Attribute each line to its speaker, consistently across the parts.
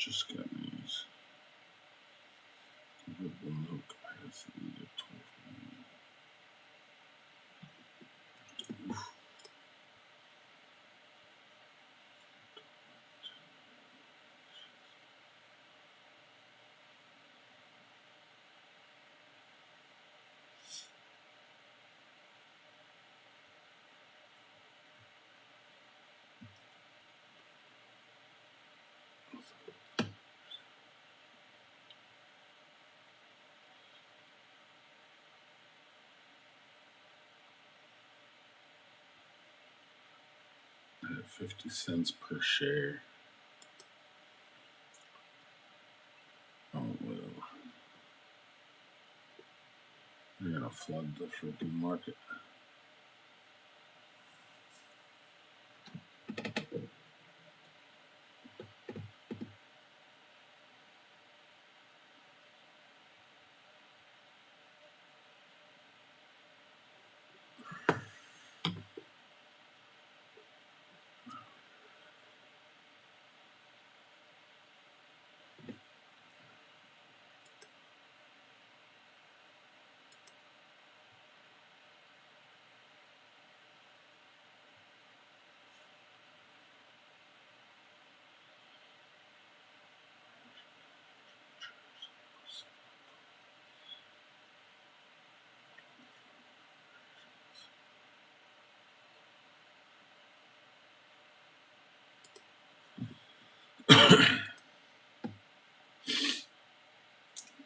Speaker 1: just got news. Convertible note capacity of 12 million. Oof. At 50 cents per share. Oh well. They're gonna flood the freaking market.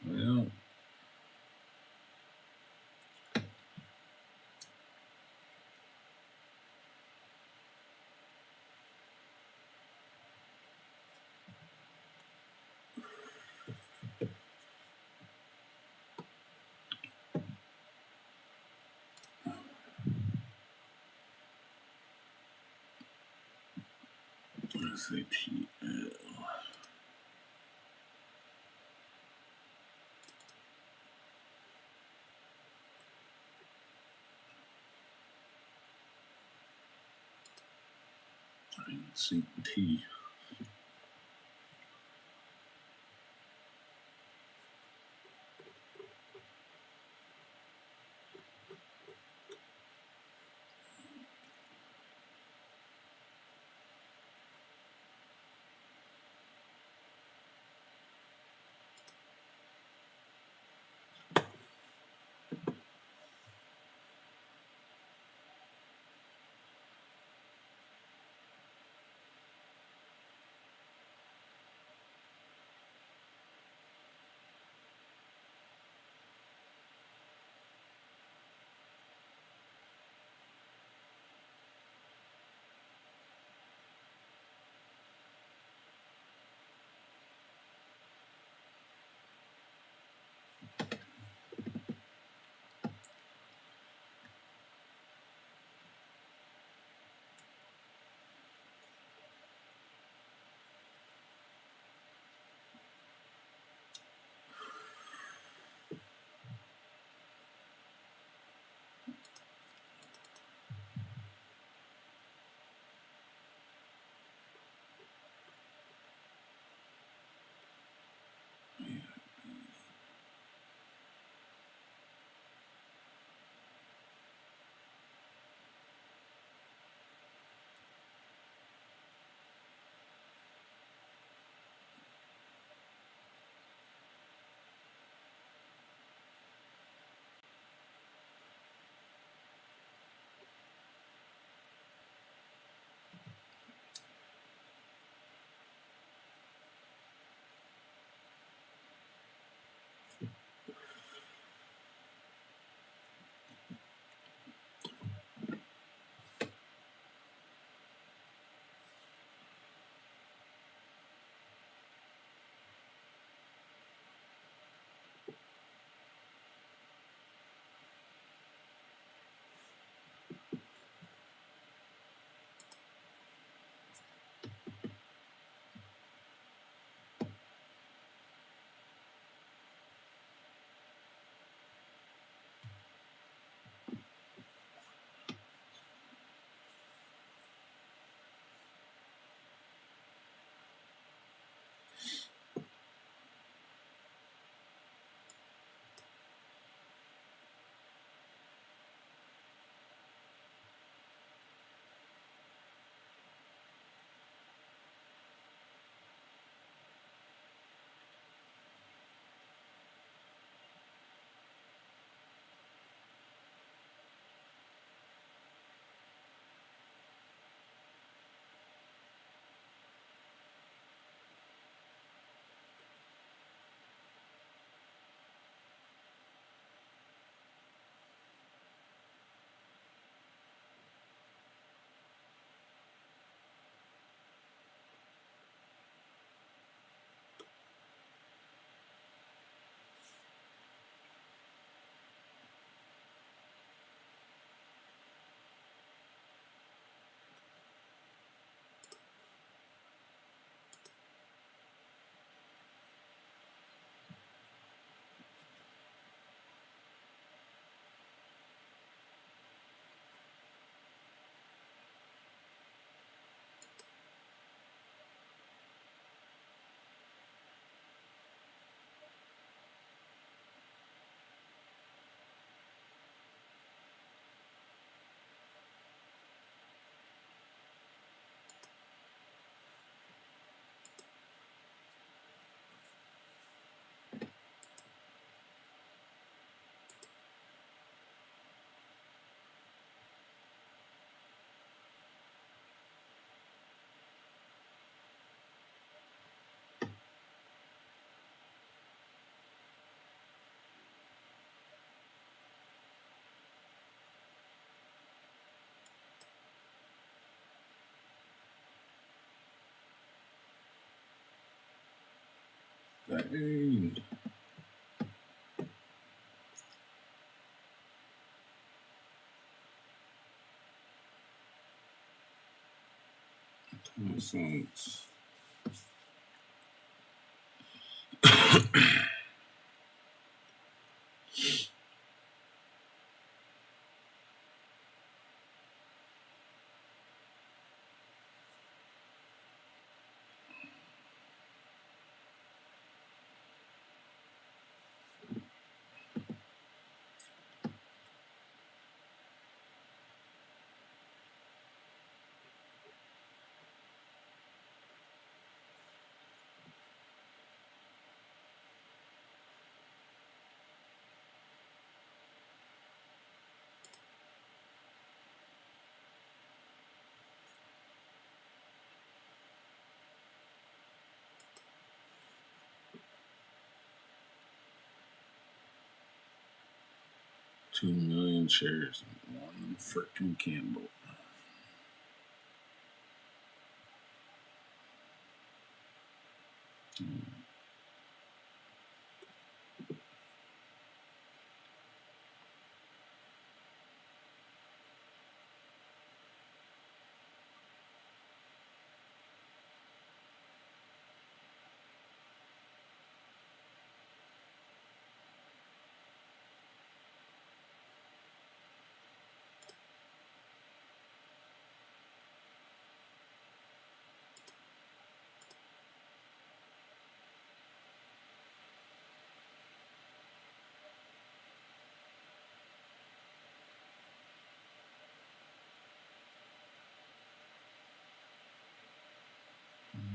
Speaker 1: Well, let's say TL. CT. Dang. $0.20. Two million shares in one frickin' candle.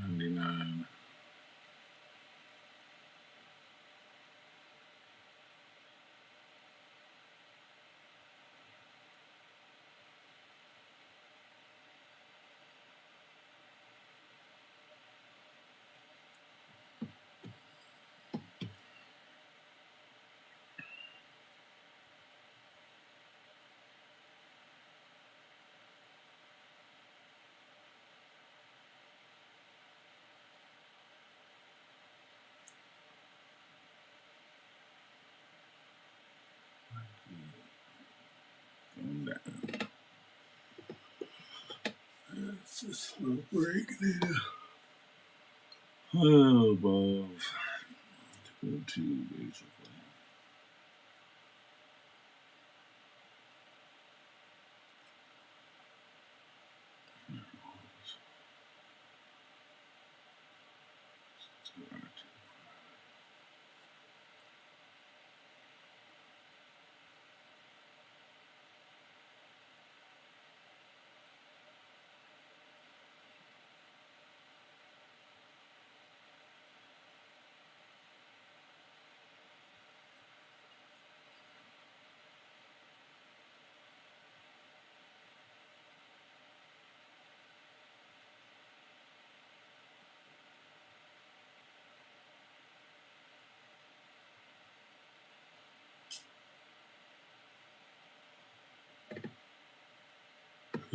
Speaker 1: $99. Going down. It's a slow break there. Above. Go to basically.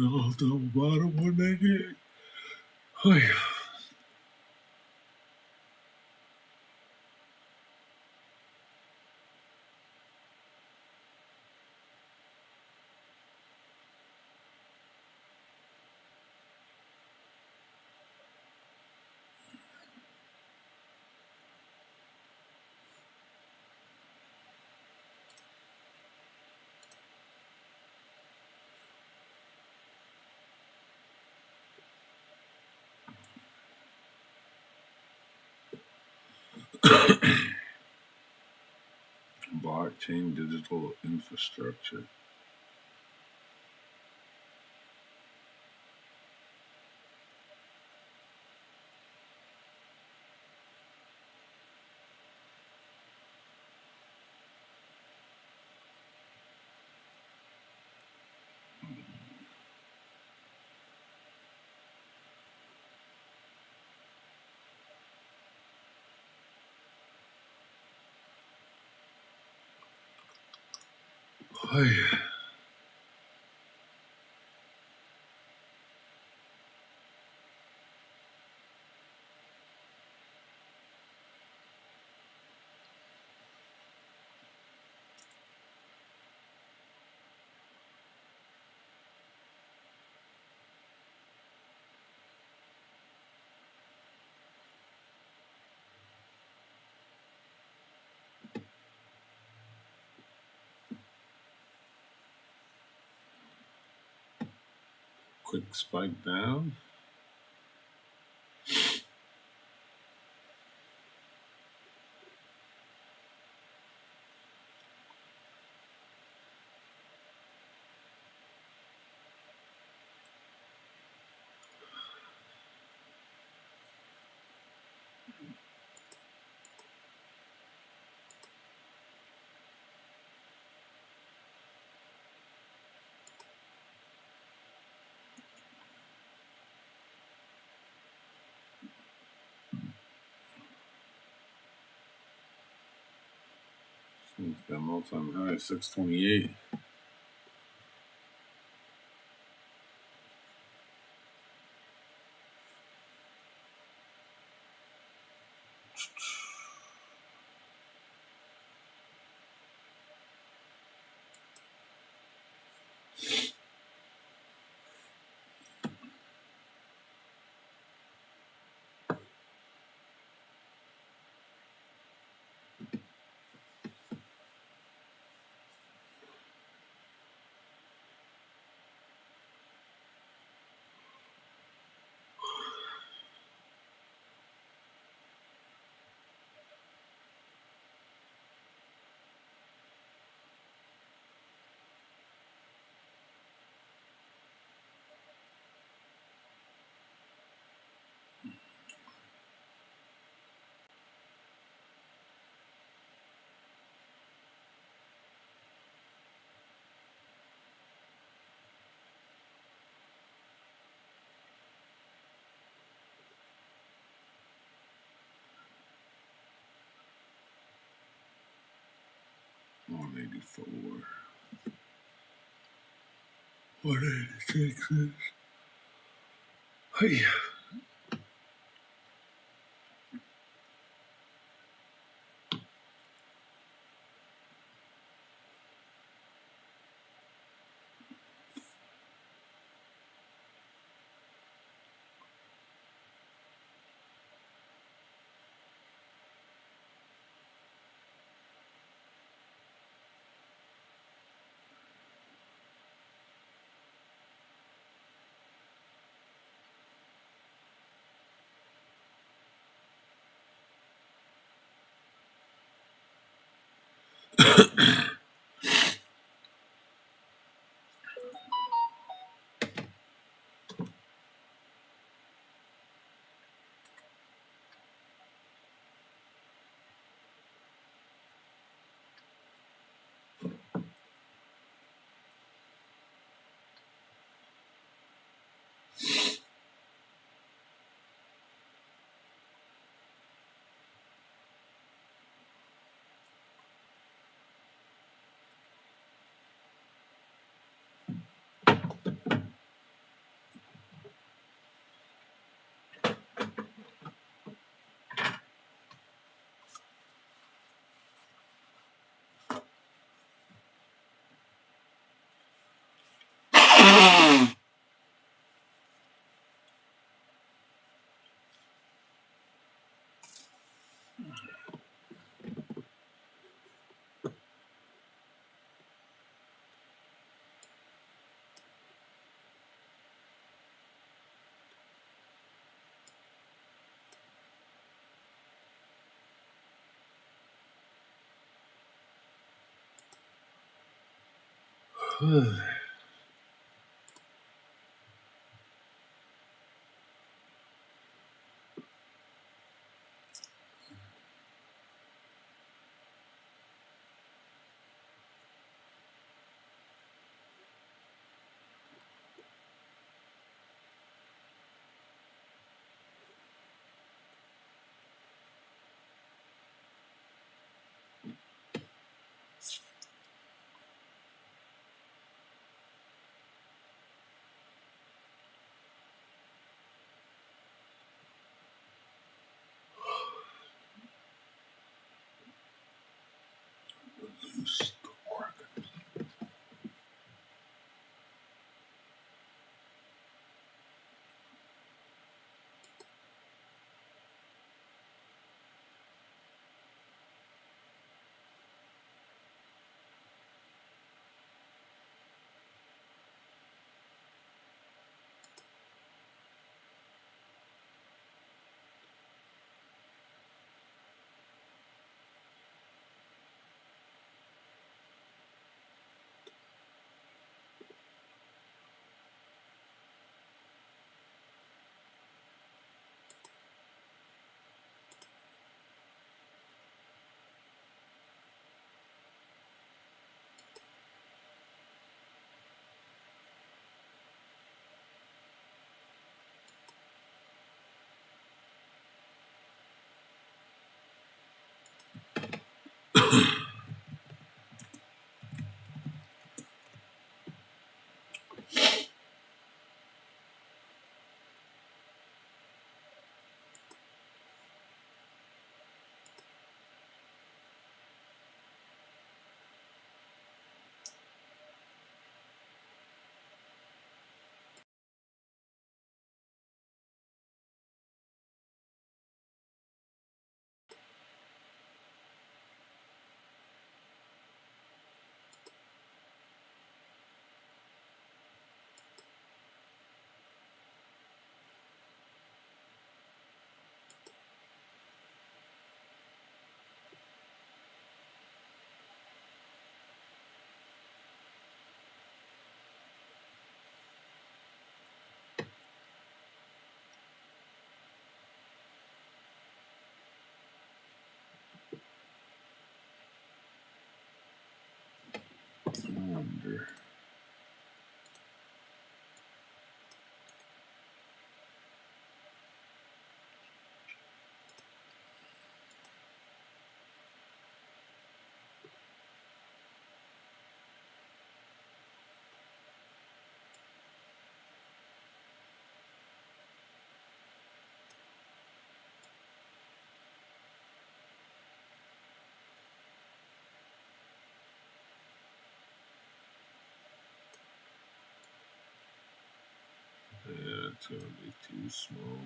Speaker 1: Off the bottom one they did. Oh, yeah. Blockchain digital infrastructure. Oh, yeah. Quick spike down. It's got an all-time high, 628. $184. 186 is. Hey. I wonder. Yeah, it's gonna be too small.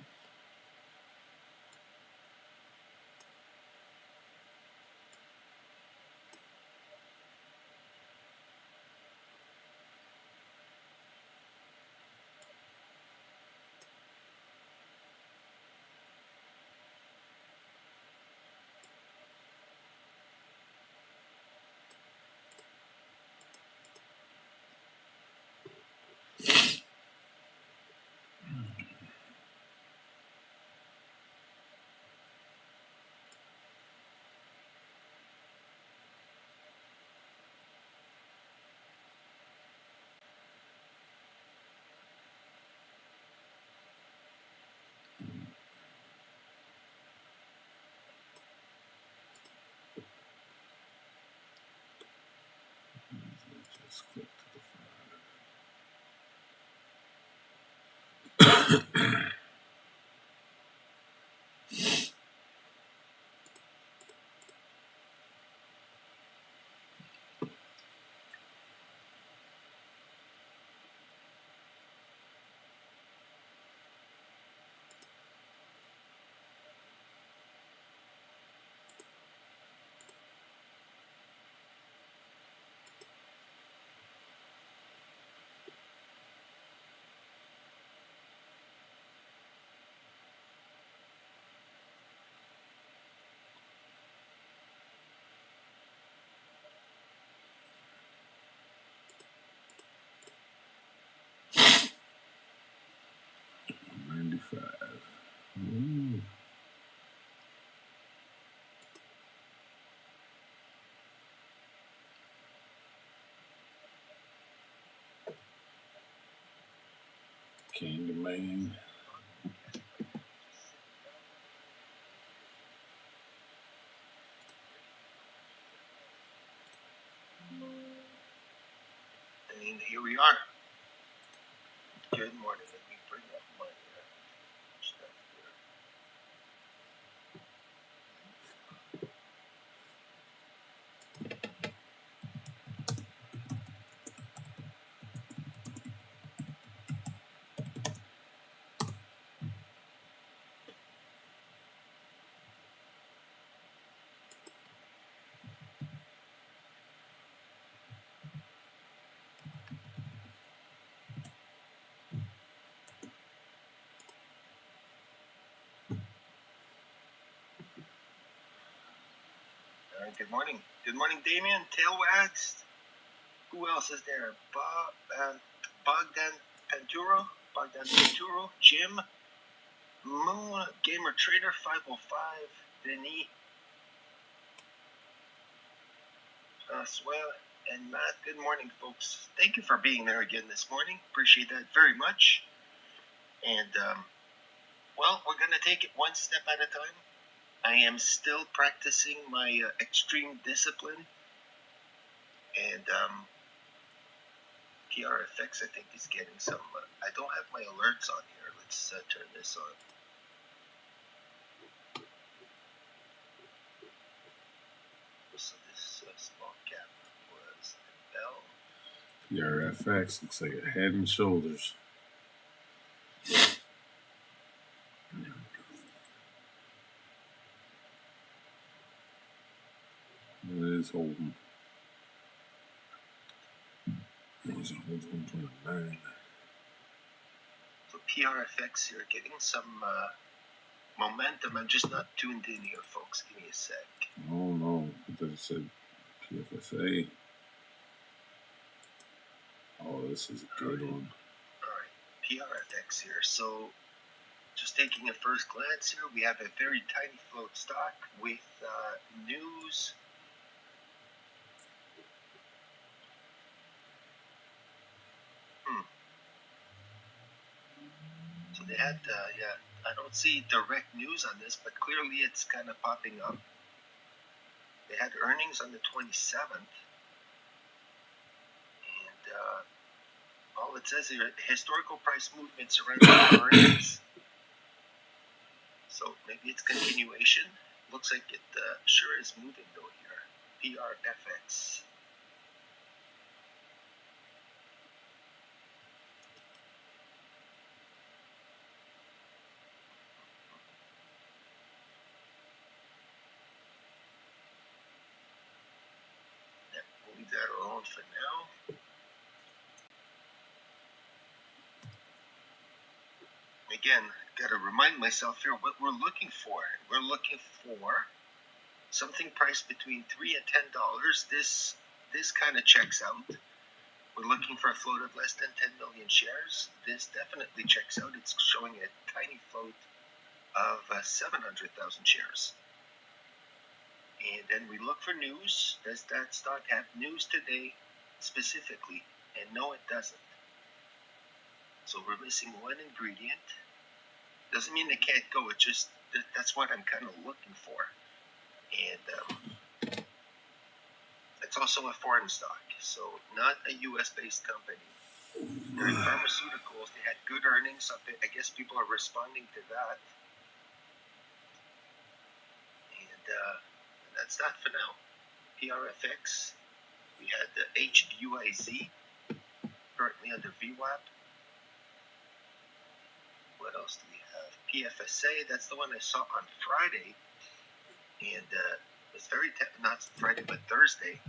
Speaker 1: Just click to the 5. Ooh. King to main.
Speaker 2: And here we are. Good morning. Let me bring up my stuff here. All right, good morning. Good morning, Damien. Tail waxed. Who else is there? Bogdan Panturo, Jim, Moon, Gamer Trader 505, Denis, Swell, and Matt. Good morning, folks. Thank you for being there again this morning. Appreciate that very much. And, well, we're going to take it one step at a time. I am still practicing my extreme discipline, and PRFX I think is getting some. I don't have my alerts on here. Let's turn this on. So this small cap was the bell.
Speaker 1: PRFX looks like a head and shoulders. It is holding. It was a hold 1.9.
Speaker 2: So PRFX, you're getting some momentum. I'm just not tuned in here, folks. Give me a sec.
Speaker 1: Oh no, I thought it said PFSA. Oh, this is a good one.
Speaker 2: Alright, PRFX here. So just taking a first glance here, we have a very tiny float stock with news. So they had, I don't see direct news on this, but clearly it's kind of popping up. They had earnings on the 27th, and all it says here, historical price movements around the earnings. So maybe it's continuation. Looks like it sure is moving though here. PRFX. Yeah, we'll leave that alone for now. Again, got to remind myself here what we're looking for. We're looking for something priced between $3 and $10. This kind of checks out. We're looking for a float of less than 10 million shares. This definitely checks out. It's showing a tiny float of 700,000 shares. And then we look for news. Does that stock have news today specifically? And no, it doesn't. So we're missing one ingredient. Doesn't mean they can't go. It just, that's what I'm kind of looking for. And it's also a foreign stock, so not a U.S.-based company. They're in pharmaceuticals. They had good earnings. So I guess people are responding to that. And that's that for now. PRFX. We had the HUIZ, currently under VWAP. What else do we have? PFSA. That's the one I saw on Friday. And it was not Friday, but Thursday.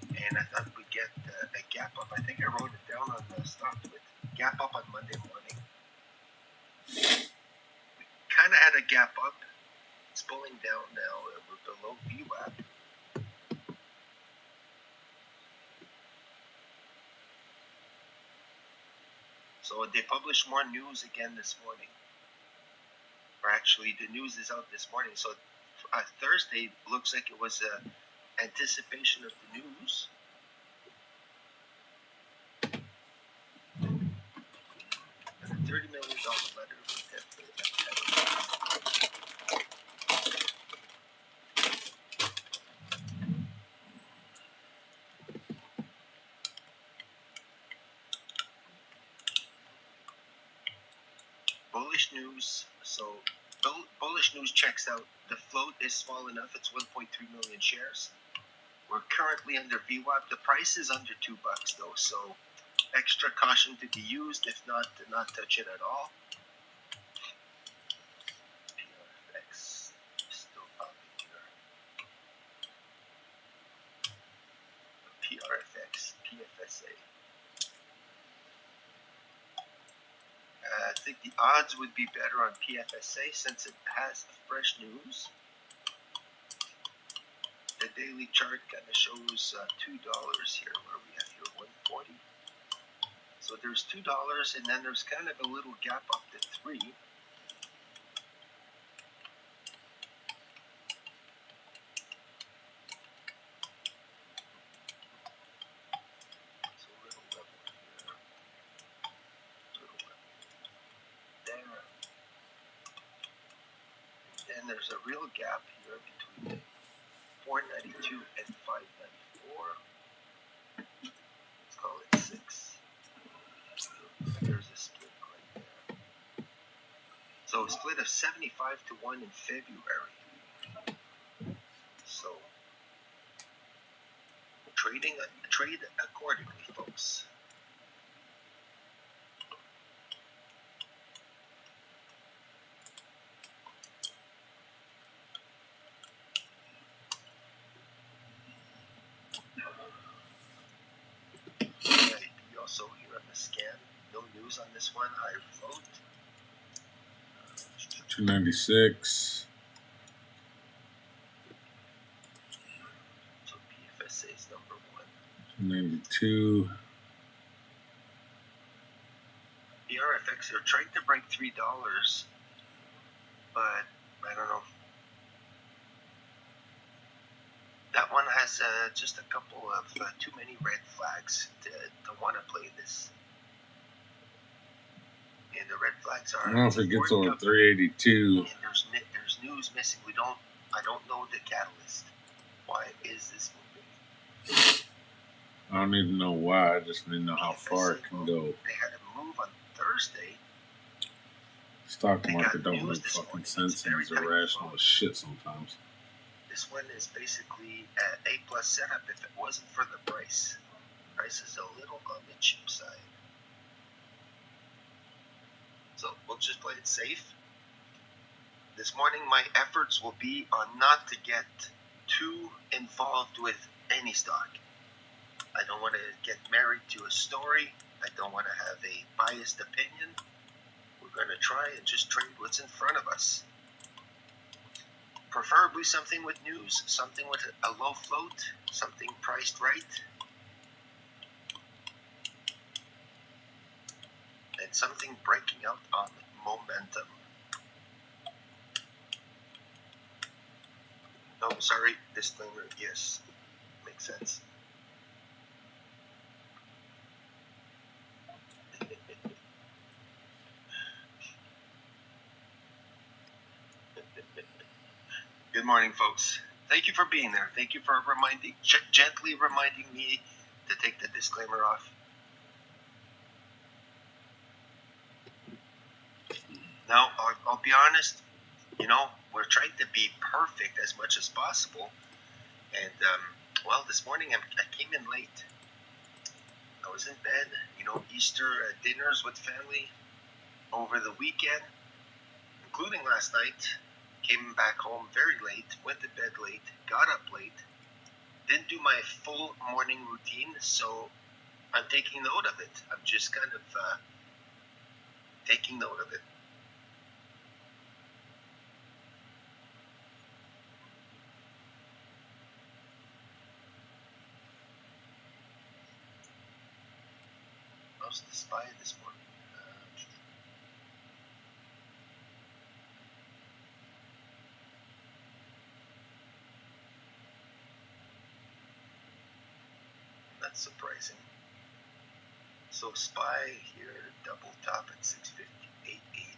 Speaker 2: And I thought we'd get a gap up. I think I wrote it down on the stock with gap up on Monday morning. We kind of had a gap up. It's pulling down now. We're below VWAP. So they published more news again this morning. Or actually, the news is out this morning. So Thursday looks like it was anticipation of the news. And a $30 million letter was definitely bullish news. So bullish news checks out. The float is small enough. It's 1.3 million shares. We're currently under VWAP. The price is under $2 though, so extra caution to be used. If not, to not touch it at all. PRFX still popping here. PRFX, PFSA. I think the odds would be better on PFSA since it has fresh news. The daily chart kind of shows $2 here. Where we have here 140. So there's $2, and then there's kind of a little gap up to 3. So a little level here, little level there, and then then there's a real gap here between 492 and 594. Let's call it 6. There's a split right there. So a split of 75 to 1 in February. So trade accordingly, folks. IP also here on the scan. No news on this one. High float.
Speaker 1: 296.
Speaker 2: So PFSA is number 1.
Speaker 1: 292.
Speaker 2: The RFX, they're trying to break $3, but I don't know. That one has just a couple of too many red flags to want to play this. And the red flags are.
Speaker 1: I don't know if it gets over 382.
Speaker 2: And there's news missing. I don't know the catalyst. Why is this moving?
Speaker 1: I don't even know why. I just need to know how far it can go.
Speaker 2: They had a move on Thursday.
Speaker 1: Stock market don't make fucking sense and is irrational as shit sometimes.
Speaker 2: This one is basically an A+ setup if it wasn't for the price. Price is a little on the cheap side. So we'll just play it safe. This morning my efforts will be on not to get too involved with any stock. I don't want to get married to a story. I don't want to have a biased opinion. We're going to try and just trade what's in front of us. Preferably something with news, something with a low float, something priced right. And something breaking out on momentum. Oh, sorry, disclaimer, yes, makes sense. Good morning, folks. Thank you for being there. Thank you for gently reminding me to take the disclaimer off. Now, I'll be honest, we're trying to be perfect as much as possible. And, this morning I came in late. I was in bed, Easter dinners with family over the weekend, including last night. Came back home very late, went to bed late, got up late, didn't do my full morning routine, so I'm taking note of it. I'm just kind of taking note of it. How's the SPY this morning? That's surprising. So SPY here, double top at 650, 880.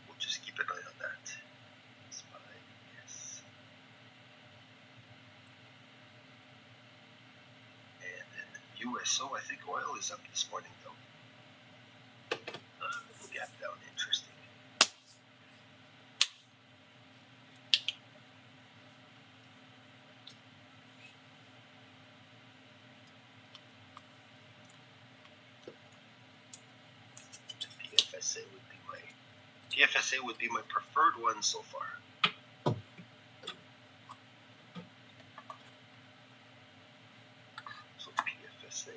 Speaker 2: We'll just keep an eye on that. SPY, yes. And then USO, I think oil is up this morning though. Gap down, interesting. PFSA would be my preferred one so far. So PFSA.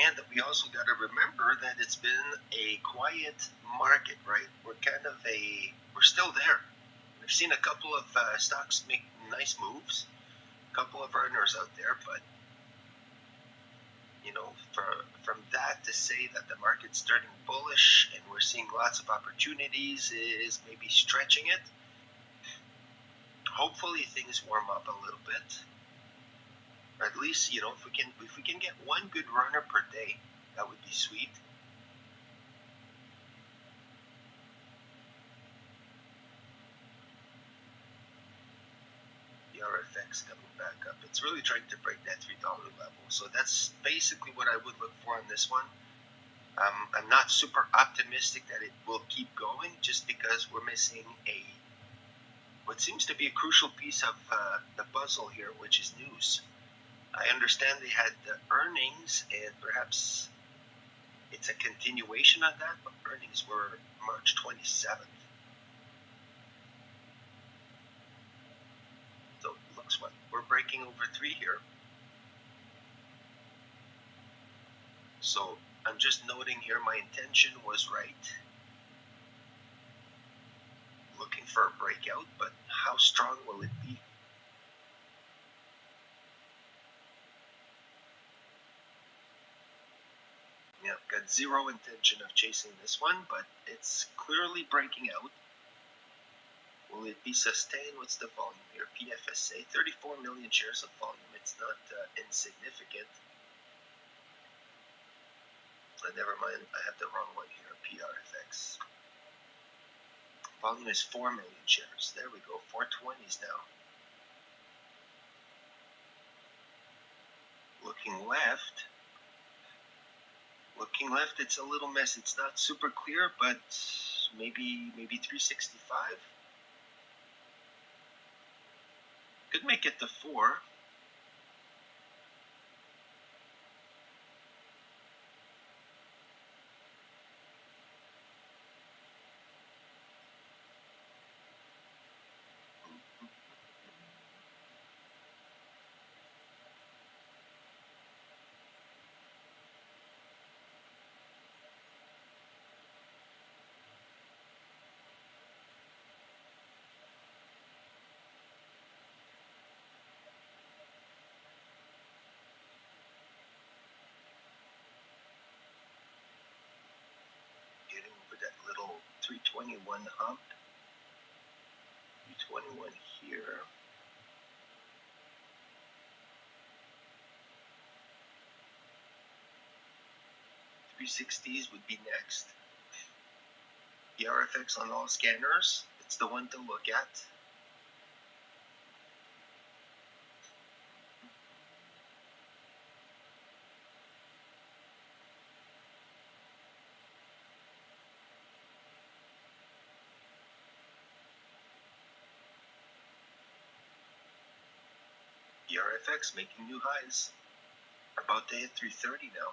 Speaker 2: And we also got to remember that it's been a quiet market, right? We're still there. We've seen a couple of stocks make nice moves, a couple of runners out there, but from that to say that the market's turning bullish and we're seeing lots of opportunities is maybe stretching it. Hopefully things warm up a little bit. Or at least, if we can get one good runner per day, that would be sweet. The RFX coming back up. It's really trying to break that $3 level. So that's basically what I would look for on this one. I'm not super optimistic that it will keep going just because we're missing what seems to be a crucial piece of the puzzle here, which is news. I understand they had the earnings, and perhaps it's a continuation of that, but earnings were March 27th. So it looks like we're breaking over 3 here. So I'm just noting here my intention was right. Looking for a breakout, but how strong will it be? Yeah, got zero intention of chasing this one, but it's clearly breaking out. Will it be sustained? What's the volume here? PFSA, 34 million shares of volume. It's not insignificant. Never mind, I have the wrong one here. PRFX. Volume is 4 million shares. There we go, 420s now. Looking left, it's a little mess. It's not super clear, but maybe 365. Could make it to 4. Getting over that little 321 hump. 321 here. 360s would be next. The RFX on all scanners, it's the one to look at. The RFX making new highs. About to hit 330 now.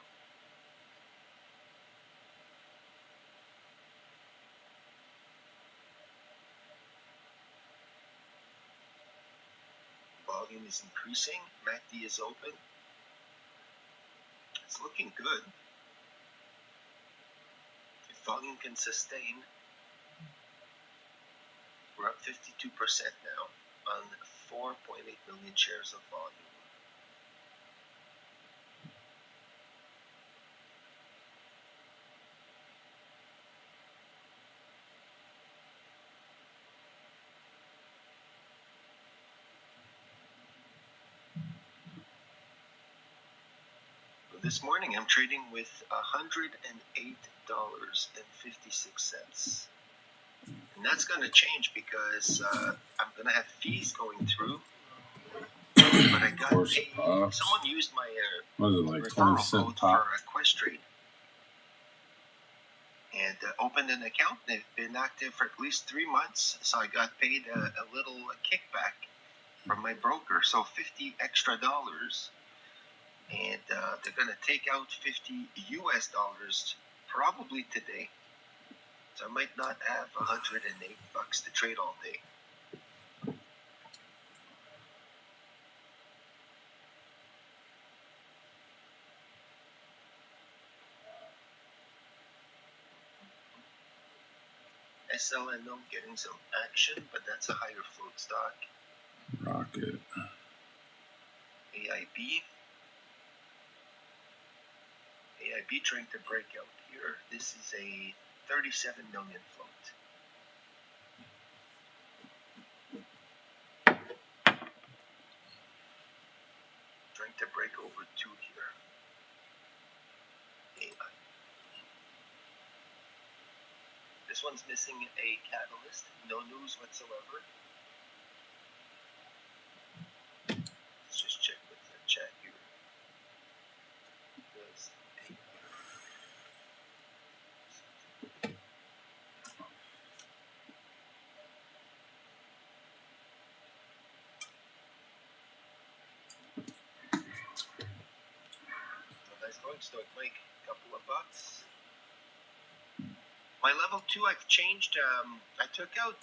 Speaker 2: Volume is increasing. MACD is open. It's looking good. If volume can sustain, we're up 52% now on 4.8 million shares of volume. This morning I'm trading with $108.56. And that's going to change because I'm going to have fees going through. But I got someone used my referral code for a Quest trade and opened an account. They've been active for at least 3 months, so I got paid a little kickback from my broker, so $50 extra. And they're going to take out $50 US probably today. So I might not have $108 to trade all day. SLNO getting some action, but that's a higher float stock.
Speaker 1: Rocket.
Speaker 2: AIB. AIB trying to break out here. This is a 37 million float. Trying to break over 2 here. AI. This one's missing a catalyst. No news whatsoever. Let's just check with the chat here. Does nice going Stoic Mike, couple of bucks. My level 2 I've changed. I took out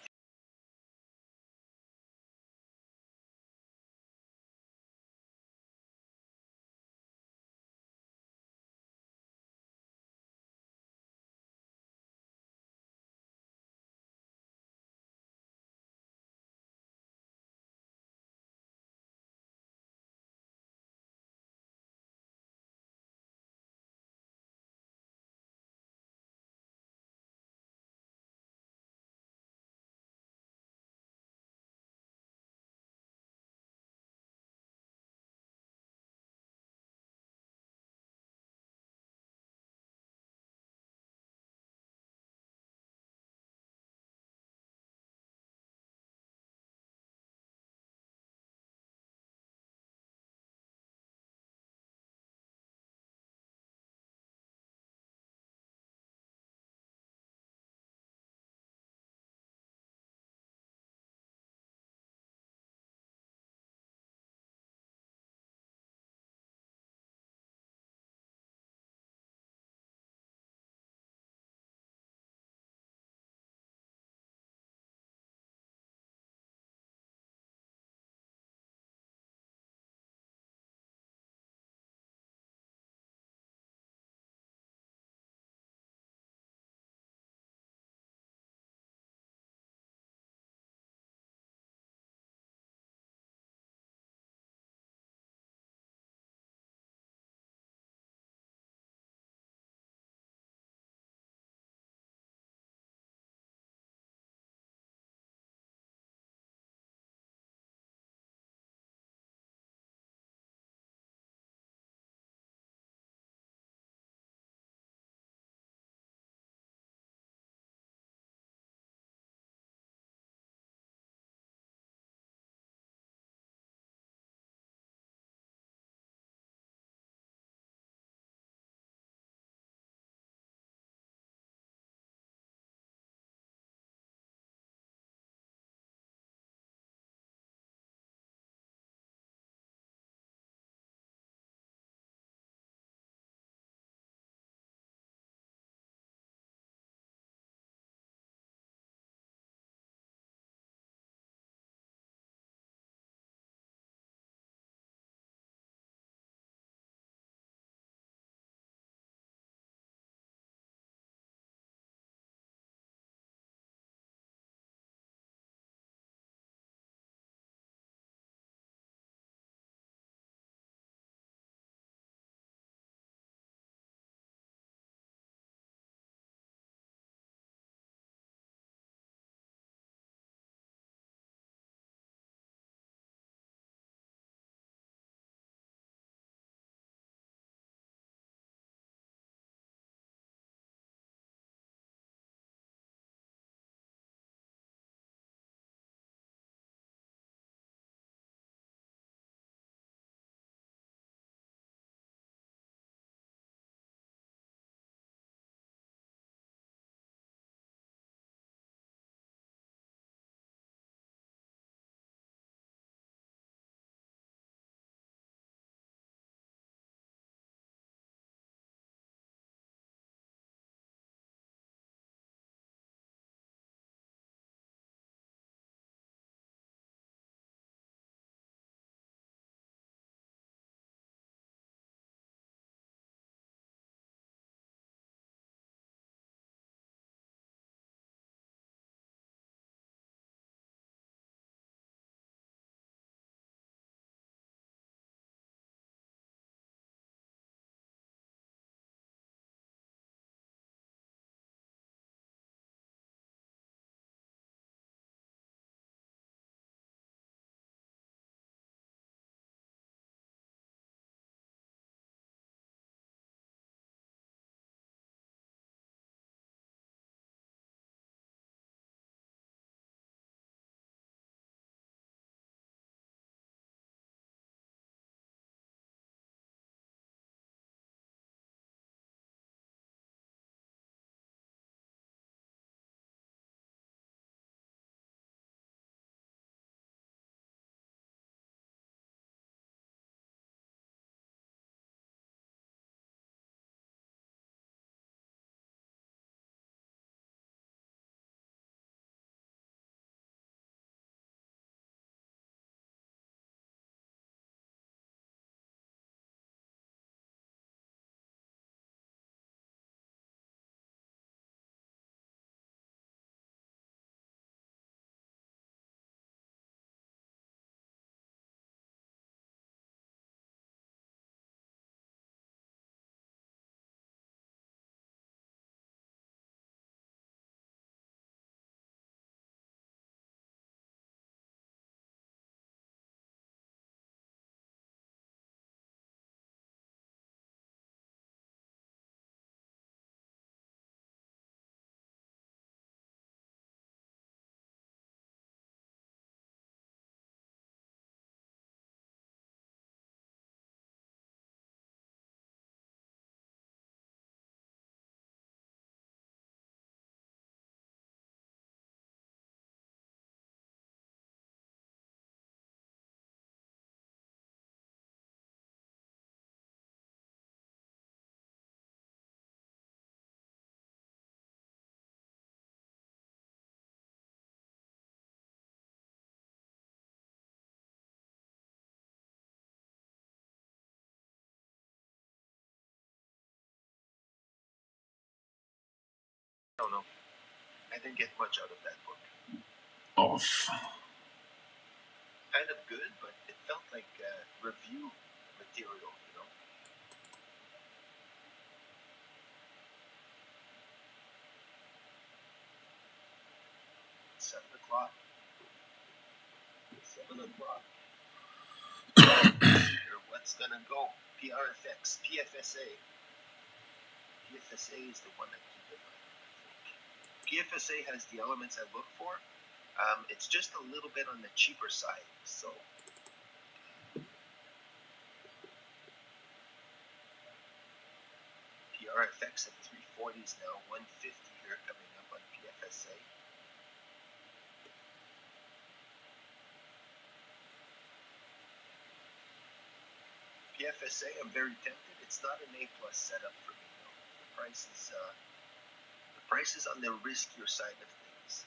Speaker 2: didn't get much out of that book.
Speaker 1: Oh,
Speaker 2: Kind of good, but it felt like review material, 7 o'clock. 7 o'clock. What's gonna go? PRFX, PFSA. PFSA is the one I keep in mind. PFSA has the elements I look for. It's just a little bit on the cheaper side, so PRFX at 340s now, 150 here coming up on PFSA. PFSA, I'm very tempted. It's not an A+ setup for me though. The price is on the riskier side of things.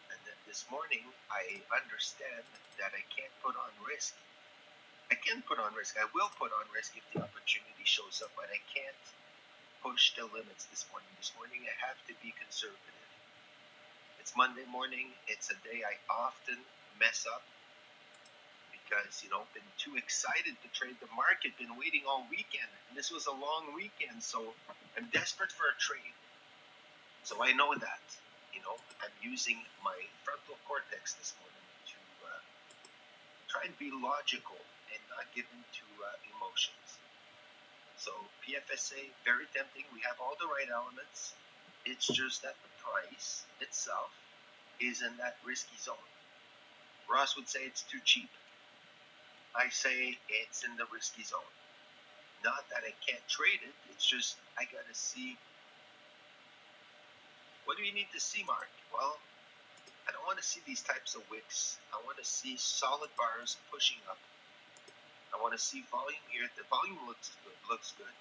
Speaker 2: And then this morning, I understand that I can't put on risk. I can put on risk. I will put on risk if the opportunity shows up, but I can't push the limits this morning. This morning, I have to be conservative. It's Monday morning. It's a day I often mess up because, been too excited to trade the market, been waiting all weekend. And this was a long weekend, so I'm desperate for a trade. So I know that, I'm using my frontal cortex this morning to try and be logical and not give into emotions. So PFSA, very tempting. We have all the right elements. It's just that the price itself is in that risky zone. Ross would say it's too cheap. I say it's in the risky zone. Not that I can't trade it. It's just I got to see. What do you need to see, Mark? Well, I don't want to see these types of wicks. I want to see solid bars pushing up. I want to see volume here. The volume looks good.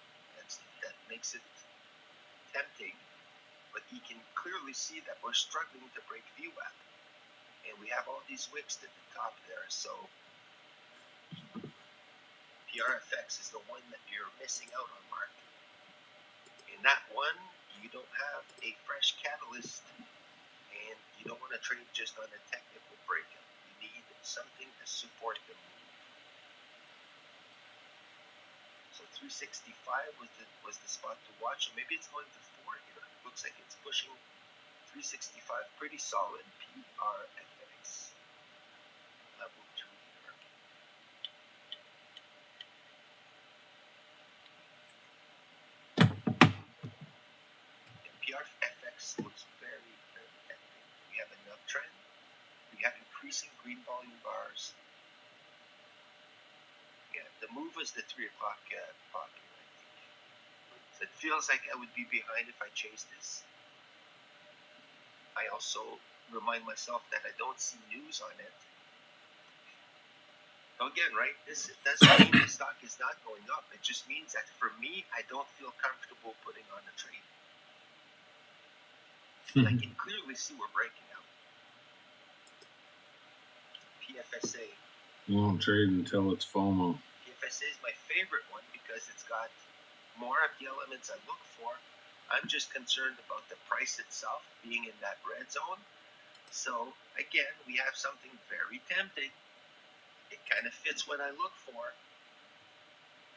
Speaker 2: That makes it tempting. But you can clearly see that we're struggling to break VWAP. And we have all these wicks at the top there. So PRFX is the one that you're missing out on, Mark. In that one, you don't have a fresh catalyst, and you don't want to trade just on a technical breakout. You need something to support the move. So 365 was the spot to watch, and maybe it's going to 4 here. It looks like it's pushing 365, pretty solid. PRFX level 2 here. PRFX looks very, very tempting. We have an uptrend. We have increasing green volume bars. Yeah, the move was the 3 o'clock pop here, I think. So it feels like I would be behind if I chase this. I also remind myself that I don't see news on it. So again, right, this doesn't mean the stock is not going up. It just means that for me, I don't feel comfortable putting on a trade. I can clearly see we're breaking out. PFSA.
Speaker 1: You won't trade until it's FOMO.
Speaker 2: PFSA is my favorite one because it's got more of the elements I look for. I'm just concerned about the price itself being in that red zone. So again, we have something very tempting. It kind of fits what I look for.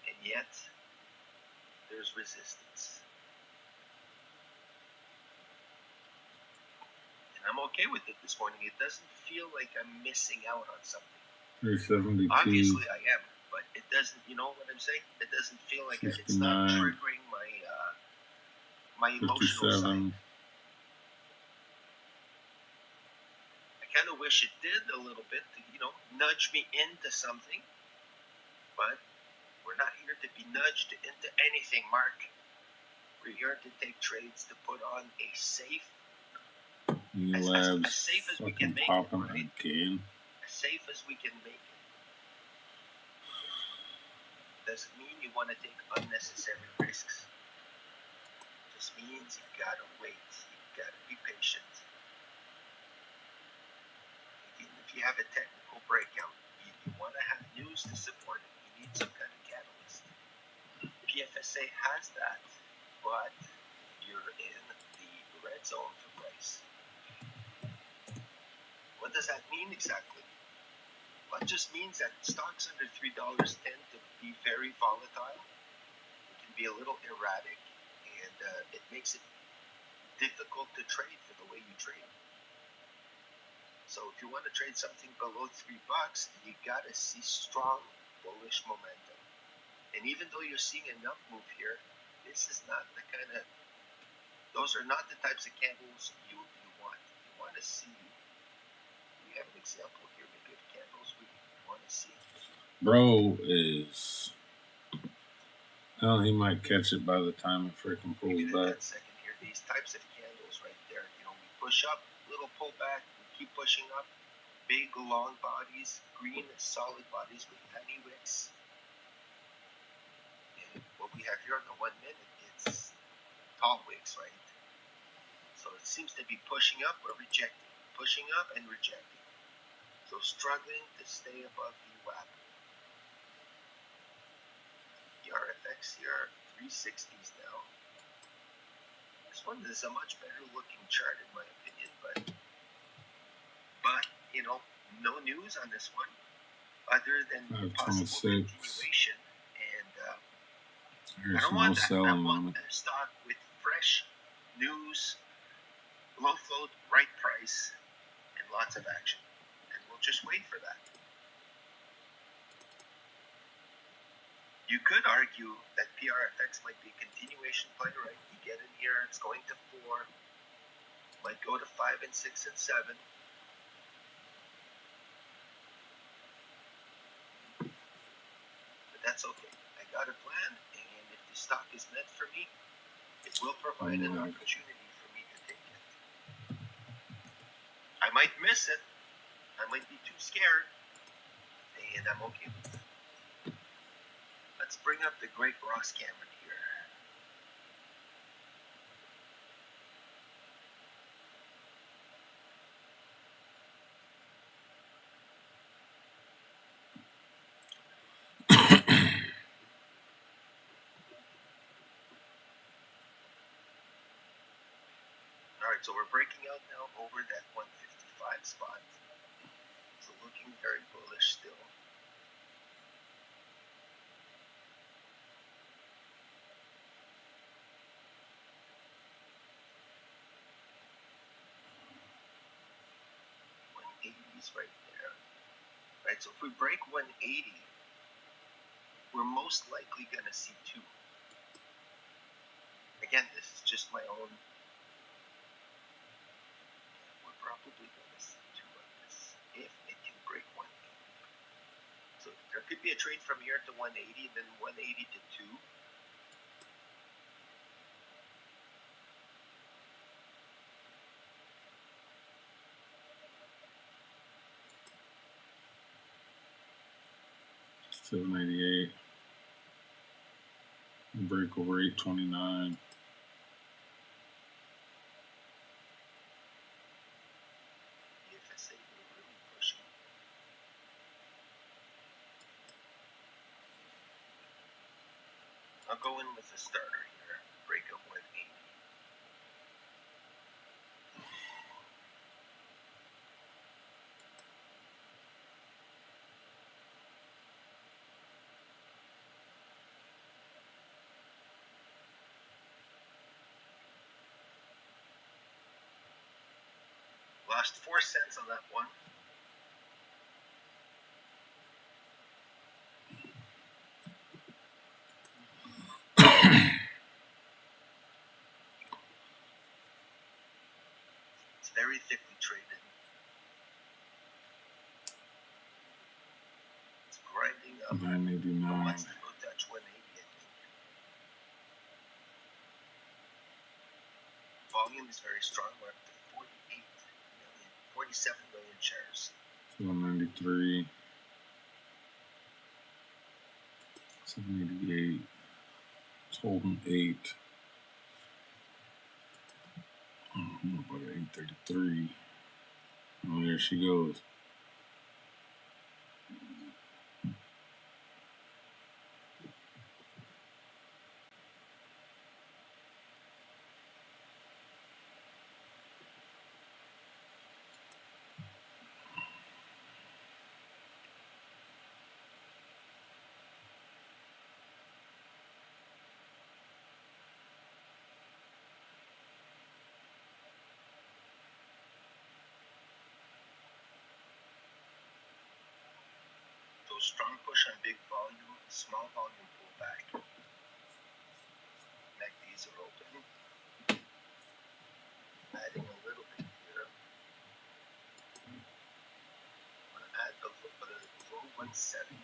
Speaker 2: And yet, there's resistance. And I'm okay with it this morning. It doesn't feel like I'm missing out on something.
Speaker 1: 372.
Speaker 2: Obviously, I am, but it doesn't. You know what I'm saying? It doesn't feel like it's not triggering my emotional
Speaker 1: 57.
Speaker 2: side. I kind of wish it did a little bit to, nudge me into something. But we're not here to be nudged into anything, Mark. We're here to take trades to put on a safe. As safe as we can make it, right?
Speaker 1: Again.
Speaker 2: As safe as we can make it. Doesn't mean you want to take unnecessary risks. Just means you gotta wait. You gotta be patient. Even if you have a technical breakout, you want to have news to support it. You need some kind of catalyst. PFSA has that, but you're in the the red zone for price. What does that mean exactly? Well, it just means that stocks under $3 tend to be very volatile. It can be a little erratic, and it makes it difficult to trade for the way you trade. So if you want to trade something below $3, you gotta see strong bullish momentum. And even though you're seeing an up move here, this is not the kind of, those are not the types of candles you want. You want to see, we have an example here, maybe of candles we want to see.
Speaker 1: Bro is, well, he might catch it by the time it freaking pulls back.
Speaker 2: That second here, these types of candles right there, we push up, little pullback, we keep pushing up, big long bodies, green solid bodies with tiny wicks. And what we have here on the 1 minute, it's tall wicks, right? So it seems to be pushing up or rejecting, pushing up and rejecting. So struggling to stay above VWAP. The RFX here, 360s now. This one is a much better looking chart in my opinion, but no news on this one other than possible continuation. And I don't want that. I want a stock with fresh news, low float, right price, and lots of action. And we'll just wait for that. You could argue that PRFX might be a continuation play, right? You get in here, it's going to 4, might go to 5 and 6 and 7. But that's okay. I got a plan, and if the stock is meant for me, it will provide an opportunity for me to take it. I might miss it. I might be too scared, and I'm okay with it. Let's bring up the great Ross Cameron here. Alright, so we're breaking out now over that 155 spot. So looking very bullish still. Right there. Right, so if we break 180, we're most likely going to see 2. Again, this is just my own. We're probably going to see 2 on this if it can break 180. So there could be a trade from here to 180, then 180 to 2.
Speaker 1: $788. Break over 829.
Speaker 2: I'll go in with a starter here. Break of 180. Lost 4 cents on that one. It's very thickly traded. It's grinding up.
Speaker 1: 989.
Speaker 2: Wants to go touch 180, I think. Volume is very strong. We're up to 48 million, 47 million shares.
Speaker 1: 193. 788. It's holding 8. About 833. Oh, there she goes.
Speaker 2: strong push on big volume, small volume pullback. Neck these are open. Adding a little bit here. I'm going to add the low 170.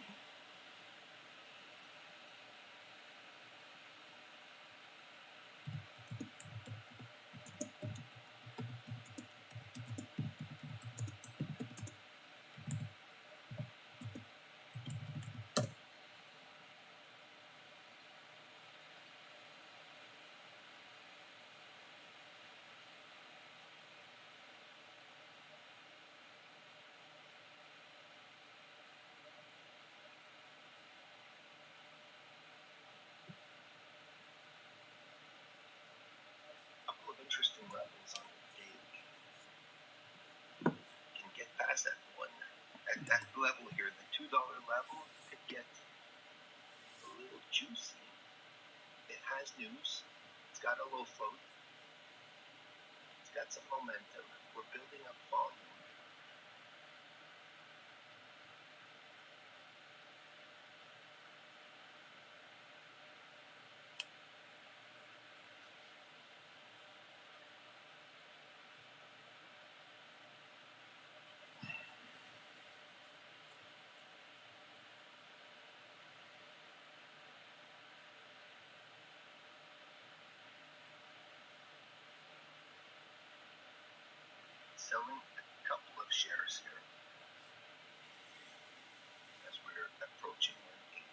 Speaker 2: Couple of interesting levels on the day. Can get past that one at that level here, the $2 level could get a little juicy. It has news. It's got a low float. It's got some momentum. We're building up volume. Selling a couple of shares here as we're approaching 180.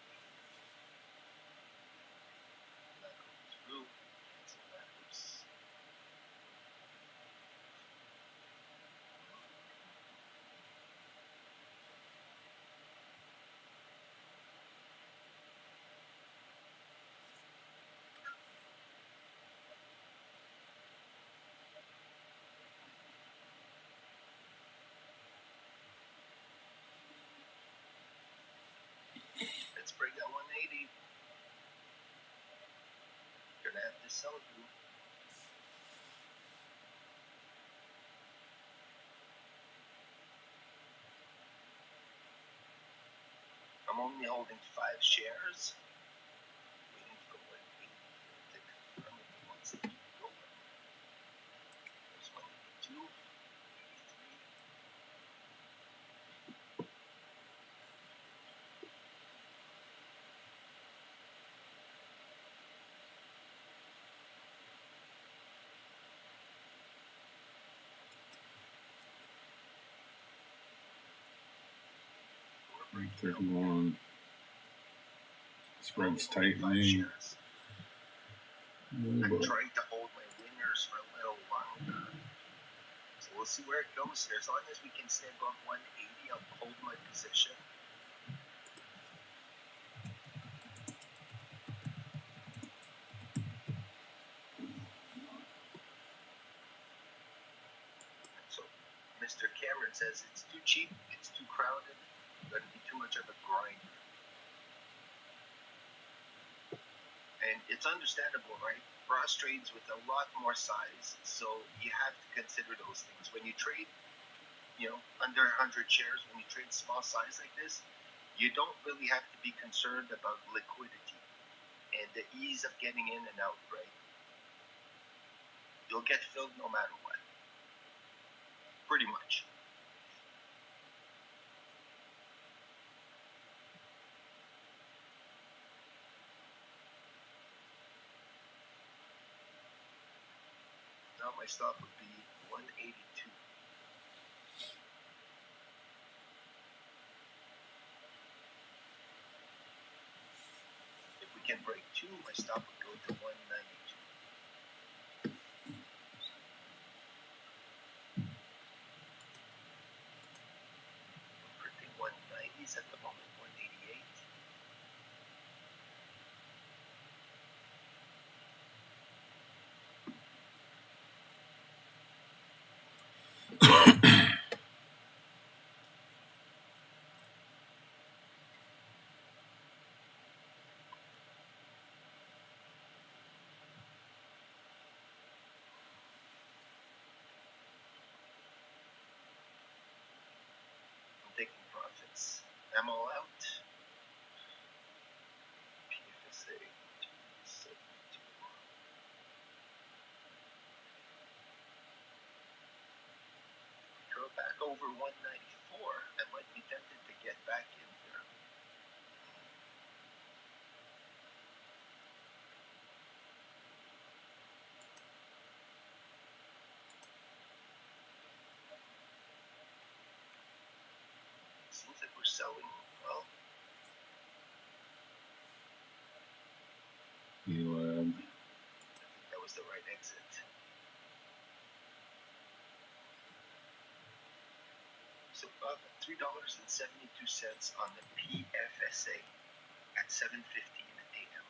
Speaker 2: That goes through. Cancel that. Oops. Let's break that 180. You're gonna have to sell through. I'm only holding 5 shares. Waiting for 180 to confirm if he wants to keep going. There's 182, 83.
Speaker 1: Break 31. Spread's tightening.
Speaker 2: I'm trying to hold my winners for a little longer. So we'll see where it goes here. As long as we can stay above 180, I'll hold my position. So Mr. Cameron says it's too cheap, it's too crowded, going to be too much of a grind. And it's understandable, right? Ross trades with a lot more size, so you have to consider those things. When you trade, under 100 shares, when you trade small size like this, you don't really have to be concerned about liquidity and the ease of getting in and out, right? You'll get filled no matter what. Pretty much. Now my stop would be 182. If we can break 2, my stop would go to 192. I'm printing 190s at the moment, 188. I'm taking profits. I'm all out. PFSA. Throw back over 194. I might be tempted to get back in here. Seems like we're selling well.
Speaker 1: Elab.
Speaker 2: I think that was the right exit. So $3.72 on the PFSA at 7:15 a.m.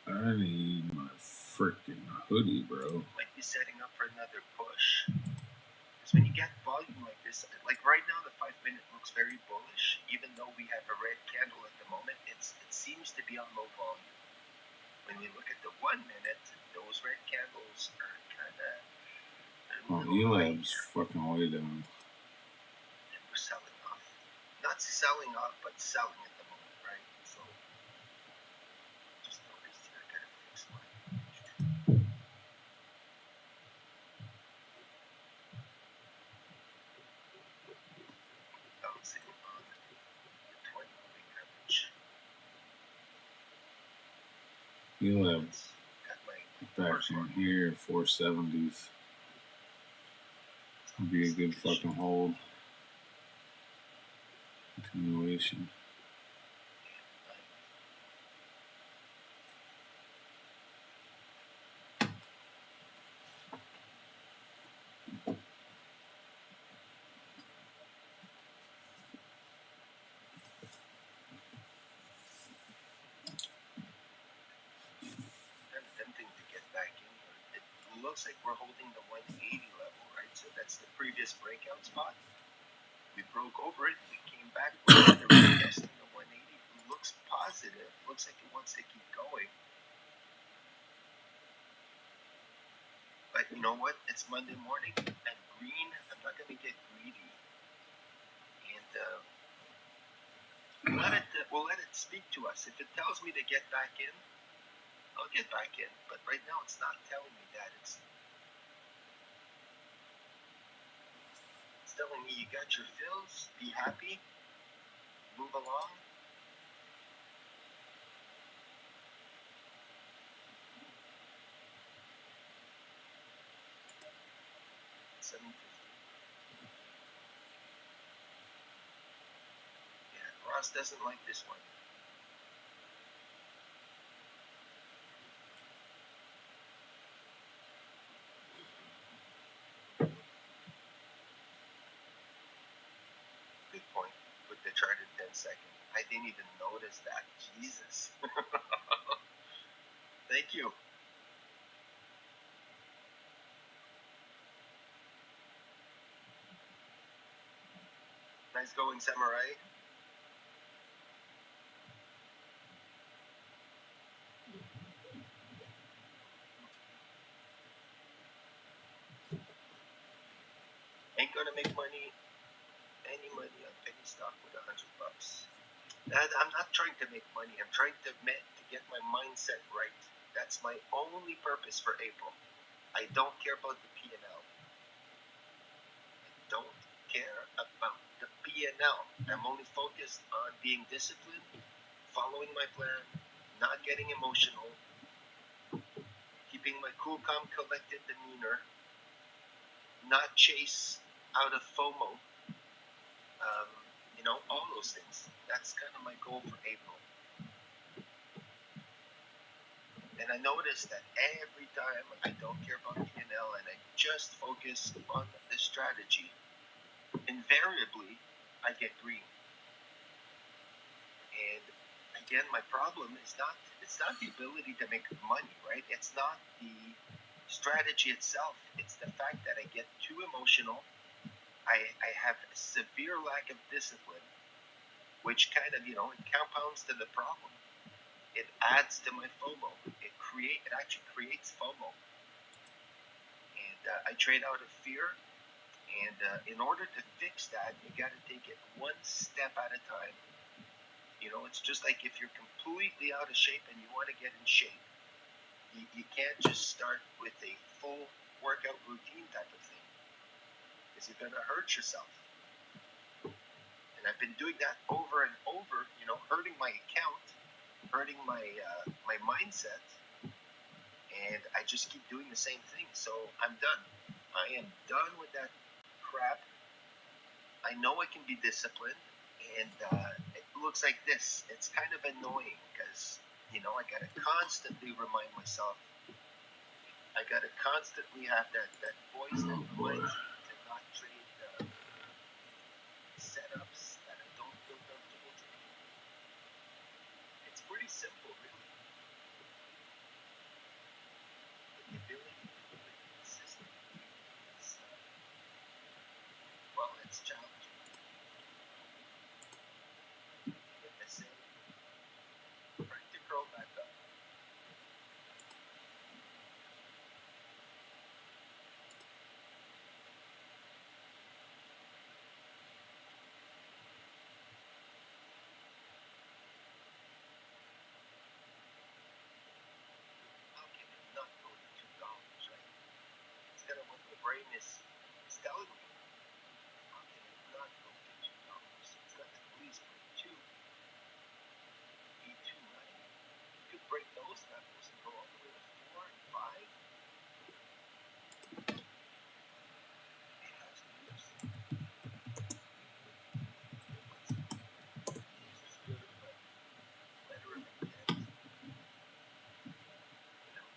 Speaker 1: I need my freaking hoodie, bro.
Speaker 2: Might be setting up for another push. Because when you get volume like this, like right now, the 5-minute looks very bullish. Even though we have a red candle at the moment, it seems to be on low volume. When we look at the 1 minute, those red candles are kind of.
Speaker 1: Oh, Elab's fucking way down.
Speaker 2: And we're selling off. Not selling off, but selling at the moment, right? So, just noticed here, I gotta fix my. Bouncing on the 20-moving average.
Speaker 1: Elab
Speaker 2: Got my
Speaker 1: back from here, 470s. Would be a good fucking hold. Continuation.
Speaker 2: I'm tempting to get back in here. It looks like we're holding the 180 level, right? So that's the previous breakout spot. We broke over it. We came back. We're retesting the 180. It looks positive. Looks like it wants to keep going. But you know what? It's Monday morning. And green, I'm not going to get greedy. And we'll let it speak to us. If it tells me to get back in, I'll get back in. But right now, it's not telling me that. It's telling me you got your fills. Be happy. Move along. Yeah, Ross doesn't like this one. Good point. Put the chart in 10 seconds. I didn't even notice that. Jesus. Thank you. Nice going, Samurai. Ain't gonna make any money on penny stock with $100. I'm not trying to make money. I'm trying to get my mindset right. That's my only purpose for April. I don't care about the P&L. I don't care about the P&L. I'm only focused on being disciplined, following my plan, not getting emotional, keeping my cool, calm, collected demeanor, not chase out of FOMO. All those things. That's kind of my goal for April. And I noticed that every time I don't care about P&L and I just focus on the strategy, invariably I get green. And again, my problem is it's not the ability to make money, right? It's not the strategy itself. It's the fact that I get too emotional. I have a severe lack of discipline, which kind of, it compounds to the problem. It adds to my FOMO. It actually creates FOMO. And I trade out of fear. And in order to fix that, you got to take it one step at a time. You know, it's just like if you're completely out of shape and you want to get in shape, you can't just start with a full workout routine type of thing, because you're going to hurt yourself. And I've been doing that over and over, you know, hurting my account, hurting my mindset, and I just keep doing the same thing. So I'm done. I am done with that crap. I know I can be disciplined, and it looks like this. It's kind of annoying because, you know, I got to constantly remind myself. I got to constantly have that voice that reminds me to not trade setups that I don't feel comfortable taking. It's pretty simple, really. But the ability to do it consistently is, well, it's challenging. Like I say, trying to curl back up. How can it not go to $2, right? It's kind of what the brain is telling me. How can it not go to $2? It's got to at least break 2, be 290. You could break those levels and go all the way to 4 and 5. It has news. News is good, but letter of intent, you know,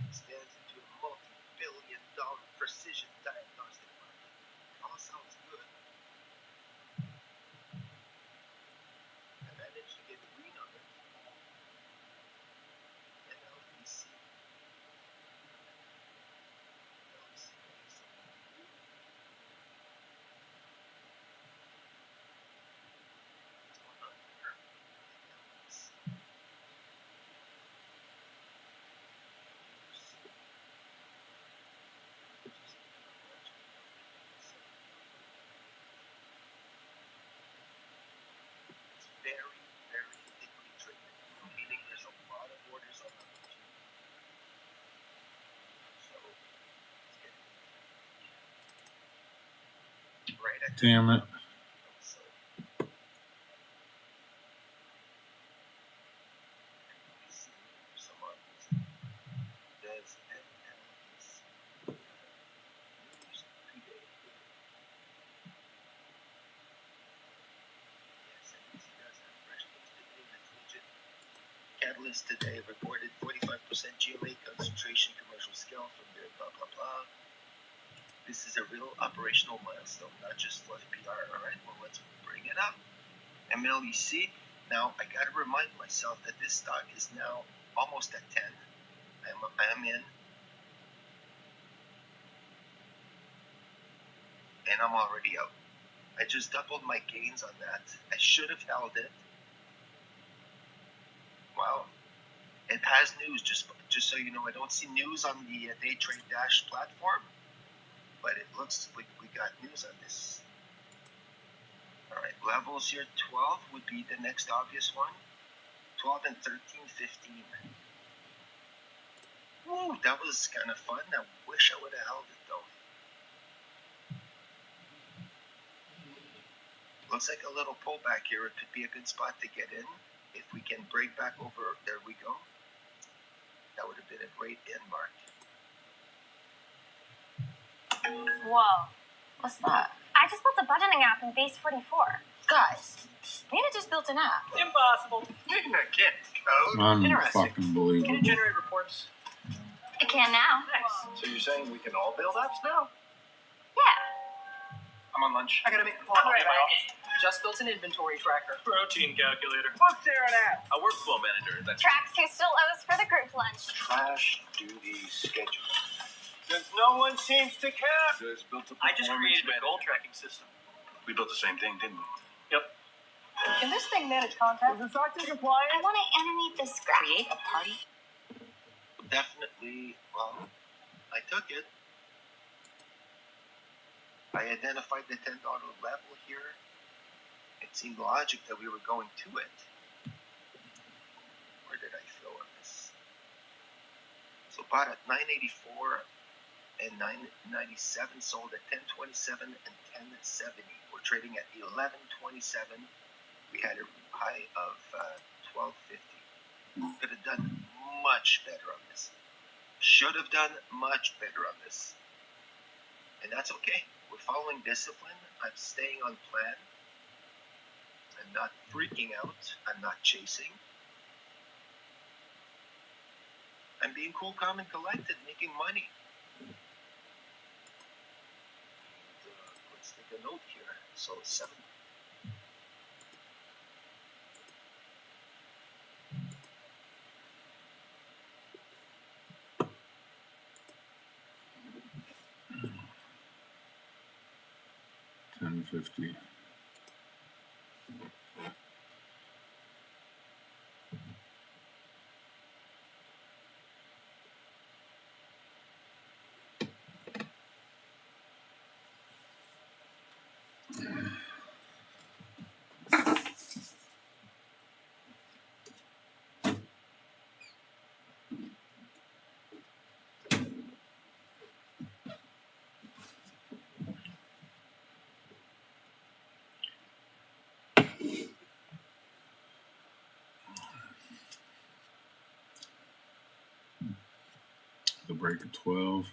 Speaker 2: extends into a multi-billion-dollar precision diagnostic market. All sounds good. I managed to get green on it. And LBC. What's going on here? LBC. It's very, very thickly traded, meaning there's a lot of orders on the opportunity. So it's getting right at
Speaker 1: Damn it.
Speaker 2: so LBC, some others. There's NLBC. News today. Yes, NBC does have fresh news today. That's legit. Catalyst today reported 45% GMA concentration commercial scale from their blah blah blah. This is a real operational milestone, not just fluff PR. All right, well, let's bring it up. MLEC. Now I got to remind myself that this stock is now almost at 10. I'm in, and I'm already out. I just doubled my gains on that. I should have held it. Wow. It has news, just so you know. I don't see news on the Day Trade Dash platform, but it looks like we got news on this. All right, levels here, 12 would be the next obvious one. 12 and 13, 15. Woo, that was kind of fun. I wish I would have held it, though. Looks like a little pullback here. It could be a good spot to get in. If we can break back over, there we go. That would have been a great end mark.
Speaker 3: Whoa. What's that? I just built a budgeting app in Base 44.
Speaker 4: Guys, Nina just built an app.
Speaker 5: Impossible.
Speaker 2: Nina can't code.
Speaker 1: Unfucking
Speaker 5: Can it
Speaker 1: believable.
Speaker 5: generate reports?
Speaker 3: It can now.
Speaker 5: Nice.
Speaker 6: So you're saying we can all build apps now?
Speaker 3: Yeah.
Speaker 5: I'm on lunch. I gotta make.
Speaker 4: I'll be
Speaker 5: in
Speaker 4: right
Speaker 5: my
Speaker 4: back.
Speaker 5: office.
Speaker 4: Just built an inventory tracker.
Speaker 5: Protein calculator.
Speaker 6: What's there an app? A workflow manager that's
Speaker 3: Tracks who still owes for the group lunch.
Speaker 6: trash duty schedule.
Speaker 5: Since no one seems to care.
Speaker 6: Just built a
Speaker 5: I just
Speaker 6: performance
Speaker 5: created a
Speaker 6: manager.
Speaker 5: goal tracking system.
Speaker 6: We built the same thing, didn't we?
Speaker 5: Yep.
Speaker 4: Can this thing manage content?
Speaker 5: Is the doctor compliant?
Speaker 3: I want to animate this graph.
Speaker 4: Create a party?
Speaker 2: Definitely, well, I took it. I identified the $10 level here. It seemed logic that we were going to it. Where did I fill on this? So bought at 984 and 997, sold at 1027 and 1070. We're trading at 1127. We had a high of 1250. Could have done much better on this. Should have done much better on this. And that's okay. We're following discipline. I'm staying on plan. I'm not freaking out. I'm not chasing. I'm being cool, calm, and collected, making money. Let's take a note here. So 7.
Speaker 1: $10.50. The break of 12.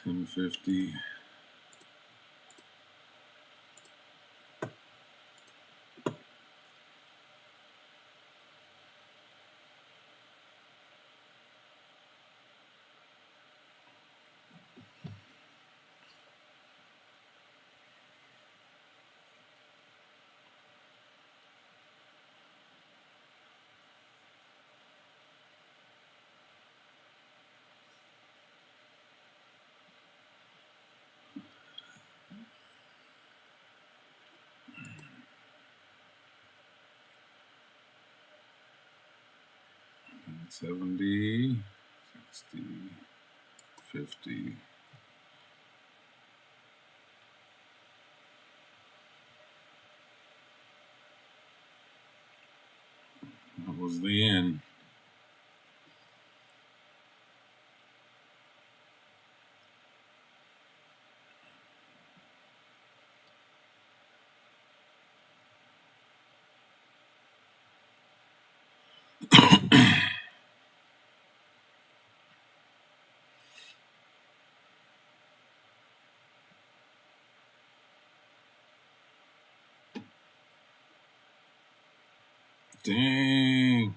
Speaker 1: $10.50. $70, $60, $50. That was the end. Dang.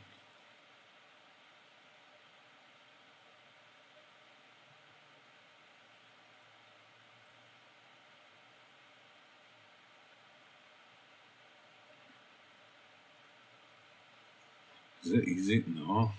Speaker 1: Is it easy? No.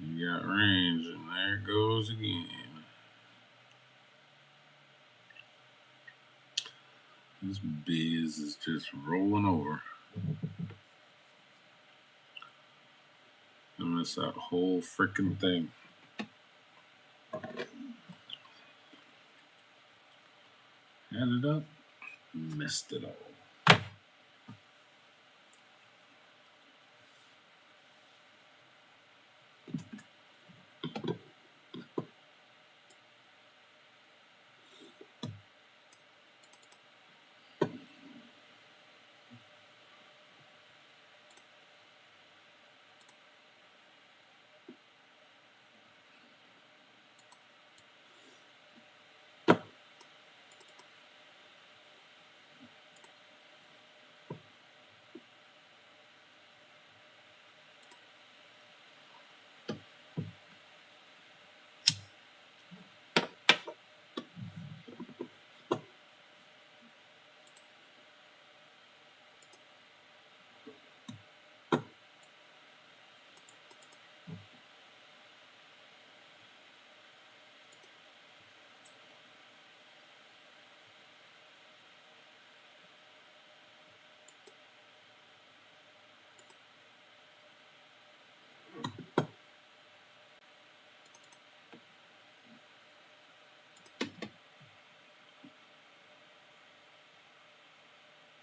Speaker 1: You got range, and there it goes again. This biz is just rolling over. I missed that whole freaking thing. Had it up, missed it all.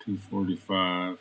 Speaker 1: $245.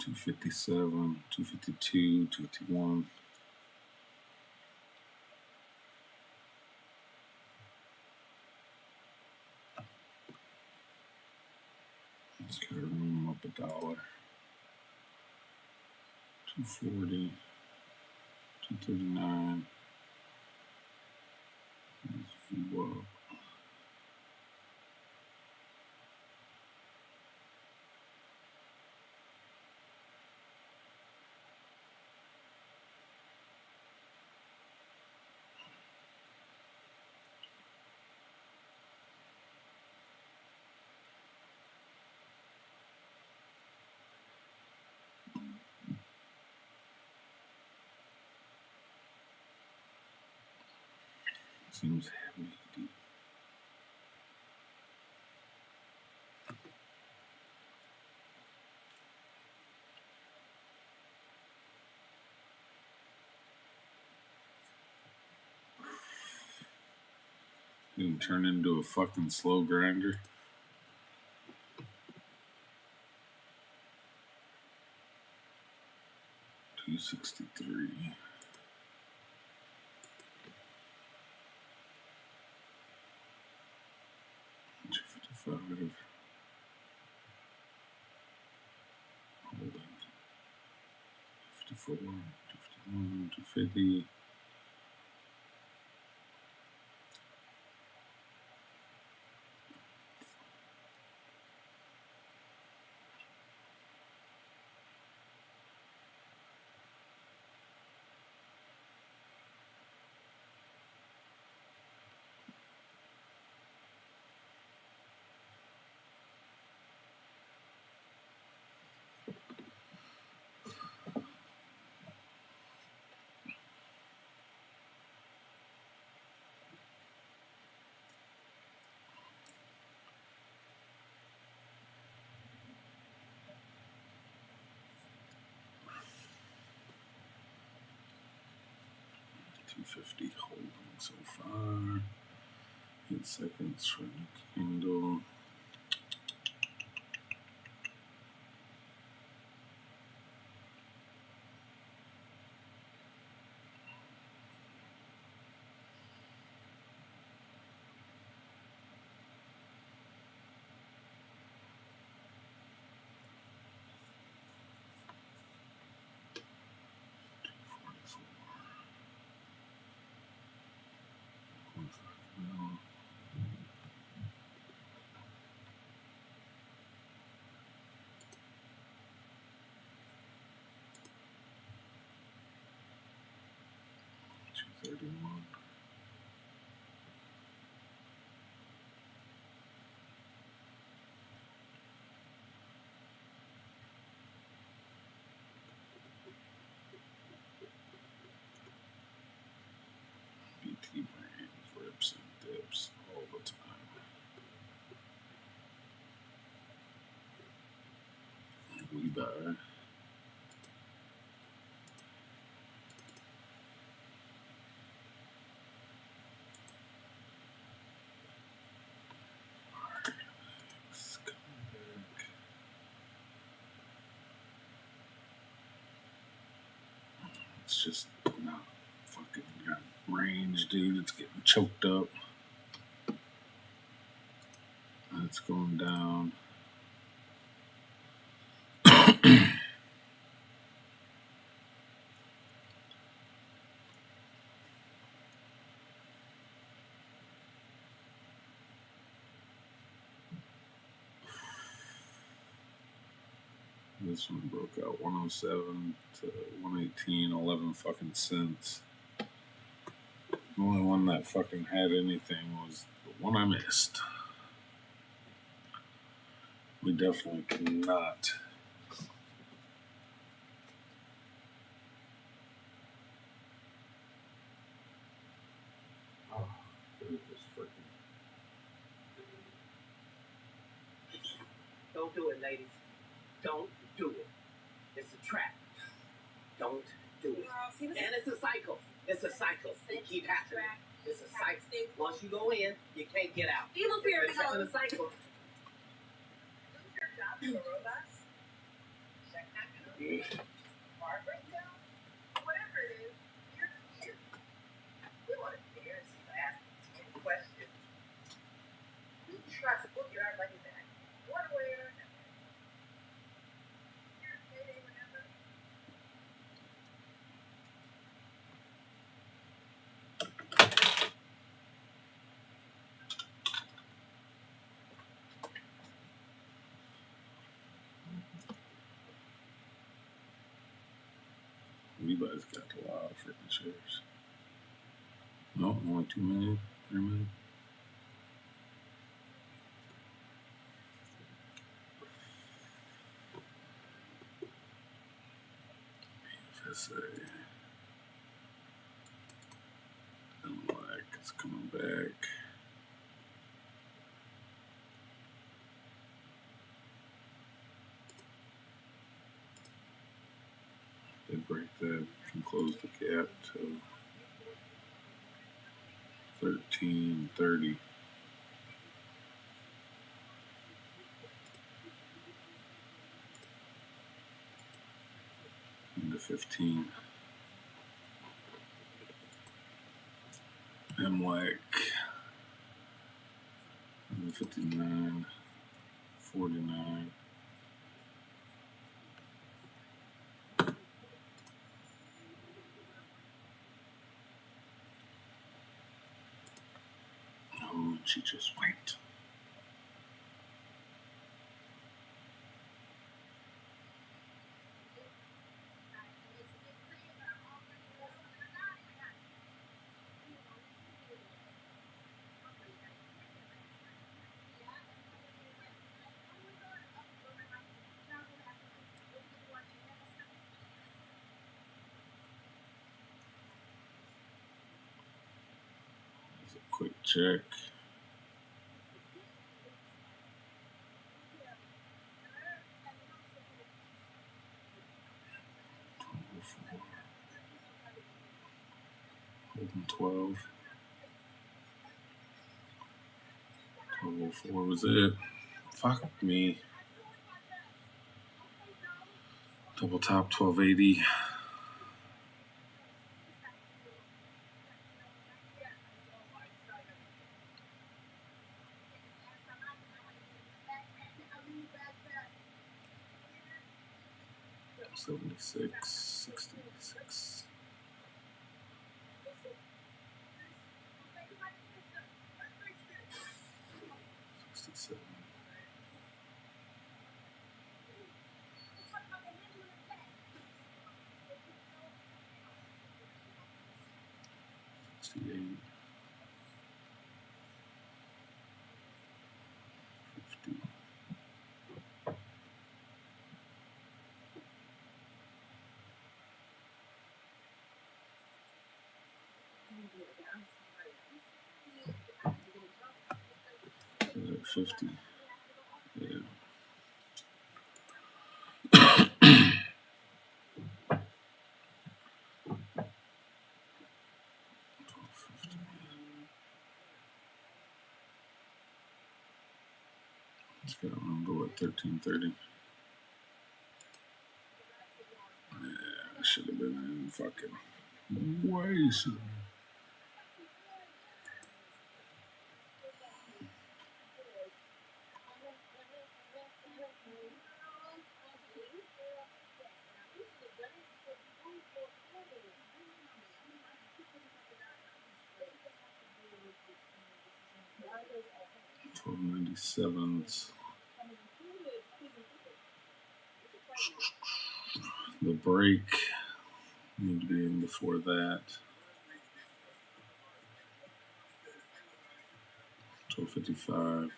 Speaker 1: $257, $252, $251. Let's get our room up $1. 240, 239. Let's view up. Seems heavy. Didn't turn into a fucking slow grinder. $263. $255. Hold on. 54, 251, 250. $250 holding so far. 8 seconds for the candle. $231. BT brands, rips and dips all the time. We buy. Let's come back. it's just not fucking got range, dude. It's getting choked up. It's going down. This one broke out 107 to 118, 11 fucking cents. The only one that fucking had anything was the one I missed. We definitely cannot. Oh, look at this freaking.
Speaker 7: Don't do it, ladies. Don't do it. It's a trap. Don't do it. And it's a cycle. It's a cycle. It keep happening. It's a cycle. Once you go in, you can't get out. It's a cycle.
Speaker 8: Whatever it is, you're here. We want to hear and see ask any questions. We trust we'll get our money back. One way or another. Your payday whenever.
Speaker 1: Levi's got a lot of freaking shares. No, only 2 million, 3 million. PFSA. I'm like, it's coming back. Did break that, can close the gap to 13.30. Into 15. MLAC. 59. 49. Oh, she just went. That's a quick check. Holding 12. 1204 was it. Fuck me. Double top 1280. $76, $66. 67. $68. 50. Is it 50? Yeah. It's got one go at 13.30. Yeah, should have been in fucking way sooner. $12.97s. The break need to be in before that. $12.55.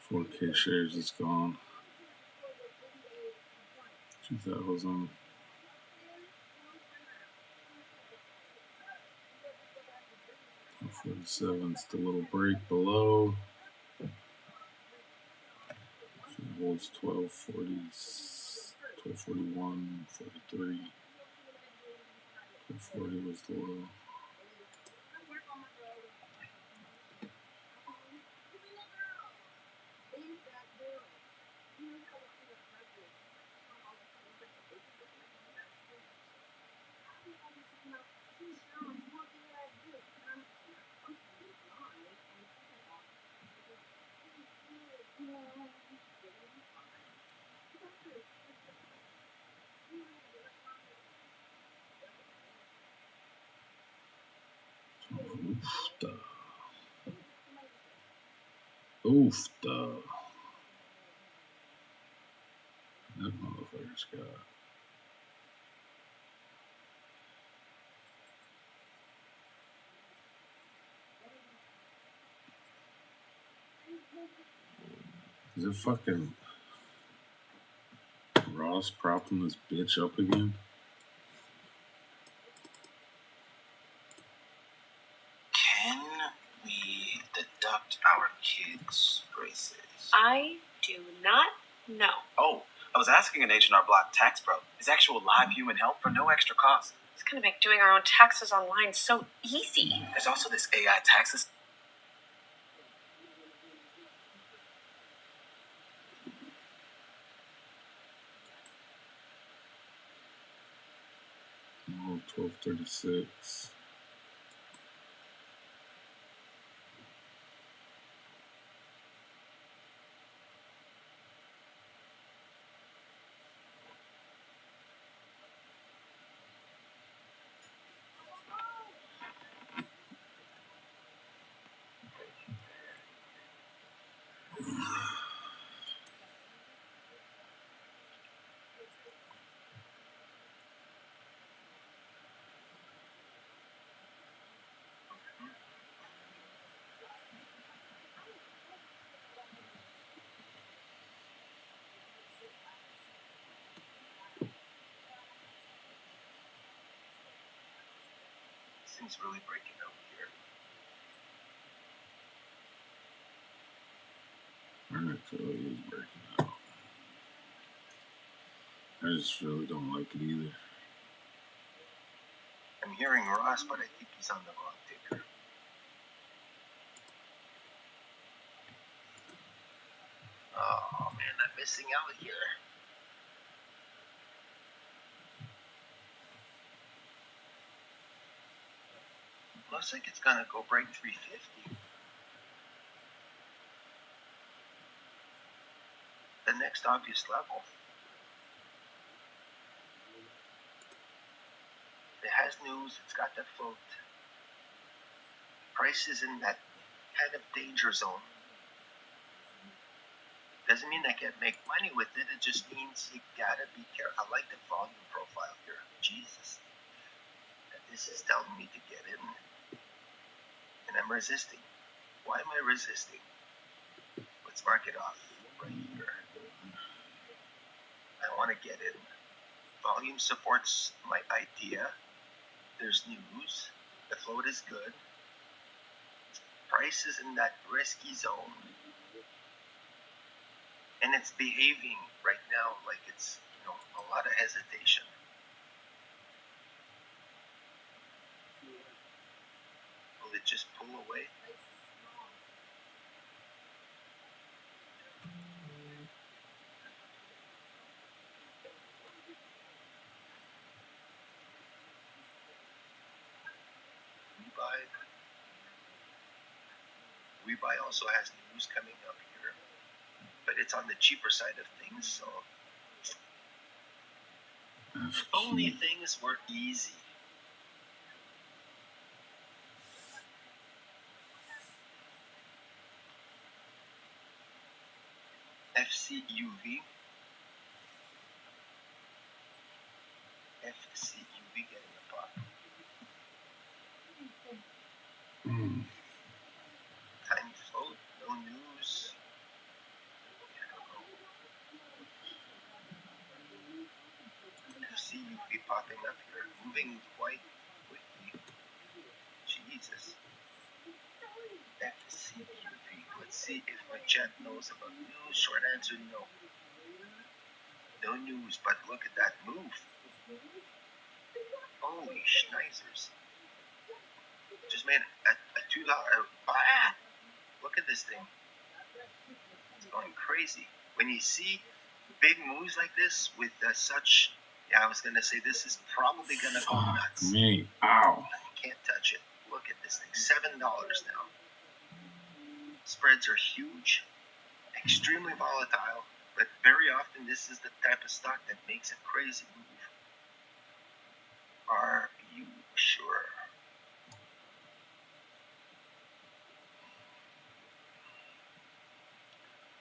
Speaker 1: $4K shares is gone. 2,000. $47's the little break below. So it holds 1240, 1241, 43. 1240 was the low. Oof, that motherfucker's got. Is it fucking Ross propping this bitch up again?
Speaker 6: Can we deduct our kids' braces?
Speaker 9: I do not know.
Speaker 6: Oh, I was asking an agent in our block, Tax Pro. Is actual live human help for no extra cost.
Speaker 9: It's gonna make doing our own taxes online so easy.
Speaker 6: There's also this AI taxes.
Speaker 1: Oh, 1236.
Speaker 2: This thing's really breaking out here.
Speaker 1: Our neck really is breaking out. I just really don't like it either.
Speaker 2: I'm hearing Ross, but I think he's on the wrong ticker. Oh man, I'm missing out here. Looks like it's gonna go break 350. The next obvious level. It has news, it's got that float. Price is in that kind of danger zone. Doesn't mean I can't make money with it, it just means you gotta be careful. I like the volume profile here. Jesus. This is telling me to get in. And I'm resisting. Why am I resisting? Let's mark it off right here. I want to get in. Volume supports my idea. There's news. The float is good. Price is in that risky zone. And it's behaving right now like it's, a lot of hesitation. Will it just pull away? WeBuy also has news coming up here, but it's on the cheaper side of things, so if only things were easy. FCUV getting a pop. Tiny float, no news. FCUV popping up here, moving quite quickly. Jesus. FCUV. Let's see if my chat knows about news. Short answer, no. No news, but look at that move. Holy schneizers. Just made a $2. Look at this thing. It's going crazy. When you see big moves like this with such, I was going to say this is probably going to go nuts.
Speaker 1: Me. Ow.
Speaker 2: I can't touch it. Look at this thing. $7 now. Spreads are huge. Extremely volatile. But very often this is the type of stock that makes a crazy move. Are you sure?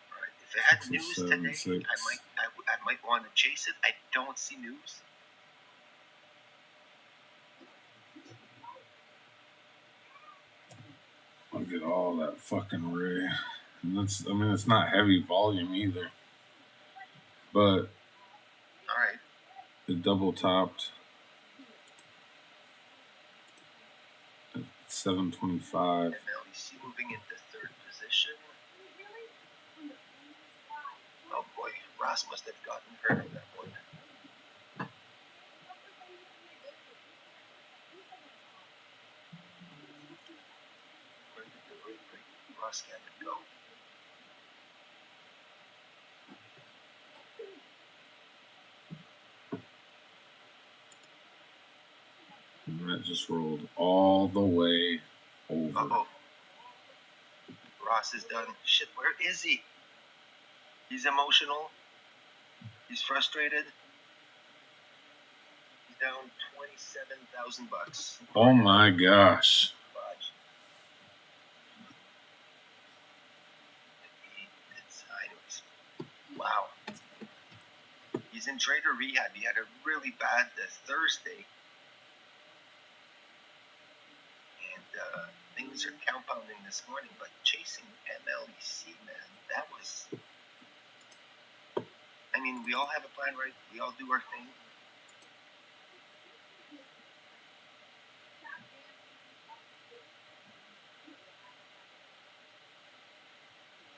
Speaker 2: Alright, if it had news today, I might want to chase it. I don't see news.
Speaker 1: Look at all that fucking ray. And it's not heavy volume either. But
Speaker 2: alright.
Speaker 1: It double topped at 725.
Speaker 2: MLEC moving into third position. Oh boy, Ross must have gotten hurt on that one. Where did the rate break? Ross got it go.
Speaker 1: And that just rolled all the way over.
Speaker 2: Uh-oh. Ross is done. Shit, where is he? He's emotional. He's frustrated. He's down $27,000.
Speaker 1: Oh my gosh.
Speaker 2: Wow. He's in trader rehab. He had a really bad Thursday. And things are compounding this morning, but chasing MLEC, man, that was... I mean, we all have a plan, right? We all do our thing.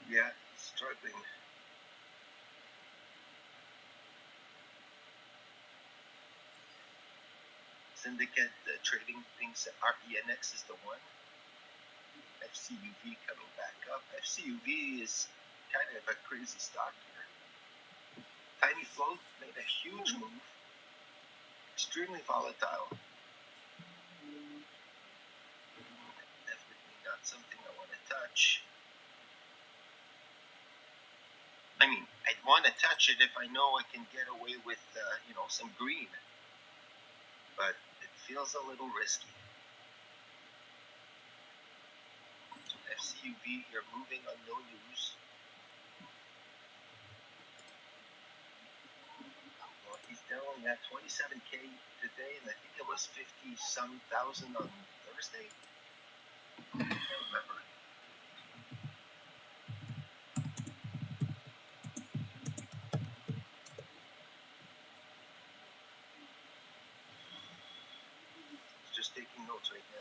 Speaker 2: Yeah, struggling. Syndicate trading thinks that RENX is the one. FCUV coming back up. FCUV is kind of a crazy stock here. Tiny float made a huge move. Extremely volatile. Definitely not something I want to touch. I mean, I'd want to touch it if I know I can get away with, some green. But it feels a little risky. FCUV, you're moving on no news. Well, he's down at 27K today, and I think it was 50-some thousand on Thursday. I can't remember. He's just taking notes right now.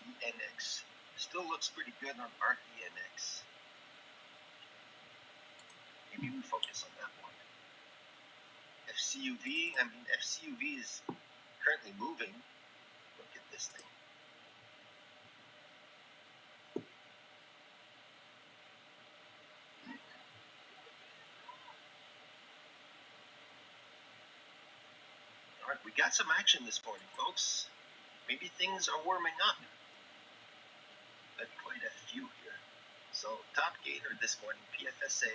Speaker 2: RDNX. Still looks pretty good on RDNX. Maybe we focus on that one. FCUV, I mean, FCUV is currently moving. Look at this thing. All right, we got some action this morning, folks. Maybe things are warming up. But quite a few here. So, top gainer this morning, PFSA.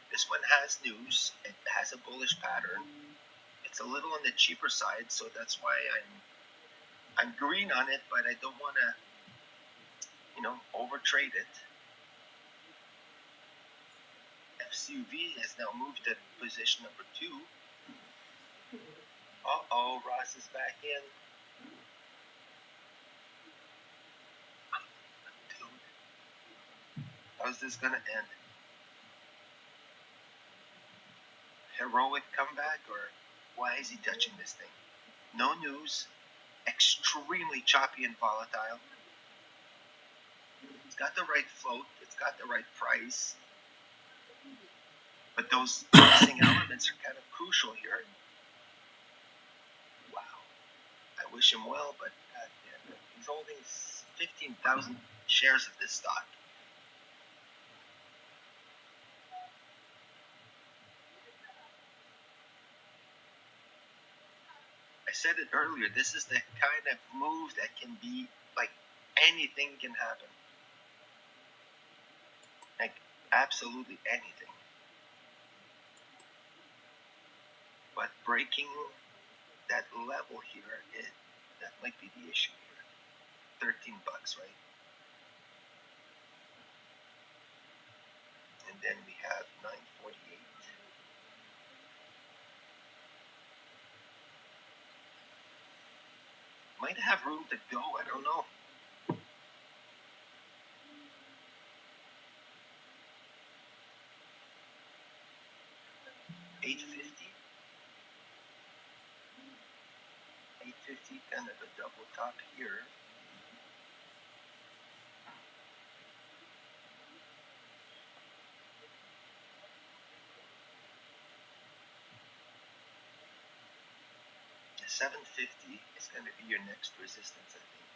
Speaker 2: This one has news. It has a bullish pattern. It's a little on the cheaper side, so that's why I'm green on it, but I don't want to, overtrade it. FCUV has now moved to position number 2. Uh-oh, Ross is back in. Dude, how's this gonna end? Heroic comeback, or why is he touching this thing? No news. Extremely choppy and volatile. It's got the right float. It's got the right price. But those missing elements are kind of crucial here. Wow. I wish him well, but he's holding 15,000 shares of this stock. I said it earlier, this is the kind of move that can be, like, anything can happen. Like, absolutely anything. But breaking that level here, that might be the issue here. $13, right? And then we have 948. Might have room to go, I don't know. $8.50, kind of a double top here. $7.50 is going to be your next resistance, I think.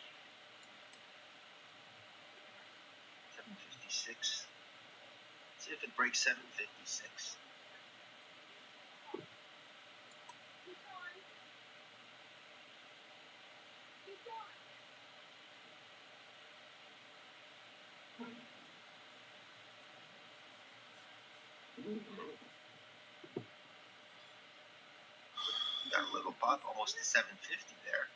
Speaker 2: 7.56. See if it breaks 7.56. Got a little pop, almost to 7.50 there.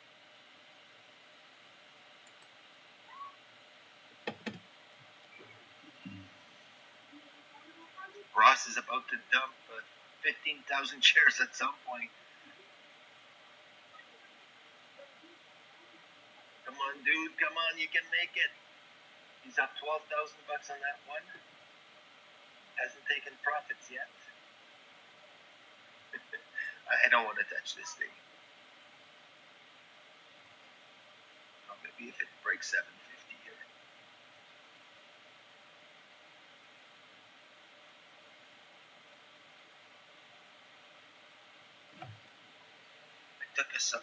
Speaker 2: Ross is about to dump 15,000 shares at some point. Come on, dude. Come on, you can make it. He's up $12,000 on that one. Hasn't taken profits yet. I don't want to touch this thing. Oh, maybe if it breaks 7.50 here.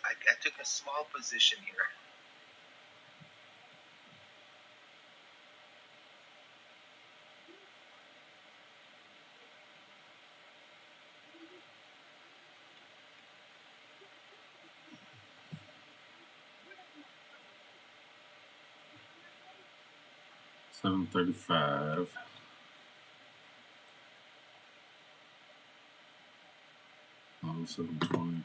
Speaker 2: I took a small position here.
Speaker 1: $7.35. Oh, $7.20.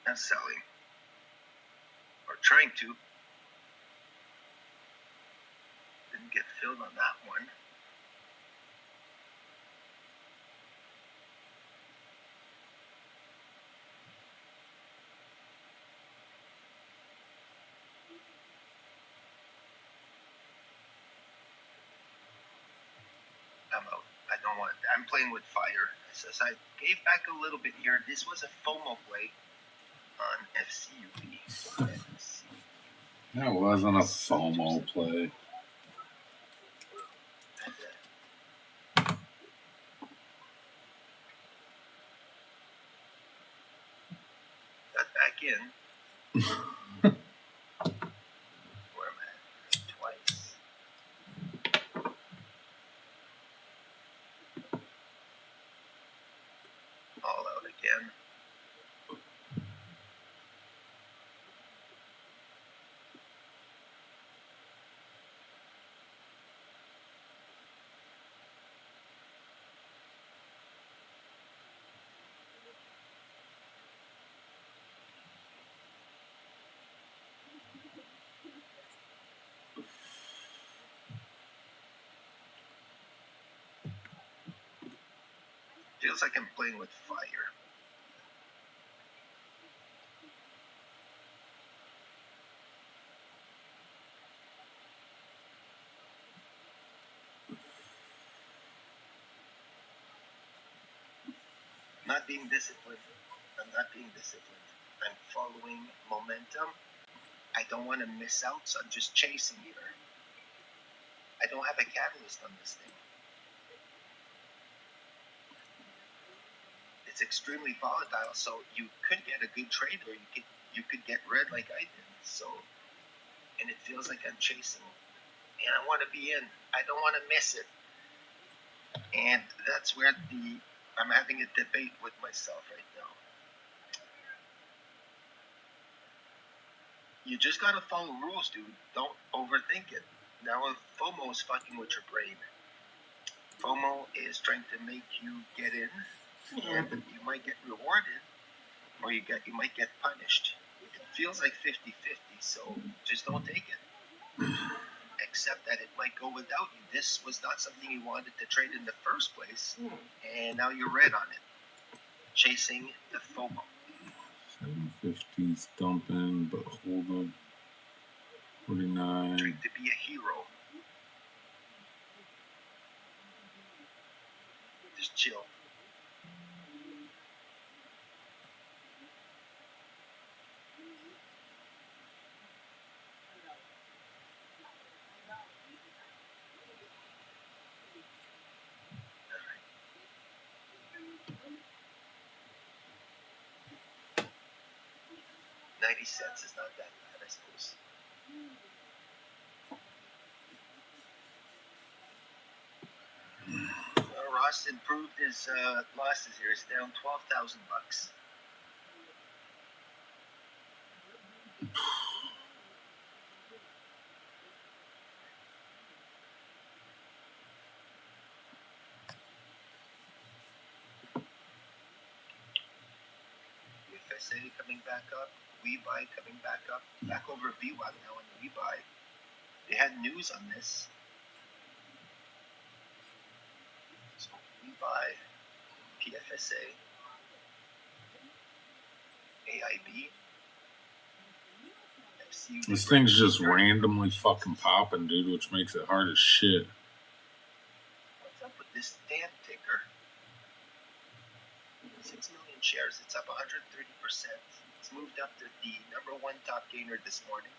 Speaker 2: I'm selling. Or trying to. get filled on that one. I'm out. I don't want. I'm playing with fire. As I gave back a little bit here. This was a FOMO play on FCUV.
Speaker 1: That wasn't a FOMO play.
Speaker 2: Got back in. Where am I? Twice. All out again. Feels like I'm playing with fire. Not being disciplined. I'm not being disciplined. I'm following momentum. I don't want to miss out, so I'm just chasing here. I don't have a catalyst on this thing. It's extremely volatile, so you could get a good trade, or you could get red like I did. So, and it feels like I'm chasing, and I want to be in. I don't want to miss it, and that's where I'm having a debate with myself right now. You just gotta follow rules, dude. Don't overthink it. Now, FOMO is fucking with your brain. FOMO is trying to make you get in, and you might get rewarded, or you might get punished. It feels like 50-50, so just don't take it. Except that it might go without you. This was not something you wanted to trade in the first place, and now you're red on it. Chasing the FOMO.
Speaker 1: 750's dumping, but holding. 49.
Speaker 2: Trying to be a hero. Just chill. $0.90 is not that bad, I suppose. Ross improved his losses here. He's down $12,000. UFSA coming back up. WeBuy coming back up. Back over VWAP now on WeBuy. They had news on this. So WeBuy, PFSA, AIB. FCU.
Speaker 1: This thing's just randomly fucking popping, dude, which makes it hard as shit.
Speaker 2: What's up with this damn ticker? 6 million shares. It's up 130%. It's moved up to the #1 top gainer this morning.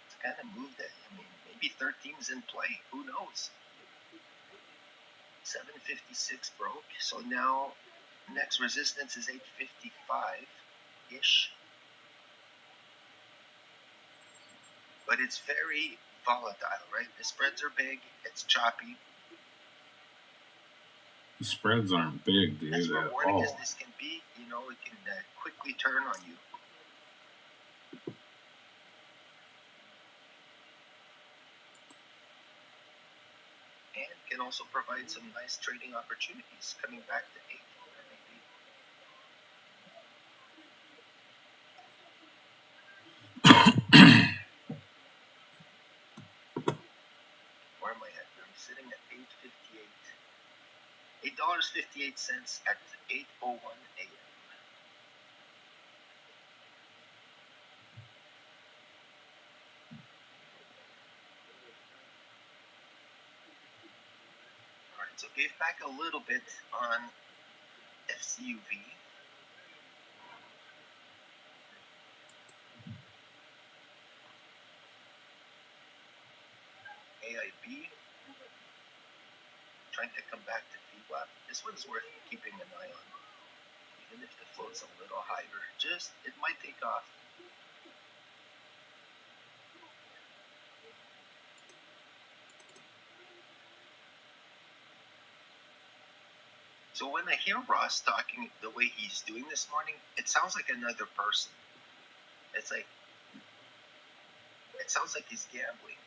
Speaker 2: It's kind of moved it. I mean, maybe 13's in play. Who knows? 756 broke. So now next resistance is 855-ish. But it's very volatile, right? The spreads are big. It's choppy.
Speaker 1: The spreads aren't big, dude,
Speaker 2: As
Speaker 1: at
Speaker 2: rewarding as
Speaker 1: all.
Speaker 2: this can be, you know, it can quickly turn on you. And can also provide some nice trading opportunities coming back to 8 maybe. sitting at $8.58 at 8:01 a.m. Alright, so gave back a little bit on FCUV. AIB trying to come back to VWAP. This one's worth keeping an eye on. Even if the float's a little higher, just it might take off. So when I hear Ross talking the way he's doing this morning, it sounds like another person. It sounds like he's gambling.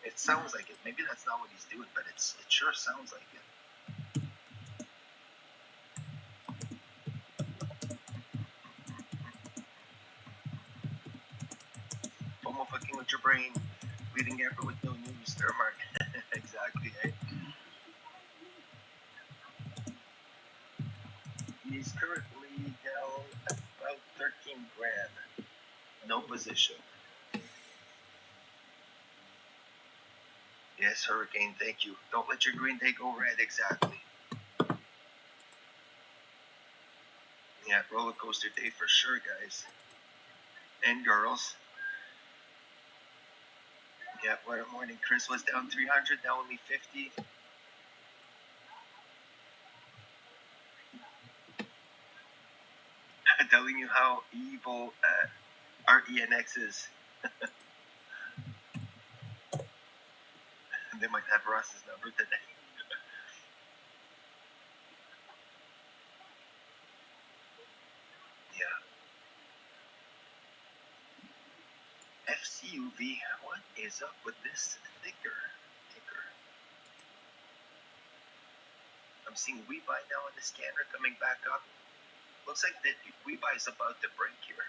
Speaker 2: It sounds like it. Maybe that's not what he's doing, but it sure sounds like it. FOMO fucking with your brain. Reading ever with no news. There, Mark. Exactly, eh? He's currently down about 13 grand. No position. Yes, Hurricane, thank you. Don't let your green day go red, exactly. Yeah, roller coaster day for sure, guys. And girls. Yeah, what a morning. Chris was down 300, now only 50. Telling you how evil RENX is. They might have Ross's number today. Yeah. FCUV, what is up with this ticker? I'm seeing WeBuy now on the scanner coming back up. Looks like that WeBuy is about to break here.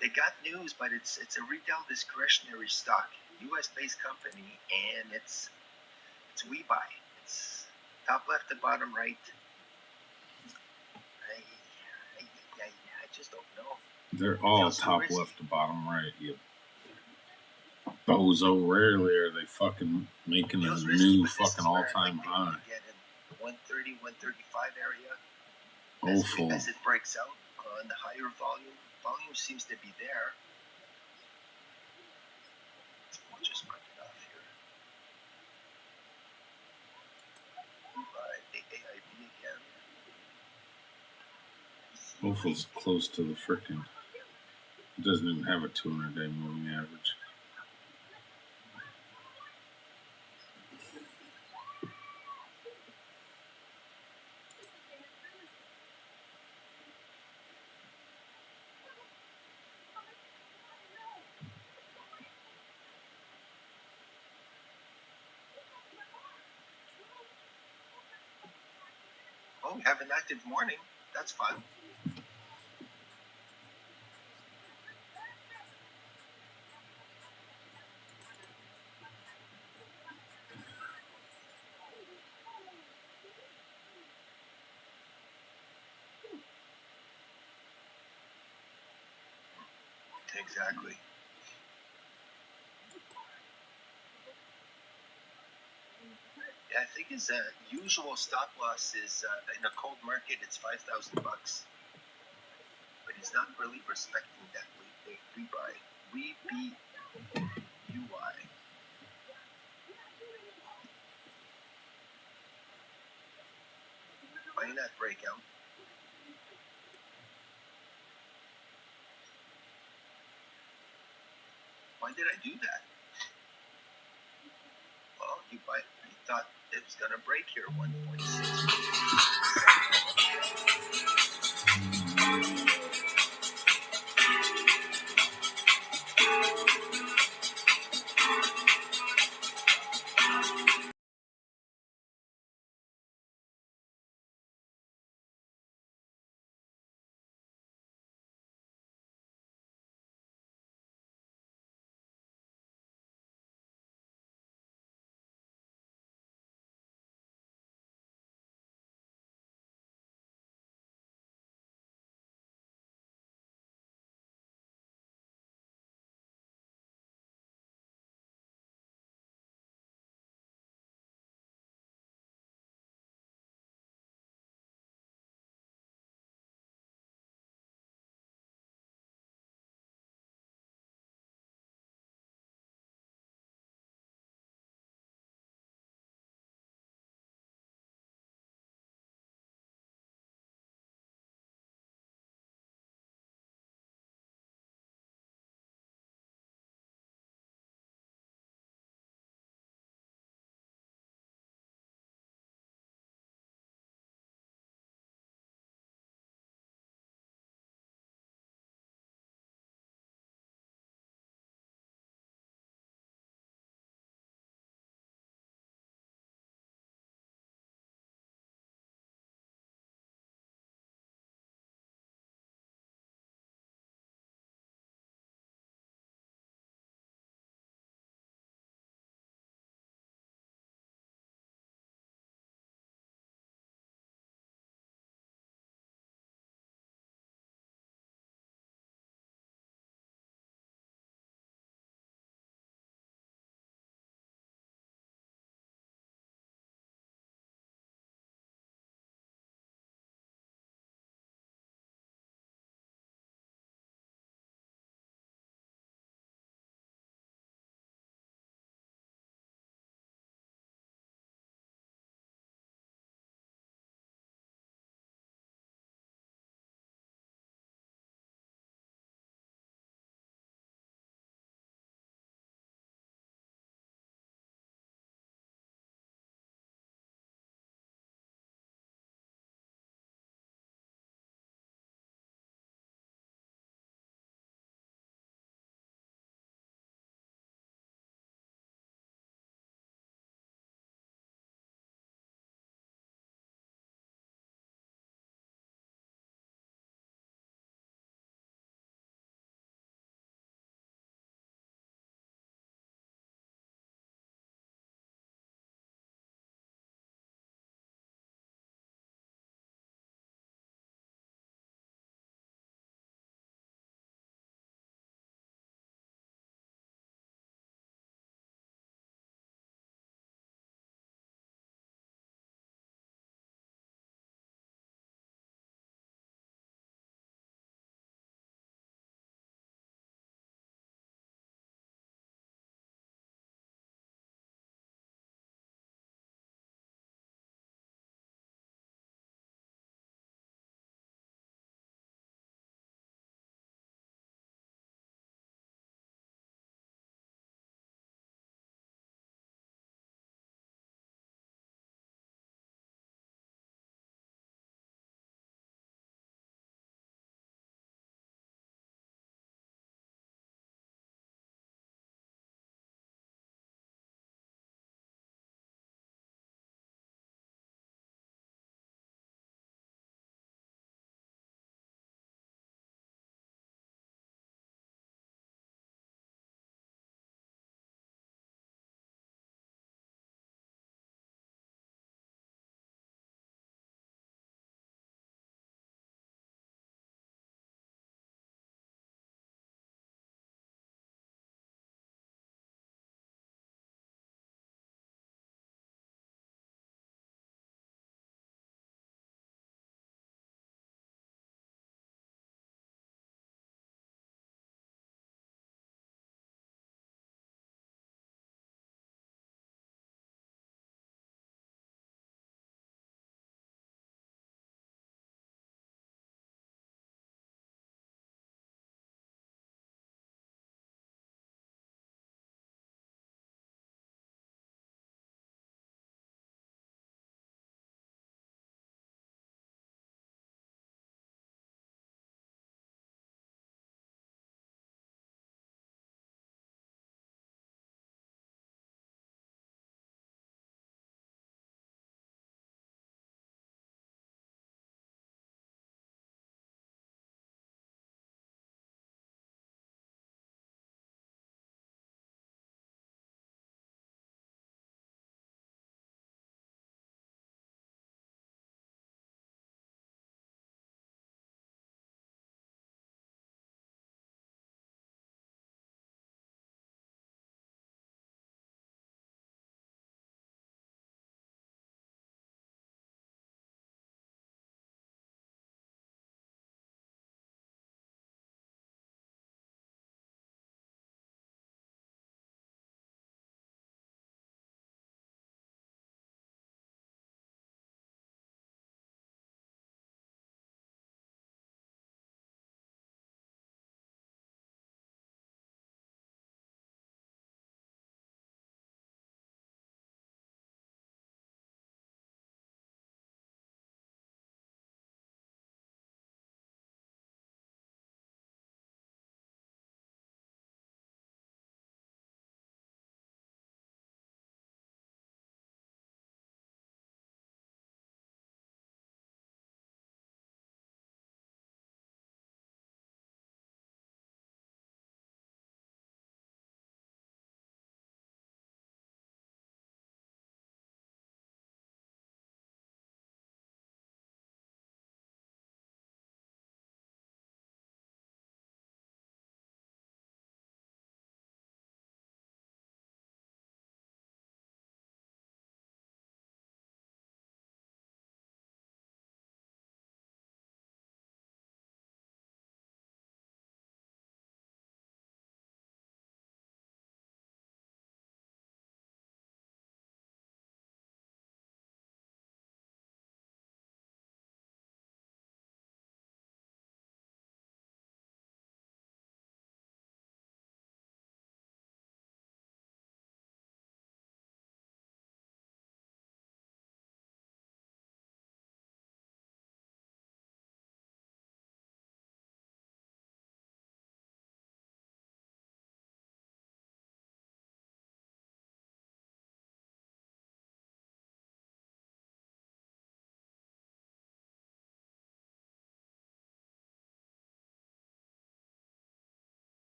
Speaker 2: They got news, but it's a retail discretionary stock, U.S.-based company, and it's WeBuy. It's top left to bottom right. I just don't know.
Speaker 1: They're all top left to bottom right. You bozo. Rarely are they fucking making a new fucking all-time high.
Speaker 2: 130, 135 area.
Speaker 1: Awful.
Speaker 2: As it breaks out on the higher volume seems to be there. We'll just mark it off here. AIB again.
Speaker 1: Awful's close to the frickin'. It doesn't even have a 200-day moving average.
Speaker 2: Oh, we have an active morning. That's fun. Exactly. Yeah, I think his usual stop loss is in a cold market. It's $5,000, but he's not really respecting that. We beat UI. Buying that breakout. Why did I do that? Well, you thought it was gonna break here 1.6.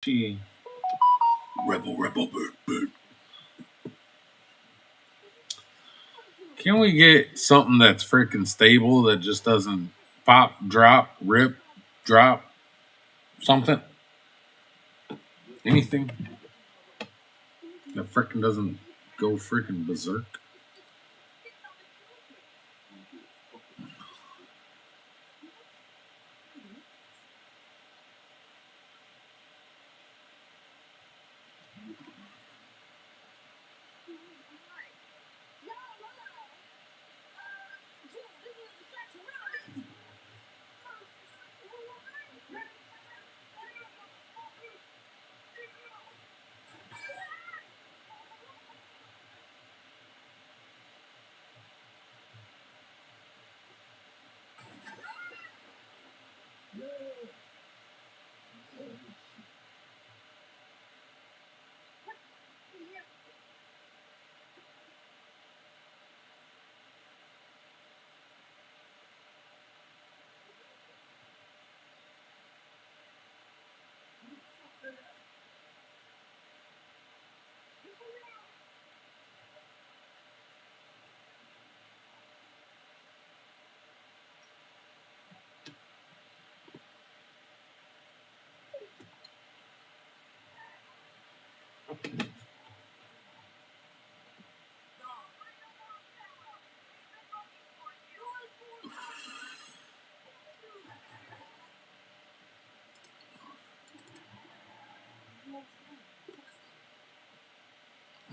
Speaker 1: She rebel, bird. Can we get something that's freaking stable that just doesn't pop, drop, rip, drop, something? Anything that freaking doesn't go freaking berserk?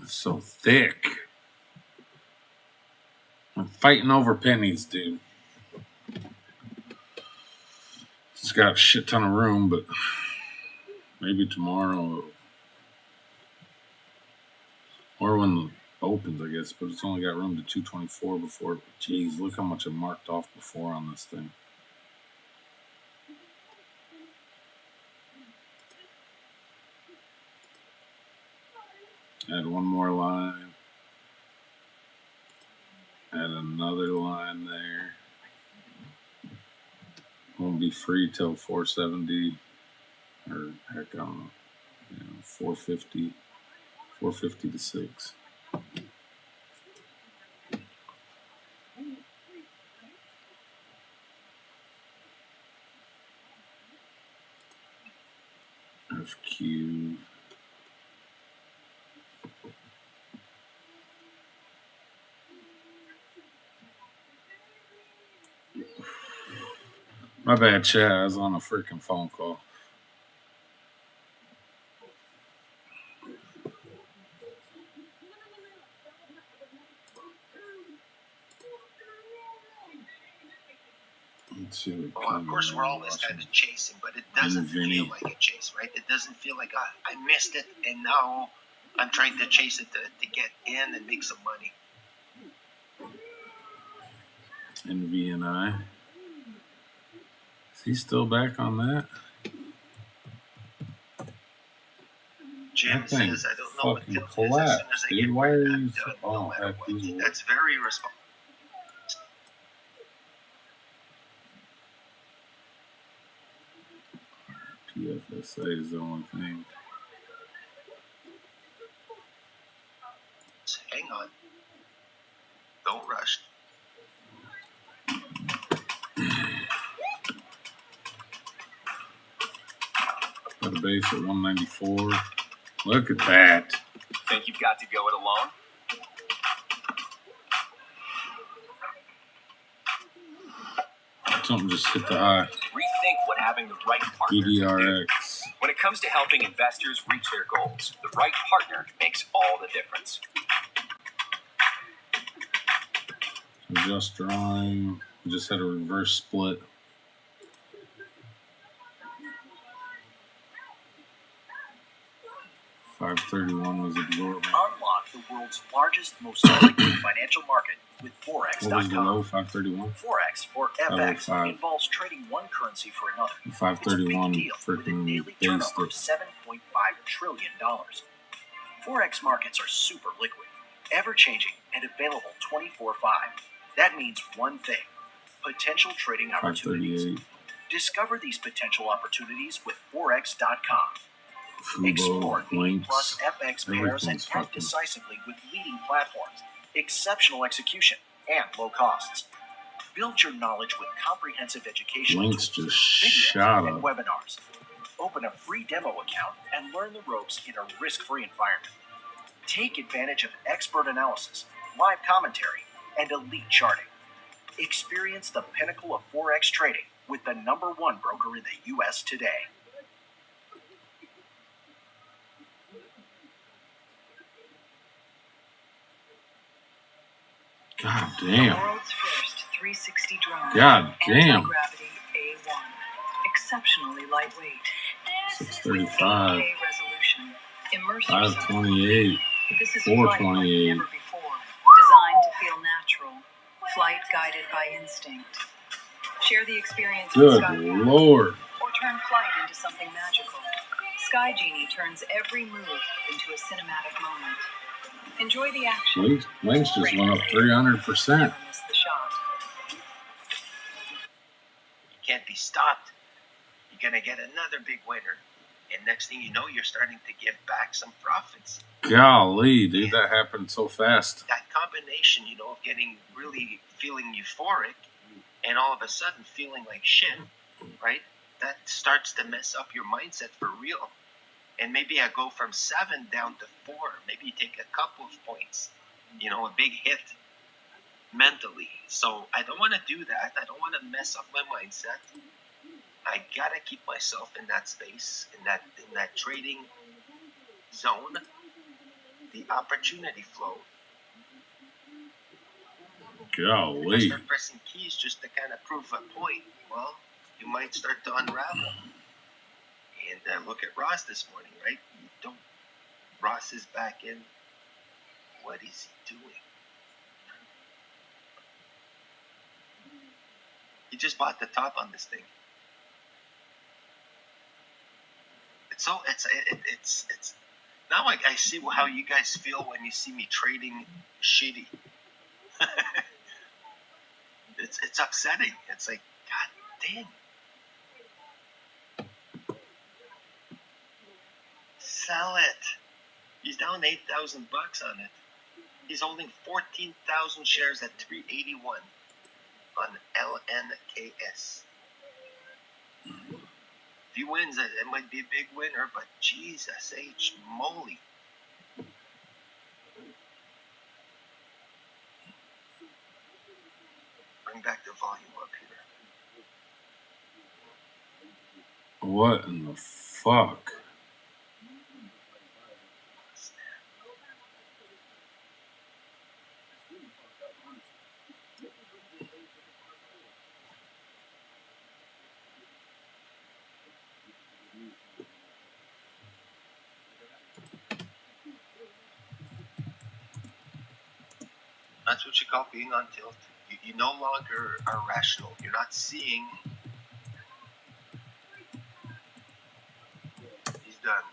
Speaker 1: It's so thick. I'm fighting over pennies, dude. It's got a shit ton of room, but maybe tomorrow or when it opens, I guess. But it's only got room to 224 before. Jeez, look how much I marked off before on this thing. Add one more line. Add another line there. Won't be free till 470 or heck, I don't know. 450 to 6. FQ. My bad, chat. I was on a freaking phone call.
Speaker 2: Well, of course, we're always kind of chasing, but it doesn't feel like a chase, right? It doesn't feel like I missed it, and now I'm trying to chase it to get in and make some money.
Speaker 1: NVNI. Is he still back on that?
Speaker 2: Jim says, I don't know what
Speaker 1: fucking
Speaker 2: tilt
Speaker 1: collapsed,
Speaker 2: is. As soon as I
Speaker 1: dude.
Speaker 2: get
Speaker 1: Why
Speaker 2: rid
Speaker 1: are
Speaker 2: of
Speaker 1: you
Speaker 2: that,
Speaker 1: so...
Speaker 2: no matter what. That's very responsible.
Speaker 1: PFSA is the only thing.
Speaker 2: Hang on. Don't rush.
Speaker 1: Got a base at 194. Look at that.
Speaker 6: Think you've got to go it alone?
Speaker 1: Something just hit the high.
Speaker 6: Rethink what having the right partner
Speaker 1: EDRX.
Speaker 6: When it comes to helping investors reach their goals, the right partner makes all the difference.
Speaker 1: Adjust drawing. We just had a reverse split. $531 was absorbed.
Speaker 6: Unlock the world's largest, most liquid financial market with Forex.com.
Speaker 1: What was the low? 531?
Speaker 6: Forex, or FX, involves trading one currency for another.
Speaker 1: 531 freaking
Speaker 6: daily
Speaker 1: based
Speaker 6: turnover
Speaker 1: it.
Speaker 6: of $7.5 trillion. Forex markets are super liquid, ever-changing, and available 24/5. That means one thing: potential trading opportunities.
Speaker 1: 538.
Speaker 6: Discover these potential opportunities with Forex.com. Explore
Speaker 1: Fubo,
Speaker 6: E plus
Speaker 1: links,
Speaker 6: FX pairs and
Speaker 1: everything's
Speaker 6: act
Speaker 1: fucking.
Speaker 6: decisively with leading platforms, exceptional execution, and low costs. Build your knowledge with comprehensive education
Speaker 1: Links
Speaker 6: tools,
Speaker 1: just
Speaker 6: videos,
Speaker 1: shot
Speaker 6: and
Speaker 1: up.
Speaker 6: webinars. Open a free demo account and learn the ropes in a risk-free environment. Take advantage of expert analysis, live commentary, and elite charting. Experience the pinnacle of Forex trading with the #1 broker in the U.S. today.
Speaker 1: God
Speaker 4: The
Speaker 1: damn.
Speaker 4: world's first 360 drone.
Speaker 1: God damn.
Speaker 4: Anti-gravity A1. Exceptionally lightweight.
Speaker 1: 635,
Speaker 4: 8K resolution. Immerse yourself.
Speaker 1: 528,
Speaker 4: This is flight like
Speaker 1: 428.
Speaker 4: never before. Designed to feel natural. Flight guided by instinct. Share the experience with
Speaker 1: Good
Speaker 4: SkyPilot.
Speaker 1: Lord.
Speaker 4: Or turn flight into something magical. Sky Genie turns every move into a cinematic moment. Enjoy the action.
Speaker 1: Links just went up 300%.
Speaker 4: Never miss the shot.
Speaker 2: You can't be stopped. You're gonna get another big winner, and next thing you know, you're starting to give back some profits.
Speaker 1: Golly, dude, that happened so fast.
Speaker 2: That combination, of getting really feeling euphoric, and all of a sudden feeling like shit, right? That starts to mess up your mindset for real. And maybe I go from 7 down to 4. Maybe you take a couple of points, a big hit mentally. So I don't want to do that. I don't want to mess up my mindset. I gotta keep myself in that space, in that trading zone, the opportunity flow.
Speaker 1: Golly.
Speaker 2: I start pressing keys just to kind of prove a point. Well, you might start to unravel. And look at Ross this morning, right? Ross is back in. What is he doing? He just bought the top on this thing. It's now I see how you guys feel when you see me trading shitty. It's upsetting. It's like, God damn. Sell it. He's down $8,000 on it. He's holding 14,000 shares at 381 on LNKS. If he wins, it might be a big winner, but Jesus H. moly. Bring back the volume up here.
Speaker 1: What in the fuck?
Speaker 2: That's what you call being on tilt. You no longer are rational. You're not seeing. He's done.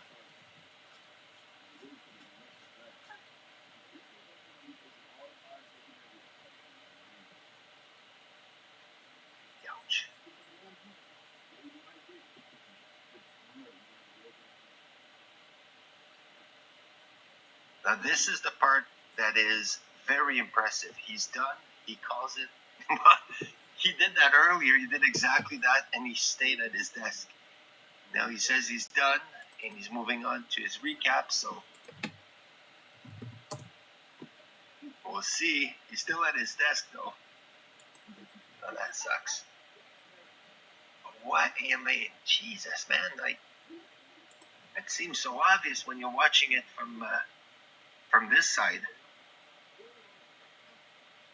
Speaker 2: Ouch. Now this is the part that is very impressive. He's done. He calls it. He did that earlier. He did exactly that, and he stayed at his desk. Now he says he's done, and he's moving on to his recap. So we'll see. He's still at his desk, though. Oh, that sucks. What am I? Jesus, man! It seems so obvious when you're watching it from this side.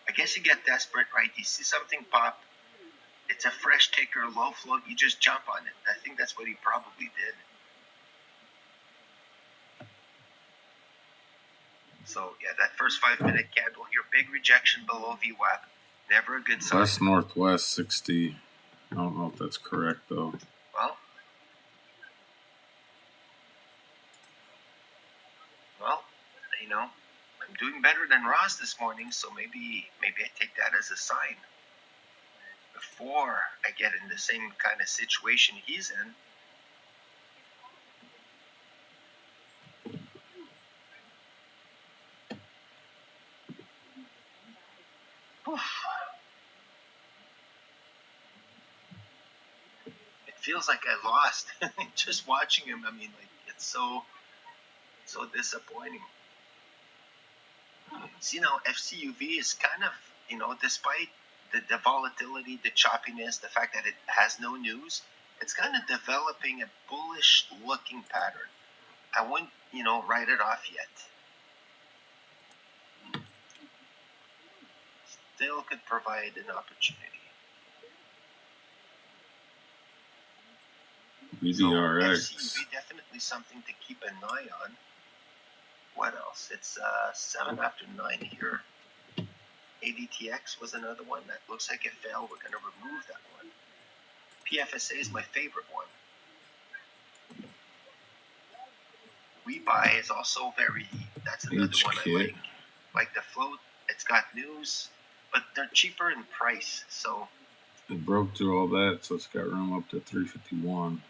Speaker 2: I guess you get desperate, right? You see something pop. It's a fresh ticker, low float. You just jump on it. I think that's what he probably did. So, yeah, that first 5-minute candle here, big rejection below VWAP. Never a good sign.
Speaker 1: West Northwest 60. I don't know if that's correct, though.
Speaker 2: Well, I'm doing better than Ross this morning, so maybe I take that as a sign. Before I get in the same kind of situation he's in. feels like I lost just watching him. I mean, like, it's so disappointing. See, now FCUV is kind of, despite the volatility, the choppiness, the fact that it has no news, it's kind of developing a bullish looking pattern. I wouldn't, write it off yet. Still could provide an opportunity.
Speaker 1: BDRX.
Speaker 2: So FCUV definitely something to keep an eye on. What else? It's 7 after 9 here. ADTX was another one that looks like it failed. We're going to remove that one. PFSA is my favorite one. WeBuy is also that's another one I like. Like the float, it's got news, but they're cheaper in price. So
Speaker 1: it broke through all that, so it's got room up to 351.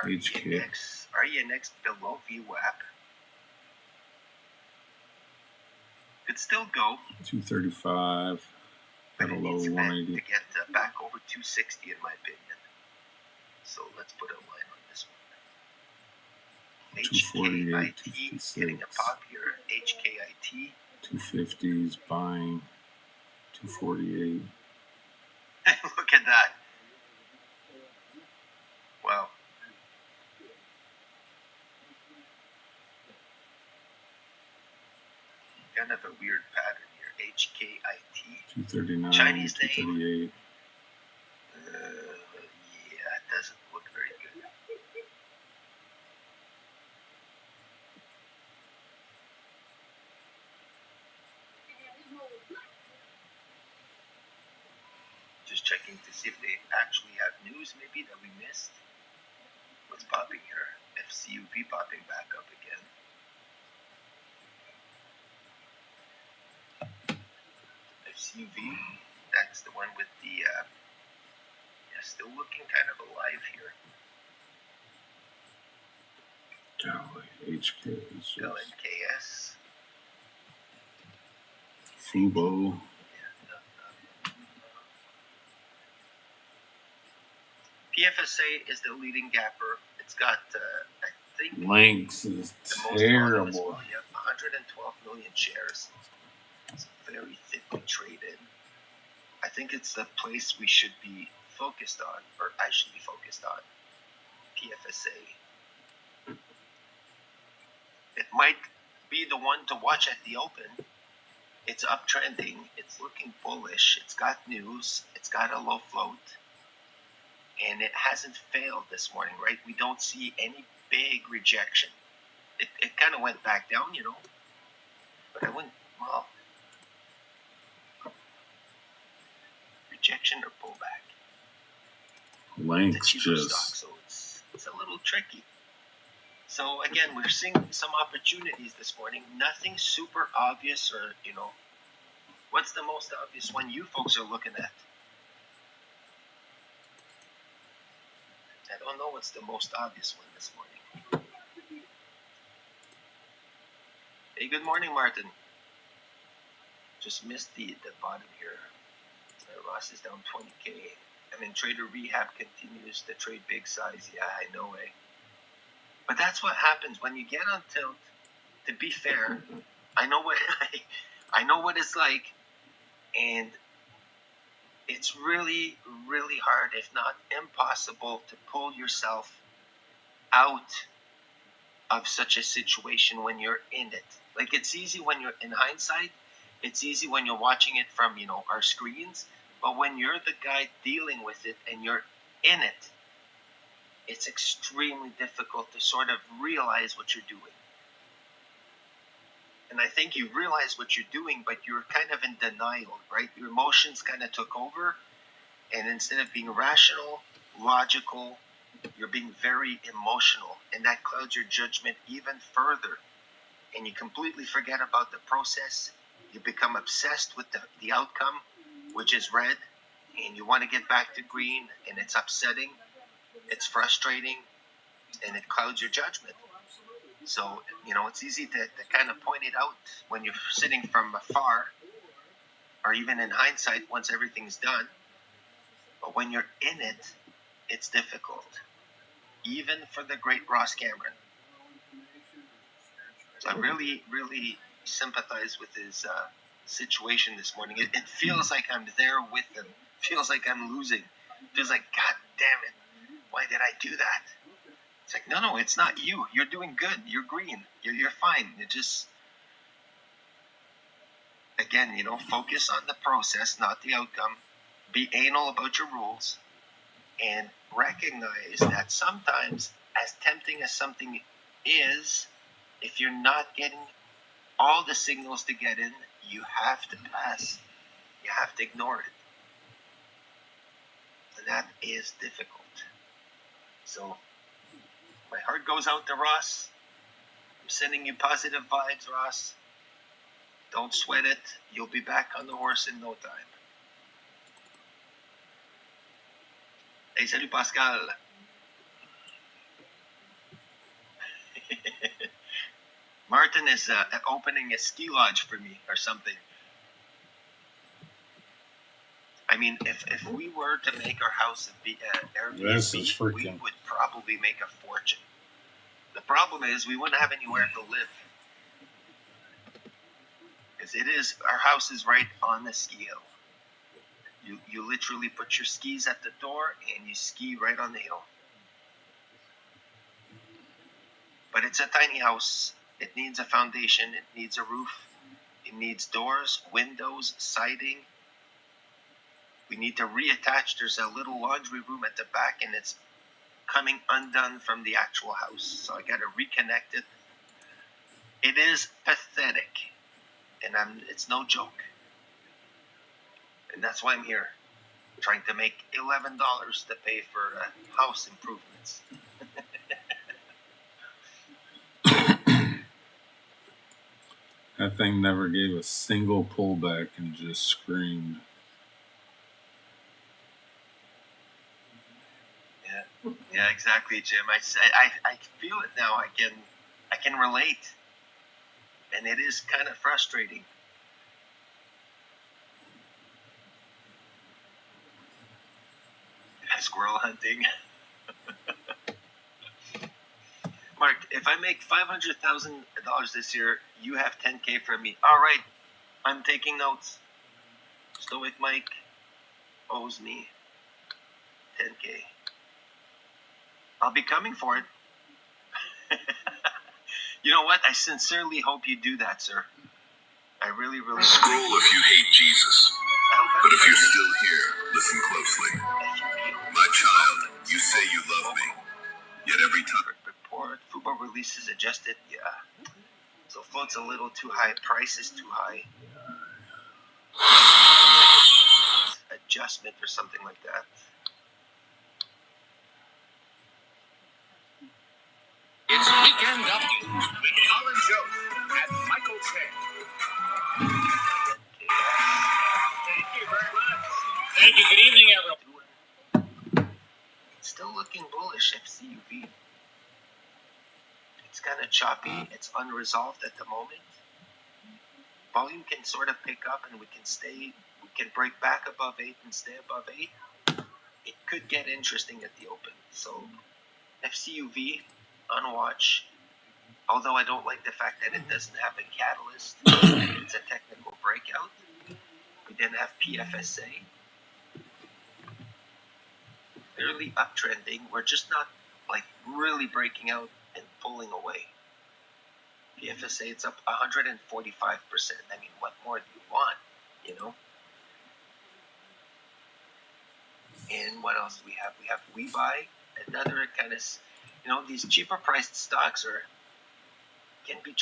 Speaker 2: RENX below VWAP. Could still go.
Speaker 1: 235.
Speaker 2: But
Speaker 1: Got a
Speaker 2: it
Speaker 1: low
Speaker 2: needs
Speaker 1: 180.
Speaker 2: to get back over 260 in my opinion. So let's put a line on this one.
Speaker 1: 248,
Speaker 2: HKIT getting a pop here. HKIT.
Speaker 1: 250s buying. 248.
Speaker 2: Look at that. Wow. Kind of a weird pattern here. HKIT.
Speaker 1: 239.
Speaker 2: Chinese name.
Speaker 1: 238.
Speaker 2: Yeah, it doesn't look very good. Just checking to see if they actually have news maybe that we missed. What's popping here? FCUV popping back up again. FCUV, that's the one with the, still looking kind of alive here.
Speaker 1: Golly, HK.
Speaker 2: LNKS.
Speaker 1: Fubo.
Speaker 2: PFSA is the leading gapper. It's got, I think,
Speaker 1: Lynx is
Speaker 2: the most
Speaker 1: terrible.
Speaker 2: as well. You have 112 million shares. It's very thickly traded. I think it's the place we should be focused on, or I should be focused on. PFSA. It might be the one to watch at the open. It's uptrending. It's looking bullish. It's got news. It's got a low float. And it hasn't failed this morning, right? We don't see any big rejection. It kind of went back down, but I wouldn't, rejection or pullback.
Speaker 1: Lynx
Speaker 2: it's a cheaper
Speaker 1: just
Speaker 2: stock, so it's a little tricky. So again, we're seeing some opportunities this morning. Nothing super obvious, or what's the most obvious one you folks are looking at? I don't know what's the most obvious one this morning. Hey, good morning, Martin. Just missed the bottom here. Ross is down 20K. I mean, trader rehab continues to trade big size. Yeah, I know, eh? But that's what happens when you get on tilt. To be fair, I know what I know what it's like, and it's really, really hard, if not impossible, to pull yourself out of such a situation when you're in it. Like, it's easy when you're in hindsight. It's easy when you're watching it from, our screens. But when you're the guy dealing with it and you're in it, it's extremely difficult to sort of realize what you're doing. And I think you realize what you're doing, but you're kind of in denial, right? Your emotions kind of took over. And instead of being rational, logical, you're being very emotional. And that clouds your judgment even further. And you completely forget about the process. You become obsessed with the outcome, which is red. And you want to get back to green. And it's upsetting. It's frustrating. And it clouds your judgment. So, it's easy to kind of point it out when you're sitting from afar, or even in hindsight once everything's done. But when you're in it, it's difficult. even for the great Ross Cameron. So I really, really sympathize with his situation this morning. It feels like I'm there with him. It feels like I'm losing. It feels like, God damn it, why did I do that? It's like, no, it's not you. You're doing good. You're green. You're fine. You just, again, focus on the process, not the outcome. Be anal about your rules, and recognize that sometimes, as tempting as something is, if you're not getting all the signals to get in, you have to pass. You have to ignore it. And that is difficult. So my heart goes out to Ross. I'm sending you positive vibes, Ross. Don't sweat it. You'll be back on the horse in no time. Hey, salut Pascal. Martin is opening a ski lodge for me or something. I mean, if we were to make our house Airbnb, we would probably make a fortune. The problem is we wouldn't have anywhere to live. Because our house is right on the ski hill. You literally put your skis at the door and you ski right on the hill. But it's a tiny house. It needs a foundation. It needs a roof. It needs doors, windows, siding. We need to reattach. There's a little laundry room at the back, and it's coming undone from the actual house. So I got to reconnect it. It is pathetic, and it's no joke. And that's why I'm here, trying to make $11 to pay for house improvements.
Speaker 1: That thing never gave a single pullback and just screamed.
Speaker 2: Yeah, exactly, Jim. I feel it now. I can relate, and it is kind of frustrating. Squirrel hunting. Mark, if I make $500,000 this year, you have $10K from me. All right, I'm taking notes. Stoic Mike owes me $10K. I'll be coming for it. You know what? I sincerely hope you do that, sir. I really, really.
Speaker 10: Scroll if you hate Jesus. But if you're still here, listen closely. My child, you say you love me. Yet every time.
Speaker 2: Report, football releases adjusted. Yeah. So float's a little too high. Price is too high. Adjustment or something like that.
Speaker 10: It's Weekend Upbeat with Colin Jost and Michael Chen.
Speaker 5: Thank you very much. Thank you. Good evening, everyone.
Speaker 2: Still looking bullish, FCUV. It's kind of choppy. It's unresolved at the moment. Volume can sort of pick up, and we can break back above 8 and stay above 8. It could get interesting at the open. So FCUV on watch. Although I don't like the fact that it doesn't have a catalyst. It's a technical breakout. We didn't have PFSA. Clearly uptrending. We're just not really breaking out and pulling away. PFSA, it's up 145%. I mean, what more do you want? And what else do we have? We have WeBuy, another kind of, these cheaper priced stocks can be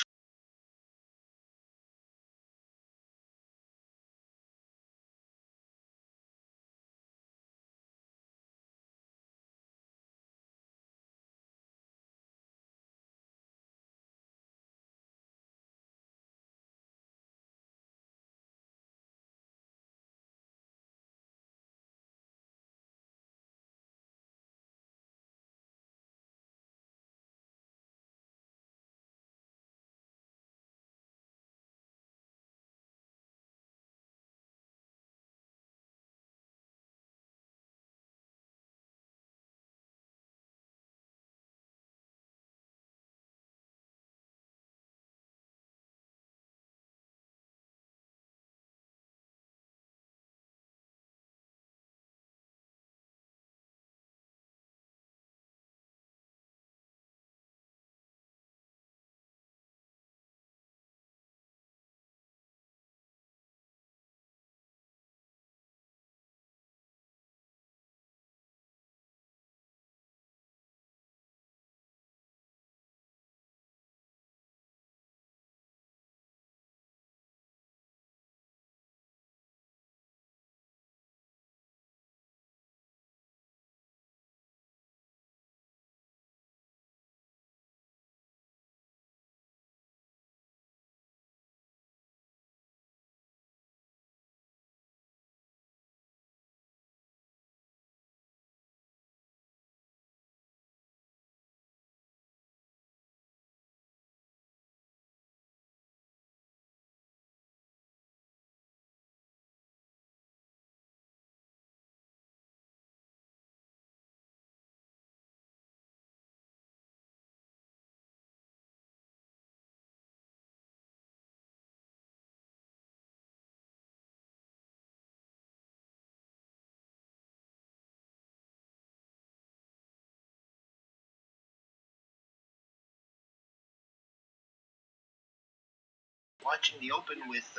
Speaker 2: watching the Open with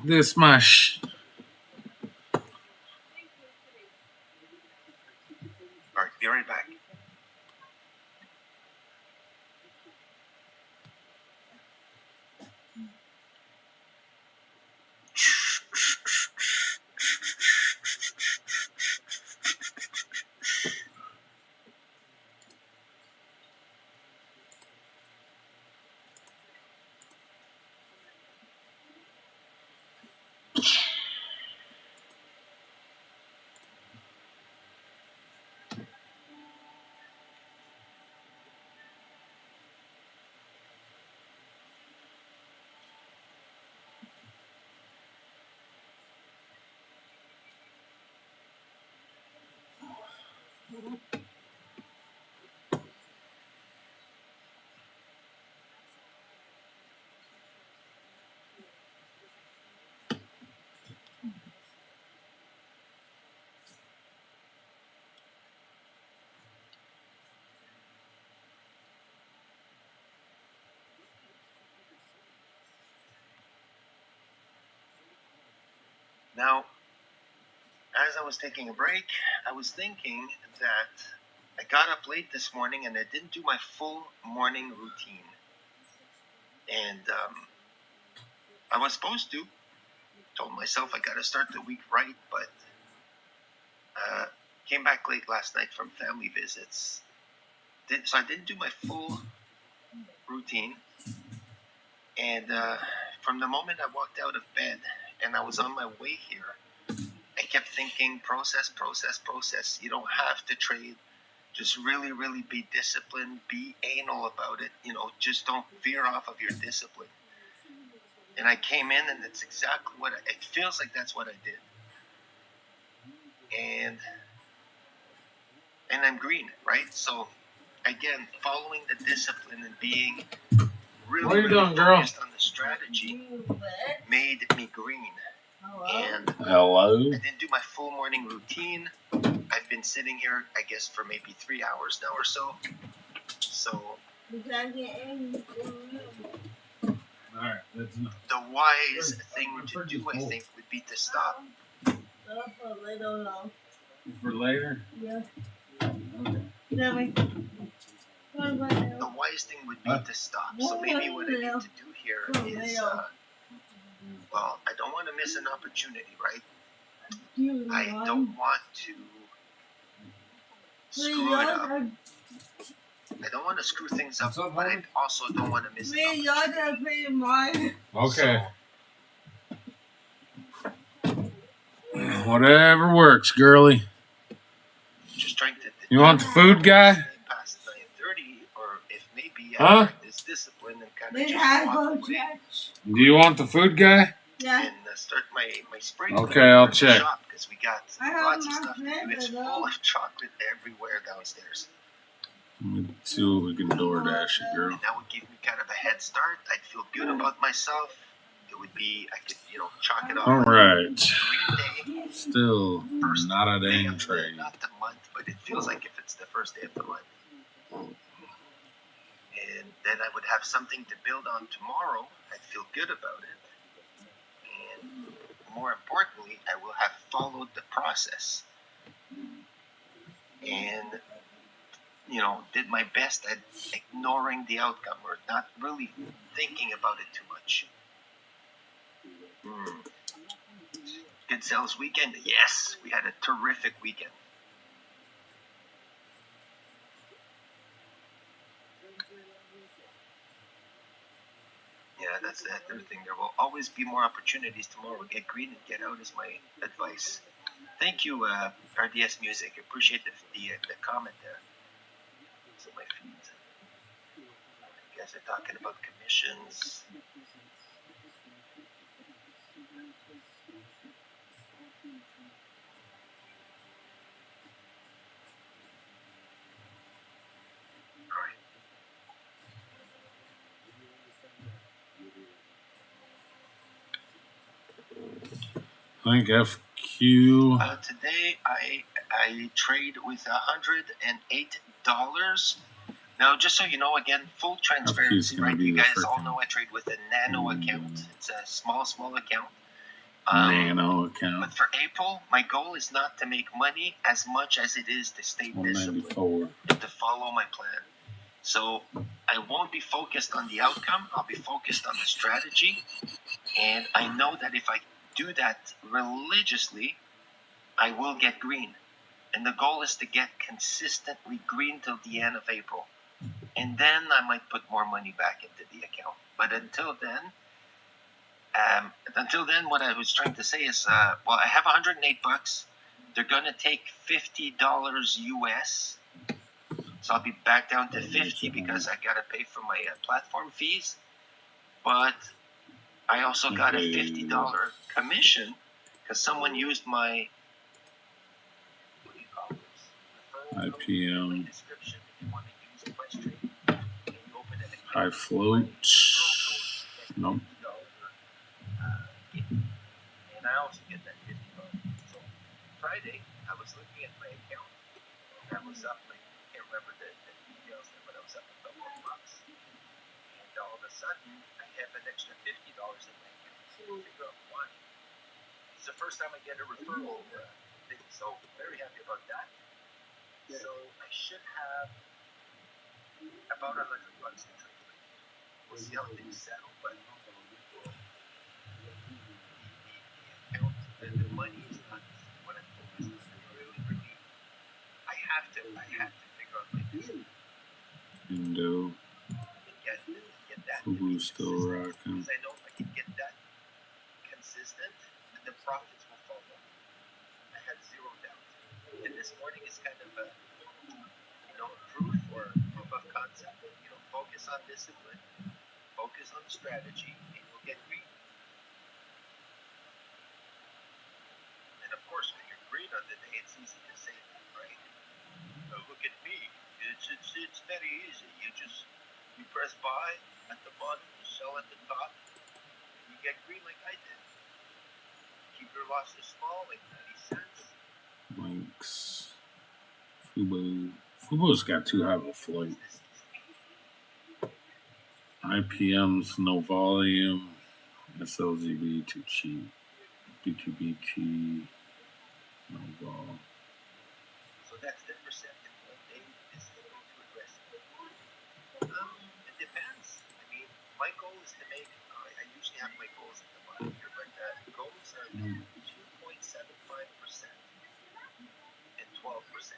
Speaker 1: This my
Speaker 2: all right, be right back. Now, as I was taking a break, I was thinking that I got up late this morning and I didn't do my full morning routine. And I was supposed to. Told myself I got to start the week right, but came back late last night from family visits. So I didn't do my full routine. And from the moment I walked out of bed and I was on my way here, I kept thinking, process. You don't have to trade. Just really, really be disciplined. Be anal about it. Just don't veer off of your discipline. And I came in, and it's exactly it feels like that's what I did. And I'm green, right? So, again, following the discipline and being really, focused on the strategy made me green. And
Speaker 1: hello.
Speaker 2: I didn't do my full morning routine. I've been sitting here, I guess, for maybe 3 hours now or so. So,
Speaker 1: Alright, that's enough.
Speaker 2: the wise thing to do, I think, would be to stop.
Speaker 1: For later?
Speaker 2: The wise thing would be to stop. So maybe what I need to do here is, well, I don't want to miss an opportunity, right? I don't want to screw it up. I don't want to screw things up, but I also don't want to miss an opportunity.
Speaker 1: Okay. Whatever works, girly.
Speaker 2: Just trying to.
Speaker 1: You want the food guy?
Speaker 2: Past 9:30, or if maybe this discipline and kind of just walk away.
Speaker 1: Do you want the food guy?
Speaker 2: Yeah. And start my spring.
Speaker 1: Okay, I'll check.
Speaker 2: Because we got lots of stuff to do. It's full of chocolate everywhere downstairs.
Speaker 1: Let me see what we can DoorDash it, girl.
Speaker 2: And that would give me kind of a head start. I'd feel good about myself. It would be, I could, chalk it off.
Speaker 1: All right.
Speaker 2: Day.
Speaker 1: Still not a dang trade.
Speaker 2: Not the month, but it feels like if it's the first day of the month. And then I would have something to build on tomorrow. I'd feel good about it. And more importantly, I will have followed the process. And did my best at ignoring the outcome or not really thinking about it too much. Good sales weekend? Yes, we had a terrific weekend. Yeah, that's the other thing. There will always be more opportunities tomorrow. Get green and get out is my advice. Thank you, RDS Music. I appreciate the comment there. So my feed. You guys are talking about commissions.
Speaker 1: I think FQ.
Speaker 2: Today I trade with $108 $8. Now, just so you know, again, full transparency, right? You guys all know I trade with a nano account. It's a small account.
Speaker 1: Nano account.
Speaker 2: But for April, my goal is not to make money as much as it is to stay disciplined and to follow my plan. So I won't be focused on the outcome. I'll be focused on the strategy. And I know that if I do that religiously, I will get green. And the goal is to get consistently green till the end of April. And then I might put more money back into the account. But until then, what I was trying to say is, well, I have $108. They're going to take $50 US. So I'll be back down to 50 because I got to pay for my platform fees. But I also got a $50 commission because someone used my, what do you call this?
Speaker 1: IPM.
Speaker 2: Description if you want to use a price trade. And you open it again.
Speaker 1: High float. Nope.
Speaker 2: And I also get that $50. So Friday, I was looking at my account. And I was up, like, I can't remember the details there, but I was up a couple of bucks. And all of a sudden, I have an extra $50 in my account. So I figure out why. It's the first time I get a referral thing, so very happy about that. So I should have about $100 to trade with. We'll see how things settle, but the money is not what I'm focused on. Really, I have to figure out my business.
Speaker 1: Indo.
Speaker 2: Get that.
Speaker 1: Fubu still rocking.
Speaker 2: Because I know if I can get that consistent, the profits will follow. I had zero doubt. And this morning is kind of a, proof of concept. Focus on discipline, focus on strategy, and you'll get green. And of course, when you're green on the day, it's easy to say that, right? Look at me. It's very easy. You press buy at the bottom, you sell at the top, and you get green like I did. Keep your losses small, like 90 cents.
Speaker 1: Links. Fubu. Fubu's got too high of a float. IPM's no volume. SLZB too cheap. BTBT no vol.
Speaker 2: So that's 10% in one day is a little too aggressive. It depends. I mean, my goal is to make, I usually have my goals at the bottom here, but goals are 2.75% and 12%.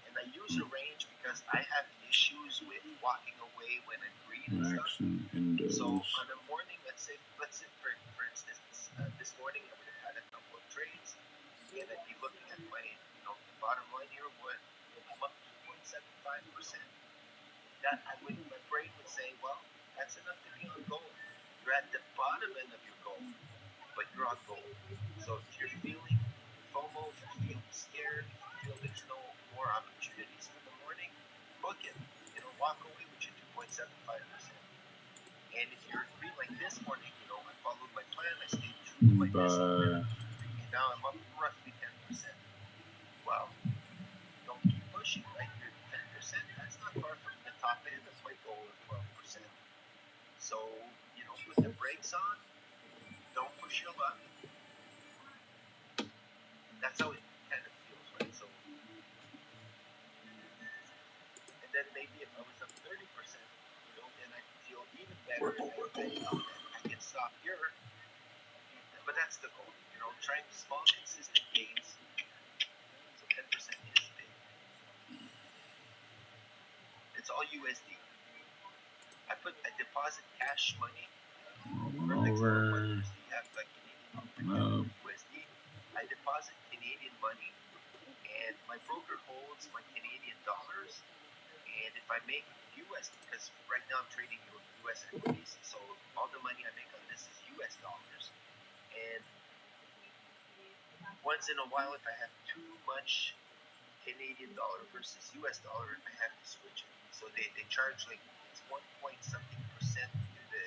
Speaker 2: And I use a range because I have issues with walking away when I'm green and stuff. So on a morning, let's say for instance, this morning I would have had a couple of trades, and I'd be looking at my, the bottom line here, I'm up 2.75%. That my brain would say, well, that's enough to be on goal. You're at the bottom end of your goal, but you're on goal. So if you're feeling FOMO, if you're feeling scared, if you feel there's no more opportunities for the morning, book it. Walk away with your 2.75%. And if you're green like this morning, I followed my plan, I stayed true to my discipline, and now I'm up roughly 10%. Well, don't keep pushing, right? You're 10%, that's not far from the top end of my goal of 12%. So, put the brakes on, don't push your luck. That's how it kind of feels, right? So, and then maybe if I was up 30%, then I feel even better. I can stop here, but that's the goal. Trying small, consistent gains. So 10% is big. It's all USD. I deposit cash money.
Speaker 1: Over.
Speaker 2: You have Canadian USD. I deposit Canadian money, and my broker holds my Canadian dollars. And if I make US, because right now I'm trading US equities, so all the money I make on this is US dollars. And once in a while, if I have too much Canadian dollar versus US dollar, I have to switch it. So they charge like it's 1 point something percent to the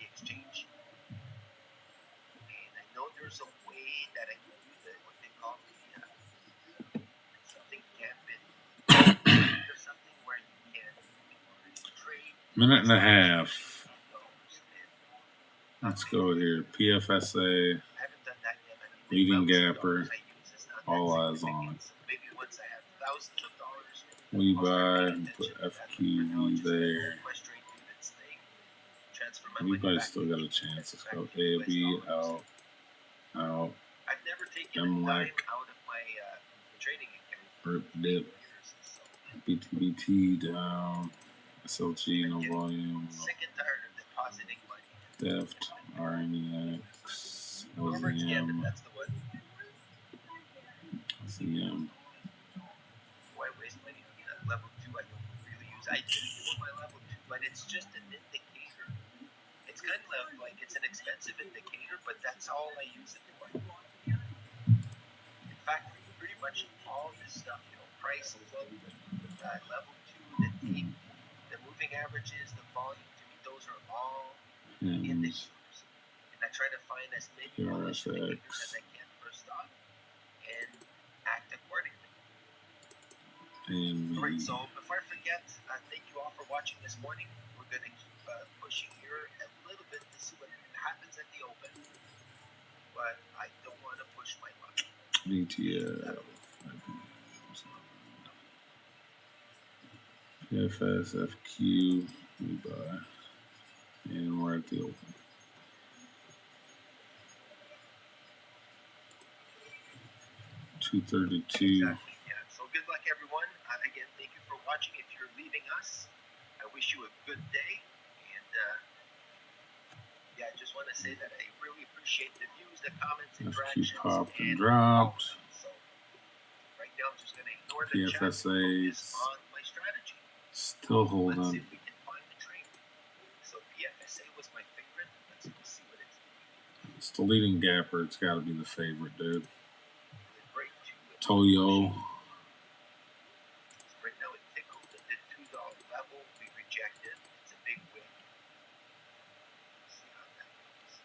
Speaker 2: exchange. And I know there's a way that I can do what they call the something gambit.
Speaker 1: Minute and a half. Let's go here. PFSA, leading gapper, all eyes on it. We buy and put FQV there. We buy still got a chance. Let's go AB out, out. MLAC, rip dip, BTBT down, SLG no volume, Deft, RNEX, LZM, ZM.
Speaker 2: Why waste money on that level 2 I don't really use? I do use my level 2, but it's just an indicator. It's kind of like it's an expensive indicator, but that's all I use it for. In fact, pretty much all this stuff, you know, prices, level 2, the tape, the moving averages, the volume, to me, those are all indicators. And I try to find as many bullish indicators as I can first off and act accordingly. Alright, so before I forget, thank you all for watching this morning. We're going to keep pushing here a little bit to see what happens at the open. But I don't want to push my luck.
Speaker 1: ETF, PFS, FQ, we buy, and we're at the open. $232.
Speaker 2: Exactly, yeah. So good luck, everyone. Again, thank you for watching. If you're leaving us, I wish you a good day. And yeah, I just want to say that I really appreciate the views, the comments, interactions.
Speaker 1: FQ popped and dropped.
Speaker 2: So right now, I'm just going to ignore the chat and focus on my strategy.
Speaker 1: Still holding.
Speaker 2: Let's see if we can find the trade. So PFSA was my favorite. Let's see what it's doing.
Speaker 1: It's the leading gapper. It's got to be the favorite, dude. Toyo.
Speaker 2: Right now it tickled at the $2 level. We rejected. It's a big win. Let's see how that goes.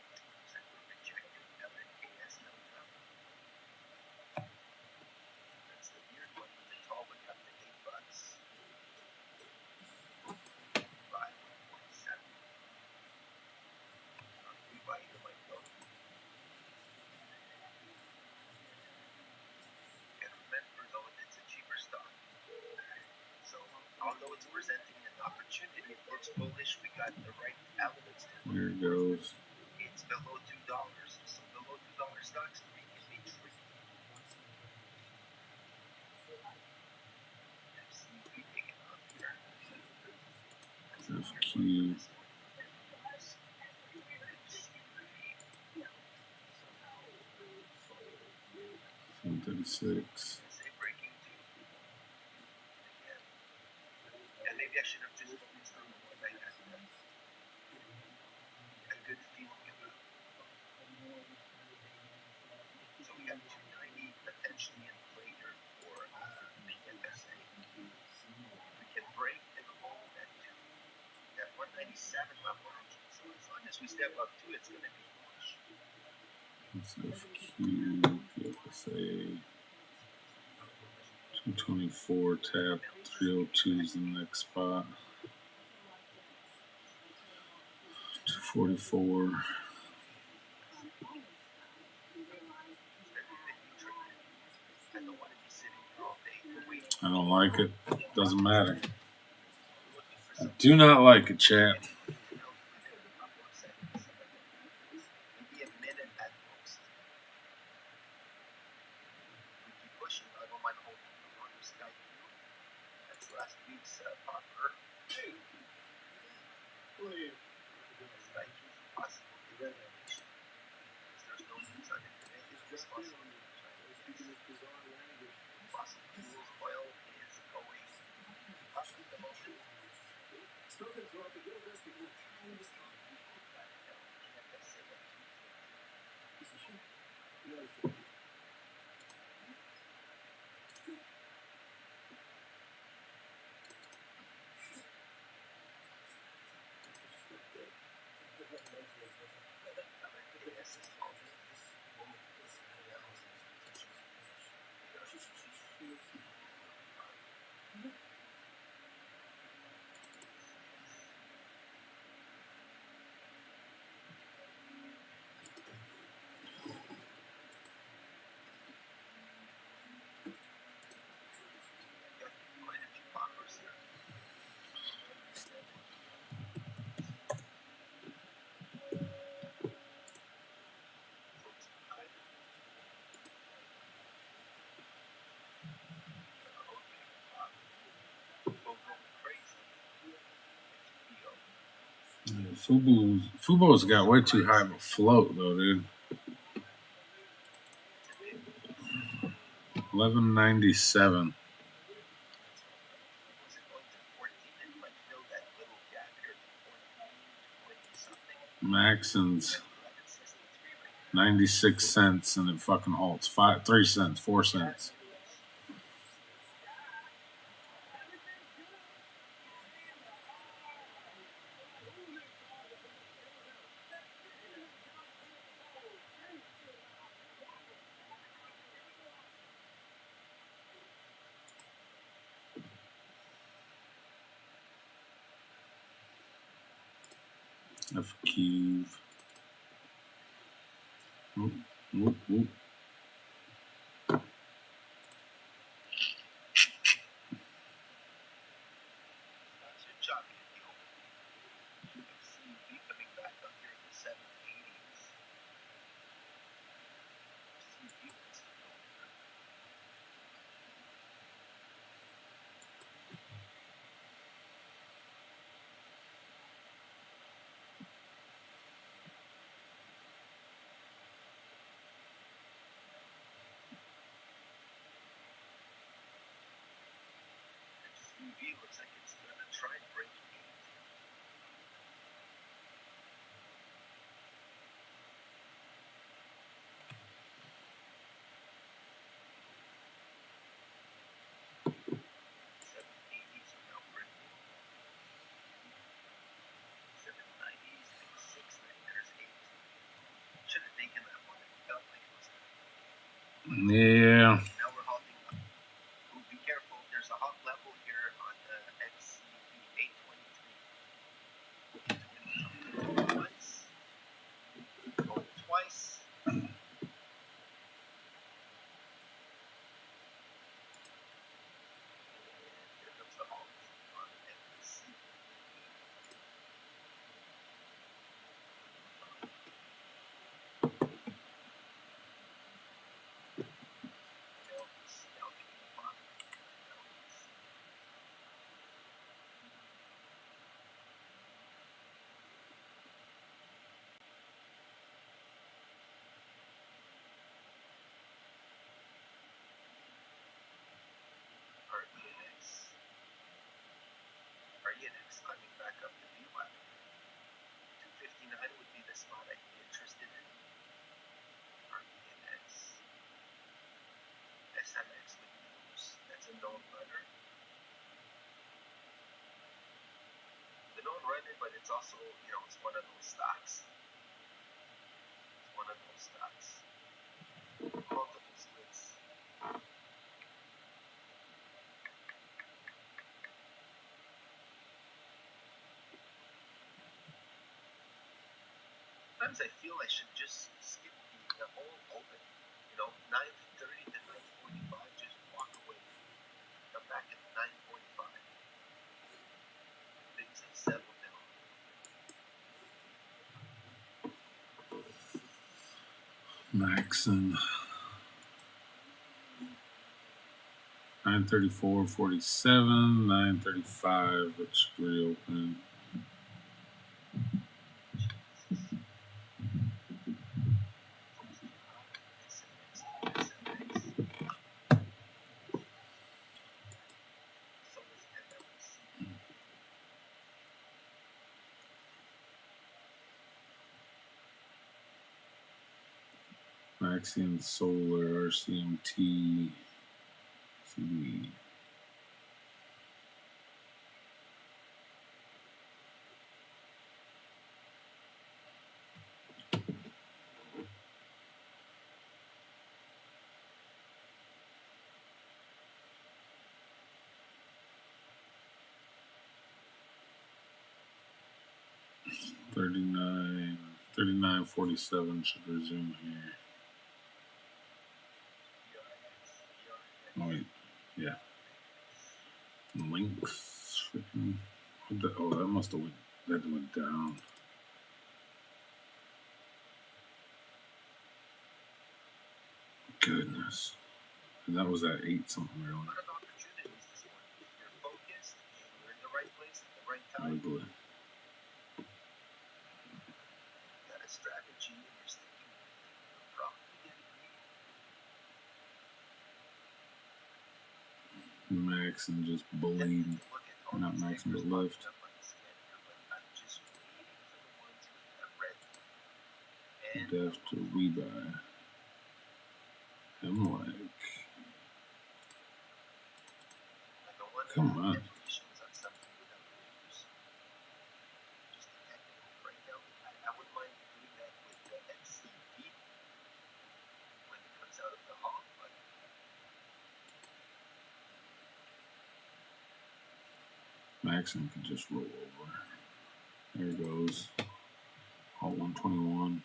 Speaker 2: Looks like we rejected LNKS held up. That's the weird one with the tall one up to $8. 5.7. And remember though, it's a cheaper stock. So although it's presenting an opportunity, it looks bullish, we got the right elements to it.
Speaker 1: There it goes.
Speaker 2: It's below $2. So below $2 stocks to me can be tricky. FCP taking off here.
Speaker 1: FQ. 136.
Speaker 2: Yeah, maybe I should have just focused on the one I had a good feeling about. So we got 290 potentially in play here for PFSA. We can break and hold at 197 level. So as long as we step up to it, it's going to be bullish.
Speaker 1: Let's FQ, PFSA. 224 tap, 302 is the next spot. 244. I don't like it. Doesn't matter. I do not like it, chat.
Speaker 2: Last week's popper. There's no news on it today. It's possible. Fossil fuels oil is going up at the moment.
Speaker 1: Yeah, Fubo's got way too high of a float though, dude. 1197. Maxon's 96 cents and it fucking halts. 3 cents, 4 cents. F cube. Whoop, whoop, whoop.
Speaker 2: Looks like it's gonna try and break 8.
Speaker 1: Yeah.
Speaker 2: Now we're halting up. Ooh, be careful. There's a hot level here on the XCB 823. Once. Go twice. Here comes the halt on XCB. RENX climbing back up the V ladder. 259 would be the spot I'd be interested in. RENX. SMX with news. That's a known runner. The known runner, but it's also, it's one of those stocks. It's one of those stocks. Multiple splits. Sometimes I feel I should just skip the whole open. 9:30 to 9:45, just walk away. Come back at 9:45. Things have settled down.
Speaker 1: Maxon. 934.47, 935, which reopened. Maxian Solar, RCMT, CD. $39.47 should resume here. Oh, wait. Yeah. Links. Freaking. Oh, that must have went down. Goodness. And that was at 8 something really.
Speaker 2: You're focused. You're in the right place at the right time.
Speaker 1: Ugly. Max and just bleed. Not Max, but left. Def to rebuy. I'm like, come on. Maxon could just roll over. There it goes. All 121.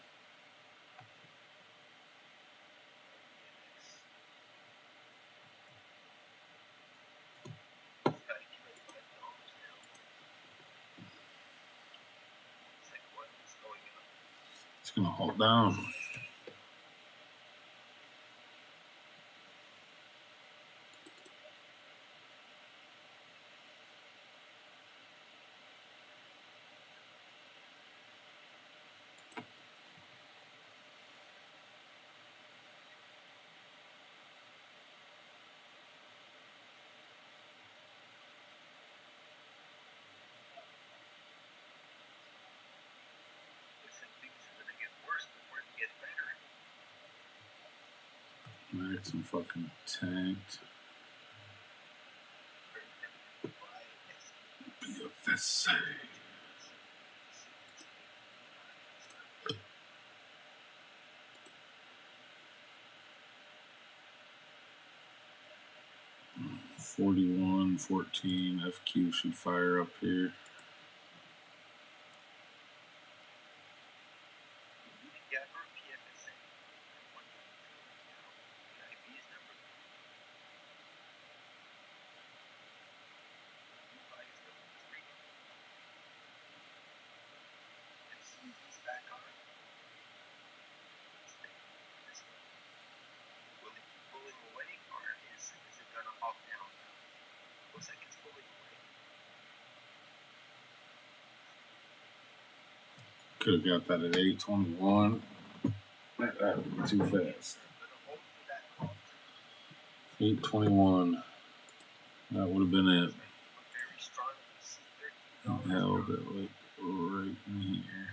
Speaker 1: It's gonna hold down. Maxon fucking tanked. BFSA. $41.14. FQ should fire up here. Could have got that at 821. That would be too fast. 821. That would have been it. Held it like right in here.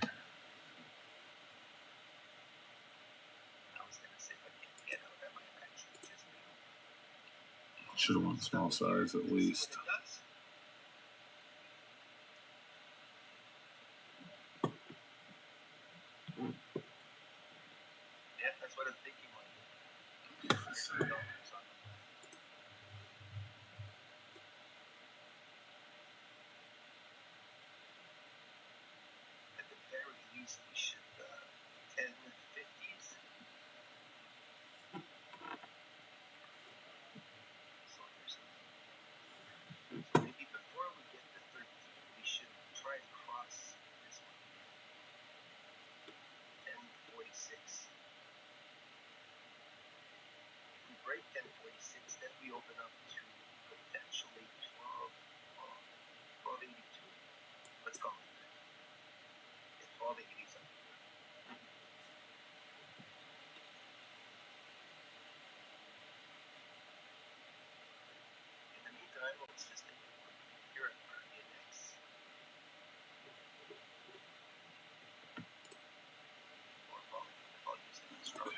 Speaker 1: Should have went small size at least.
Speaker 2: Break 1046, then we open up to potentially 1282. Let's go. 1280 something. In the meantime, let's just take a look here at our index. Or I'll use the strong.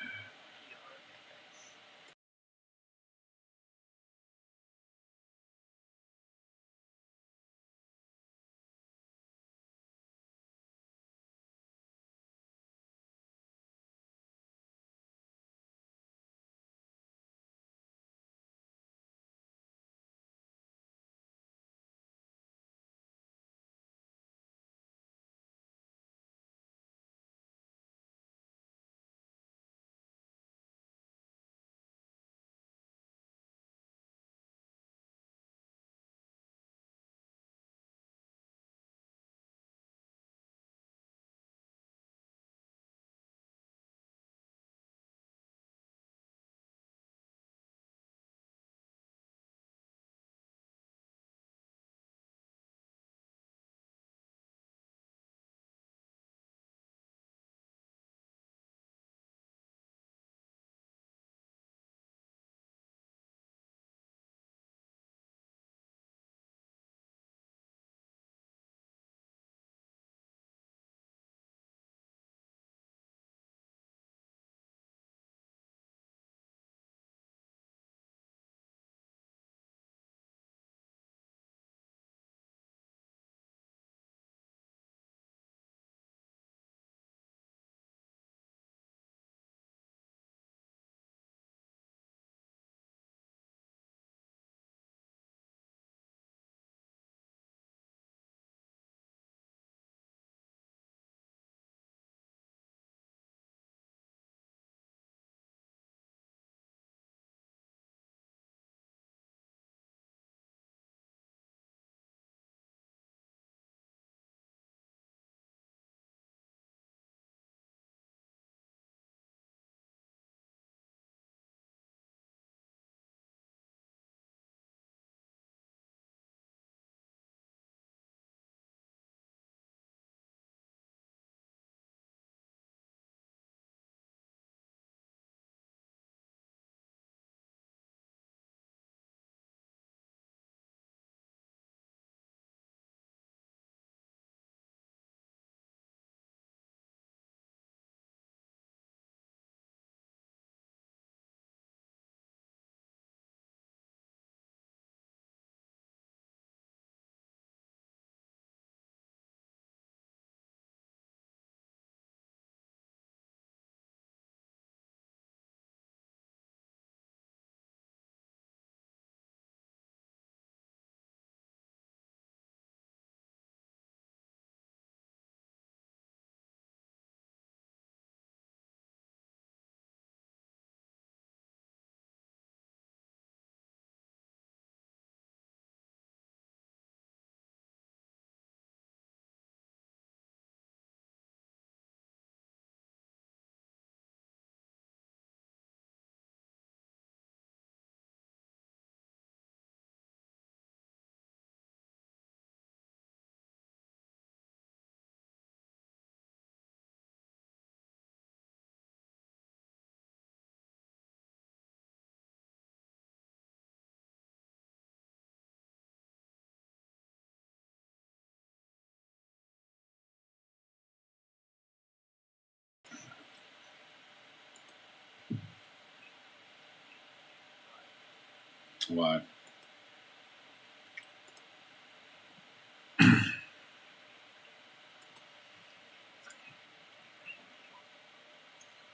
Speaker 1: Why?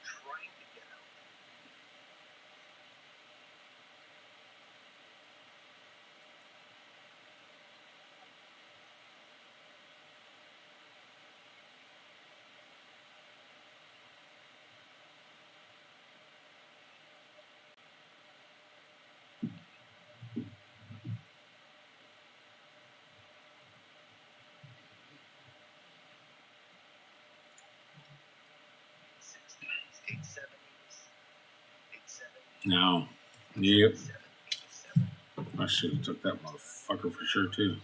Speaker 2: Trying to get out. Eight seventies.
Speaker 1: No. Yep. I should have took that motherfucker for sure too.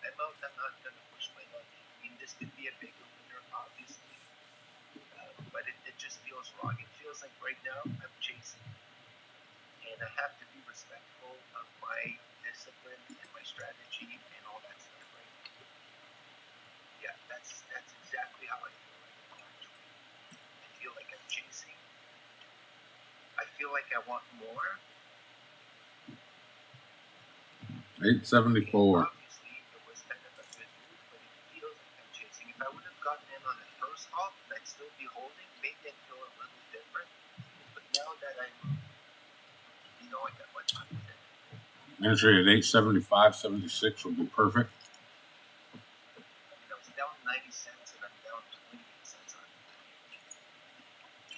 Speaker 2: I'm out. I'm not gonna push my luck. I mean, this could be a big winner, obviously, but it just feels wrong. It feels like right now I'm chasing, and I have to be respectful of my discipline and my strategy and all that stuff. Right? Yeah, that's exactly how I feel right now. Actually, I feel like I'm chasing. I feel like I want more.
Speaker 1: 874.
Speaker 2: Obviously, it was kind of a good move, but it feels like I'm chasing. If I would have gotten in on the first hop, and I'd still be holding, maybe I'd feel a little different. But now that I'm, I got my time with it.
Speaker 1: Entry at 875, 76 would be perfect.
Speaker 2: I mean, I was down 90 cents, and I'm down 28 cents on it.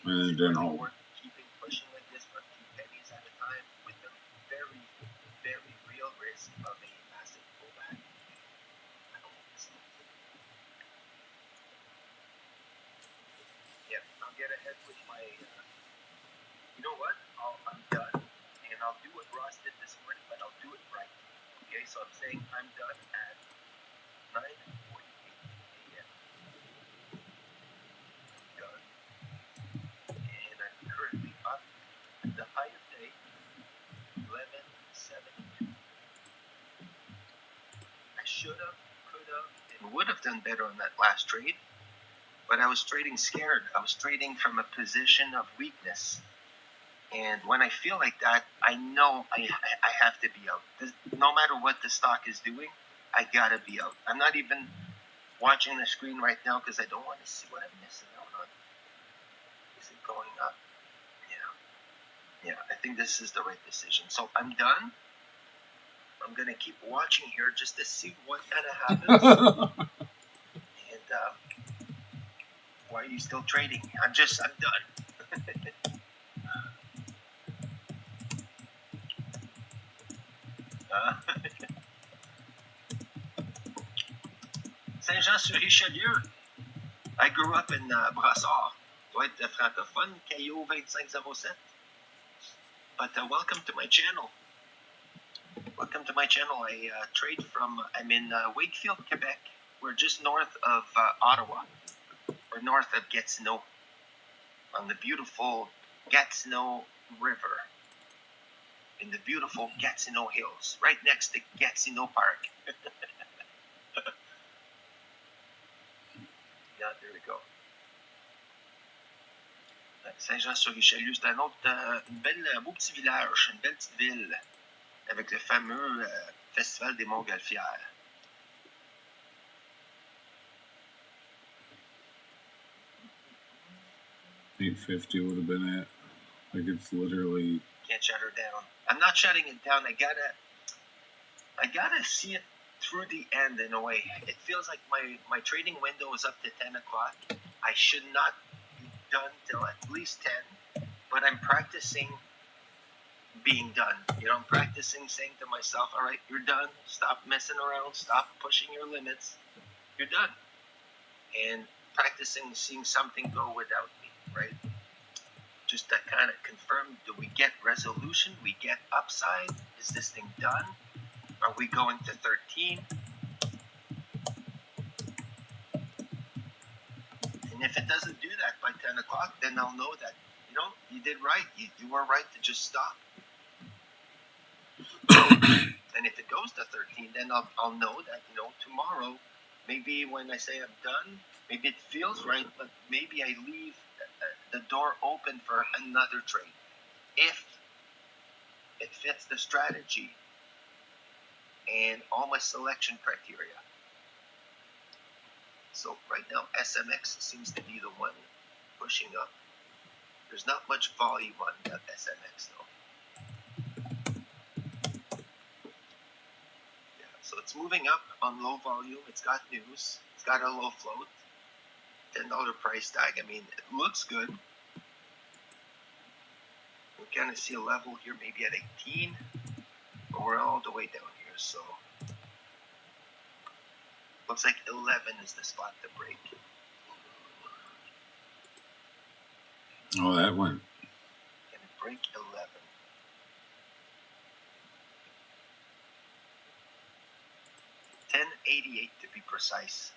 Speaker 1: And it didn't hold.
Speaker 2: Worth keeping pushing like this for a few pennies at a time with the very, very real risk of a massive pullback. I don't think so. Yeah, I'll get ahead with my. You know what? I'm done, and I'll do what Ross did this morning, but I'll do it right. Okay, so I'm saying I'm done at 9:48 a.m. I'm done, and I'm currently up. The high of day, 11:72. I should have, could have, and would have done better on that last trade, but I was trading scared. I was trading from a position of weakness. And when I feel like that, I know I have to be out. No matter what the stock is doing, I gotta be out. I'm not even watching the screen right now because I don't want to see what I'm missing out on. Is it going up? Yeah, I think this is the right decision. So I'm done. I'm gonna keep watching here just to see what kind of happens. And why are you still trading? I'm done. Saint-Jean-sur-Richelieu. I grew up in Brassard. Doit être francophone, Caillou 2507. But welcome to my channel. Welcome to my channel. I'm in Wakefield, Quebec. We're just north of Ottawa. We're north of Gatineau. On the beautiful Gatineau River. In the beautiful Gatineau Hills. Right next to Gatineau Park. Yeah, there we go. Saint-Jean-sur-Richelieu, c'est un beau petit village, une belle petite ville, avec le fameux Festival des Montgolfières.
Speaker 1: 850 would have been it. Like it's literally.
Speaker 2: Can't shut her down. I'm not shutting it down. I gotta see it through the end in a way. It feels like my trading window is up to 10 o'clock. I should not be done till at least 10, but I'm practicing being done. I'm practicing saying to myself, all right, you're done. Stop messing around. Stop pushing your limits. You're done. And practicing seeing something go without me, right? Just to kind of confirm, do we get resolution? We get upside? Is this thing done? Are we going to 13? And if it doesn't do that by 10 o'clock, then I'll know that, you did right. You were right to just stop. And if it goes to 13, then I'll know that, tomorrow, maybe when I say I'm done, maybe it feels right, but maybe I leave the door open for another trade. If it fits the strategy and all my selection criteria. So right now, SMX seems to be the one pushing up. There's not much volume on that SMX though. Yeah, so it's moving up on low volume. It's got news. It's got a low float. $10 price tag. I mean, it looks good. We kind of see a level here, maybe at 18, but we're all the way down here. So looks like 11 is the spot to break.
Speaker 1: Oh, that went.
Speaker 2: Can it break 11? $10.88 to be precise.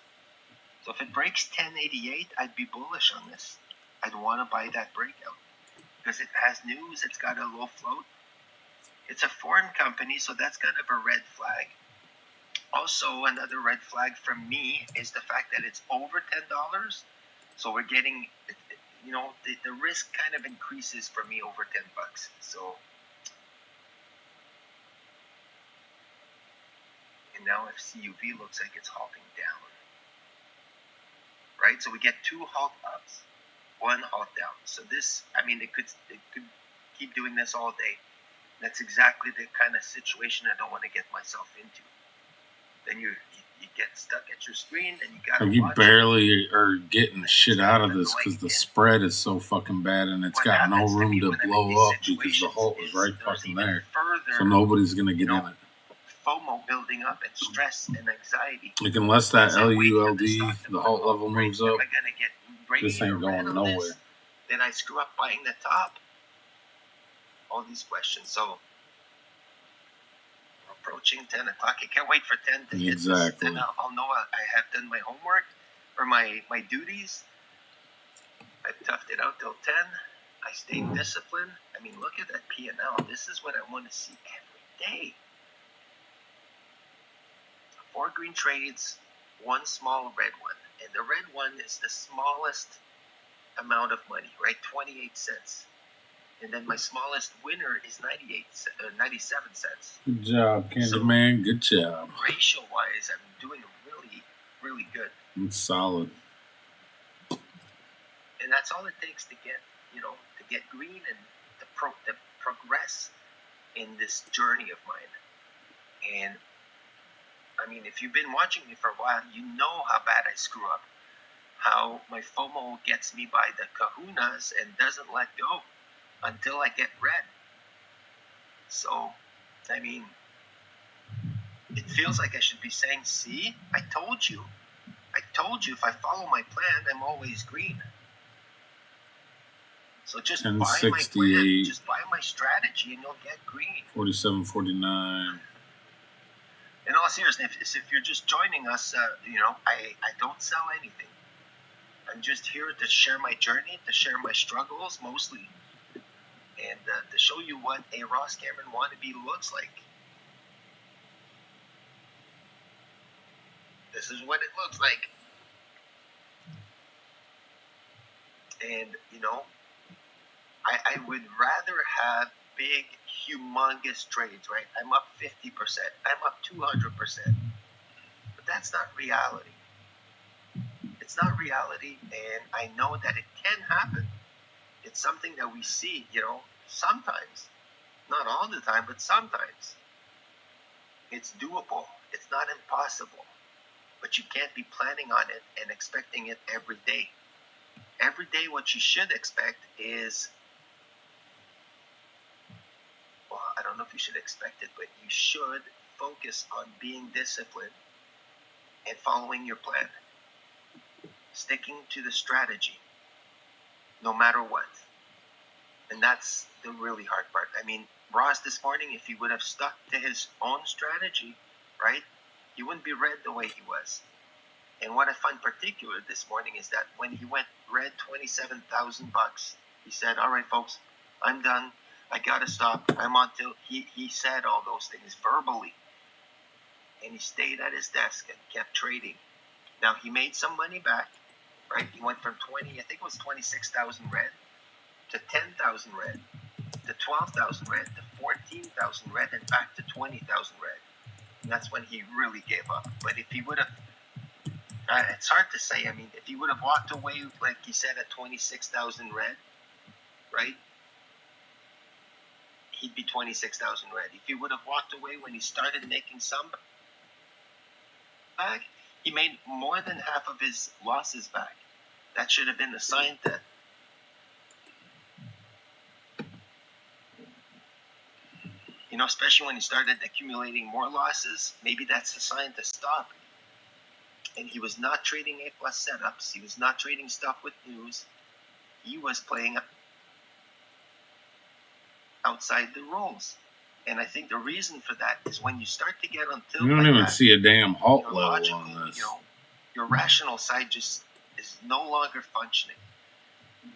Speaker 2: So if it breaks 10.88, I'd be bullish on this. I'd want to buy that breakout because it has news. It's got a low float. It's a foreign company, so that's kind of a red flag. Also, another red flag from me is the fact that it's over $10. So we're getting, you know, the risk kind of increases for me over $10. So, and now if CUV looks like it's halting down. Right, so we get 2 halt ups, 1 halt down. So this, I mean, it could keep doing this all day. That's exactly the kind of situation I don't want to get myself into. Then you get stuck at your screen, and you got.
Speaker 1: Like you barely are getting shit out of this because the spread is so fucking bad, and it's got no room to blow up because the halt was right fucking there. So nobody's gonna get in it.
Speaker 2: FOMO building up and stress and anxiety.
Speaker 1: Like unless that LULD, the halt level moves up, this ain't going nowhere.
Speaker 2: Did I screw up buying the top? All these questions. So we're approaching 10 o'clock. I can't wait for 10 to hit.
Speaker 1: Exactly.
Speaker 2: Then I'll know I have done my homework or my duties. I toughed it out till 10. I stayed disciplined. I mean, look at that P&L. This is what I want to see every day. 4 green trades, 1 small red one. And the red one is the smallest amount of money, right? 28 cents. And then my smallest winner is 97 cents.
Speaker 1: Good job, Candyman. Good job.
Speaker 2: Ratio-wise, I'm doing really, really good.
Speaker 1: It's solid.
Speaker 2: And that's all it takes to get, you know, to get green and to progress in this journey of mine. And I mean, if you've been watching me for a while, you know how bad I screw up. How my FOMO gets me by the kahunas and doesn't let go until I get red. So, I mean, it feels like I should be saying, see, I told you if I follow my plan, I'm always green. So just buy my plan, just buy my strategy and you'll get green.
Speaker 1: 47.49.
Speaker 2: In all seriousness, if you're just joining us, you know, I don't sell anything. I'm just here to share my journey, to share my struggles mostly, and to show you what a Ross Cameron wannabe looks like. This is what it looks like. And, you know, I would rather have big, humongous trades, right? I'm up 50%. I'm up 200%. But that's not reality. It's not reality, and I know that it can happen. It's something that we see, you know, sometimes. Not all the time, but sometimes. It's doable. It's not impossible. But you can't be planning on it and expecting it every day. Every day what you should expect is, well, I don't know if you should expect it, but you should focus on being disciplined and following your plan. Sticking to the strategy, no matter what. And that's the really hard part. I mean, Ross this morning, if he would have stuck to his own strategy, right, he wouldn't be red the way he was. And what I find particular this morning is that when he went red $27,000, he said, all right, folks, I'm done. I got to stop. I'm on till he said all those things verbally. And he stayed at his desk and kept trading. Now, he made some money back, right? He went from 20, I think it was 26,000 red, to 10,000 red, to 12,000 red, to 14,000 red and back to 20,000 red. And that's when he really gave up. But if he would have, it's hard to say. I mean, if he would have walked away, like he said, at 26,000 red, right? He'd be 26,000 red. If he would have walked away when he started making some back, he made more than half of his losses back. That should have been a sign that especially when he started accumulating more losses, maybe that's a sign to stop. And he was not trading A+ setups. He was not trading stuff with news. He was playing outside the rules. And I think the reason for that is when you start to get on tilt,
Speaker 1: you don't
Speaker 2: like
Speaker 1: even
Speaker 2: that,
Speaker 1: see a damn halt
Speaker 2: your
Speaker 1: level
Speaker 2: logical,
Speaker 1: on this.
Speaker 2: Your rational side just is no longer functioning.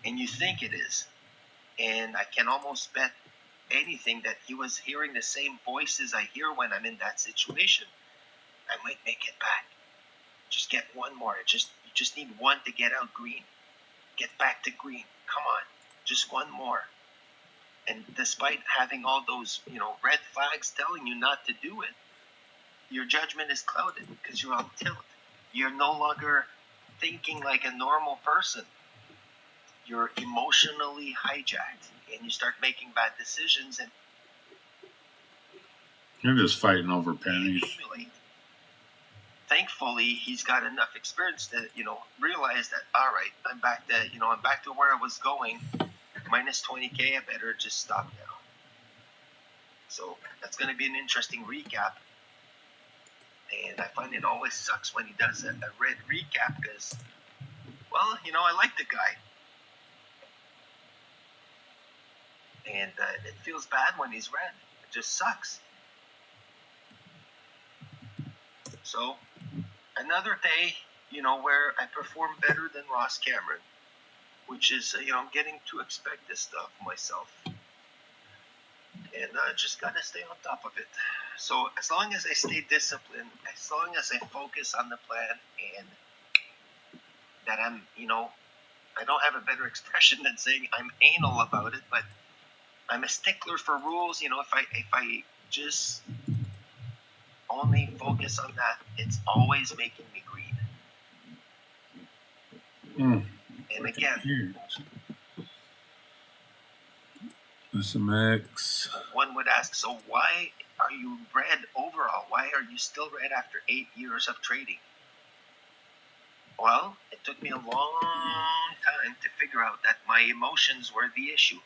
Speaker 2: And you think it is. And I can almost bet anything that he was hearing the same voices I hear when I'm in that situation. I might make it back. Just get one more. You just need one to get out green. Get back to green. Come on. Just one more. And despite having all those, red flags telling you not to do it, your judgment is clouded because you're on tilt. You're no longer thinking like a normal person. You're emotionally hijacked, and you start making bad decisions, and
Speaker 1: you're just fighting over pennies.
Speaker 2: Thankfully, he's got enough experience to, realize that, all right, I'm back to where I was going, minus 20K. I better just stop now. So that's going to be an interesting recap. And I find it always sucks when he does a red recap because, well, I like the guy. And it feels bad when he's red. It just sucks. So, another day, where I perform better than Ross Cameron, which is, I'm getting to expect this stuff myself. And just got to stay on top of it. So, as long as I stay disciplined, as long as I focus on the plan, and that I'm, I don't have a better expression than saying I'm anal about it, but I'm a stickler for rules. If I just only focus on that, it's always making me green. And again,
Speaker 1: SMX.
Speaker 2: One would ask, so why are you red overall? Why are you still red after 8 years of trading? Well, it took me a long time to figure out that my emotions were the issue.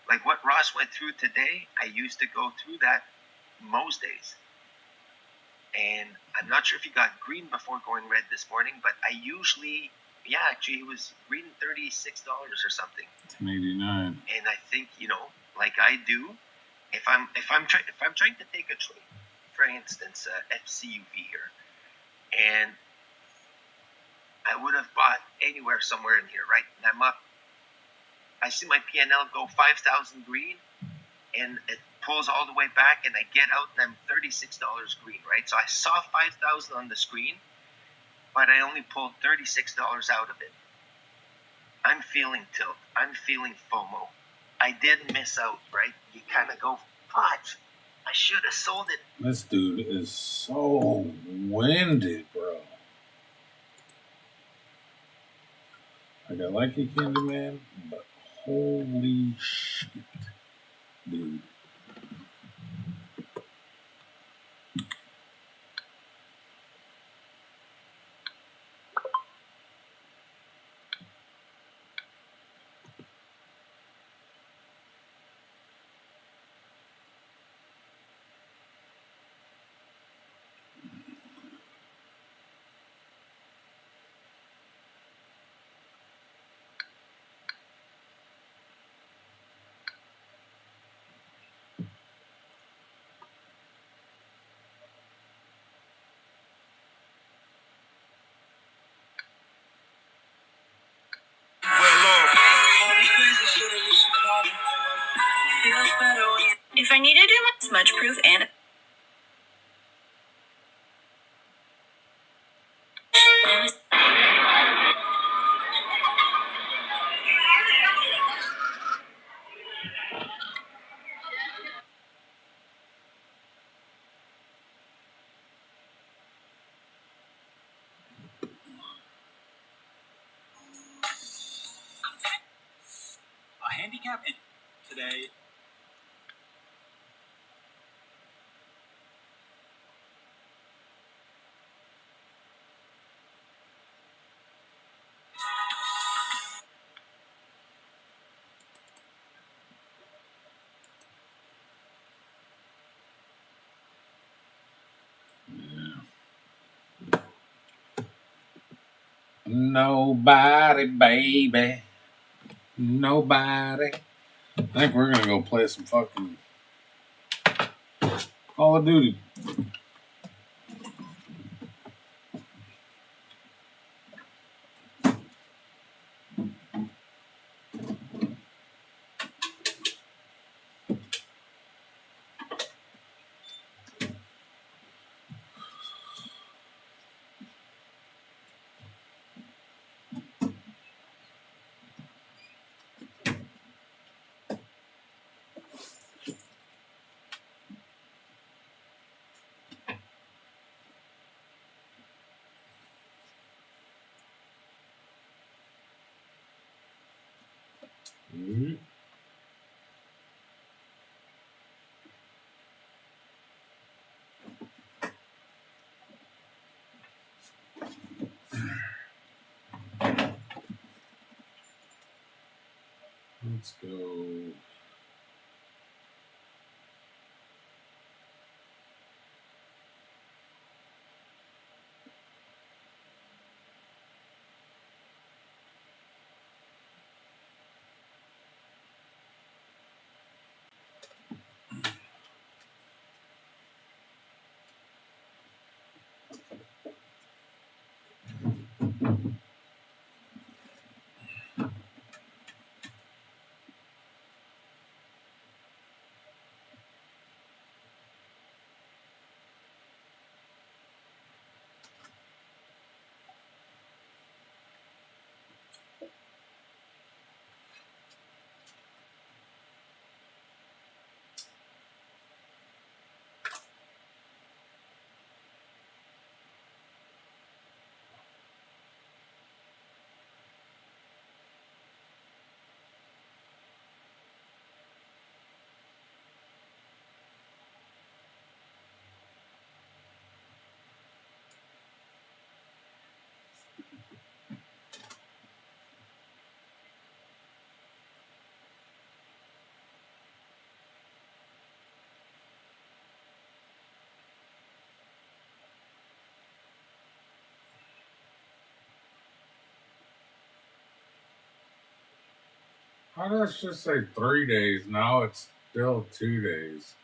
Speaker 2: Like what Ross went through today, I used to go through that most days. And I'm not sure if he got green before going red this morning, but I usually, actually he was green $36 or something.
Speaker 1: 1089.
Speaker 2: And I think, like I do, if I'm trying to take a trade, for instance, FCUV here, and I would have bought anywhere somewhere in here, right? And I'm up. I see my P&L go 5,000 green, and it pulls all the way back, and I get out, and I'm $36 green, right? So I saw 5,000 on the screen, but I only pulled $36 out of it. I'm feeling tilt. I'm feeling FOMO. I did miss out, right? You kind of go, fuck, I should have sold it.
Speaker 1: This dude is so winded, bro. Like, I like you, Candyman, but holy shit, dude.
Speaker 4: If I needed to do smudge proof and
Speaker 11: handicap today.
Speaker 1: Nobody, baby. Nobody. I think we're gonna go play some fucking Call of Duty. Mm-hmm. Let's go. How did I just say 3 days? Now it's still 2 days.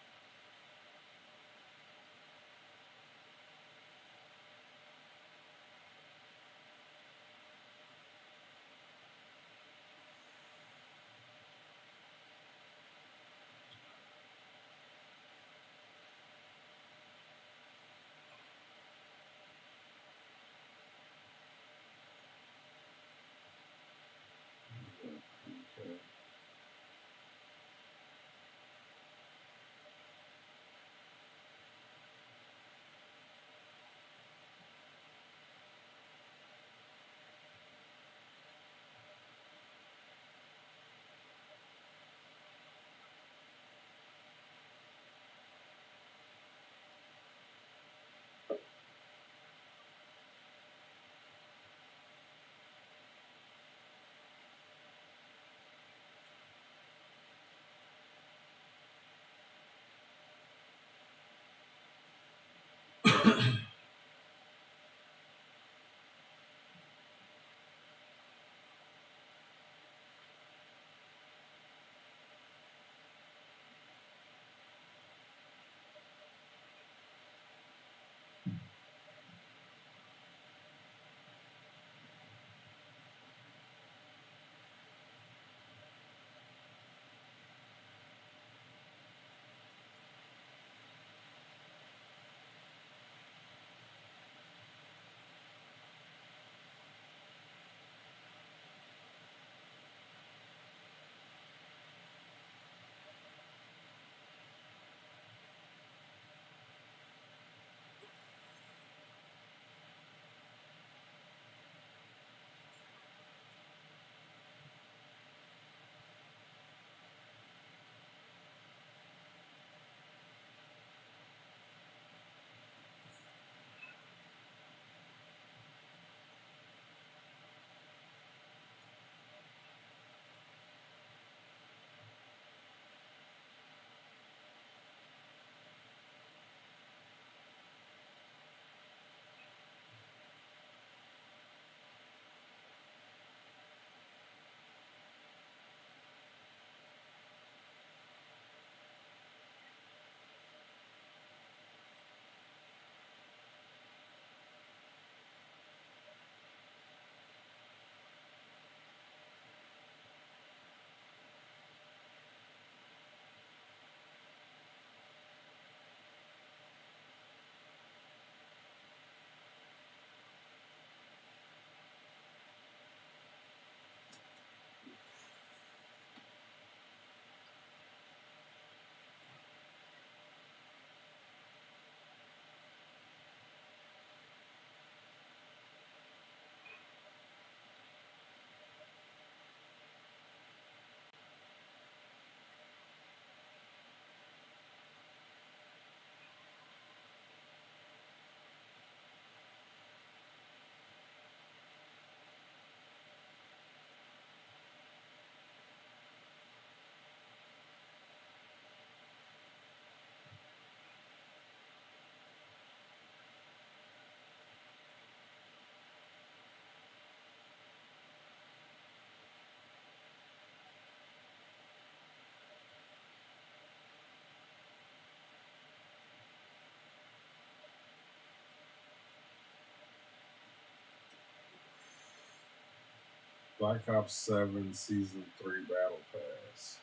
Speaker 1: Black Ops 7 Season 3 Battle Pass.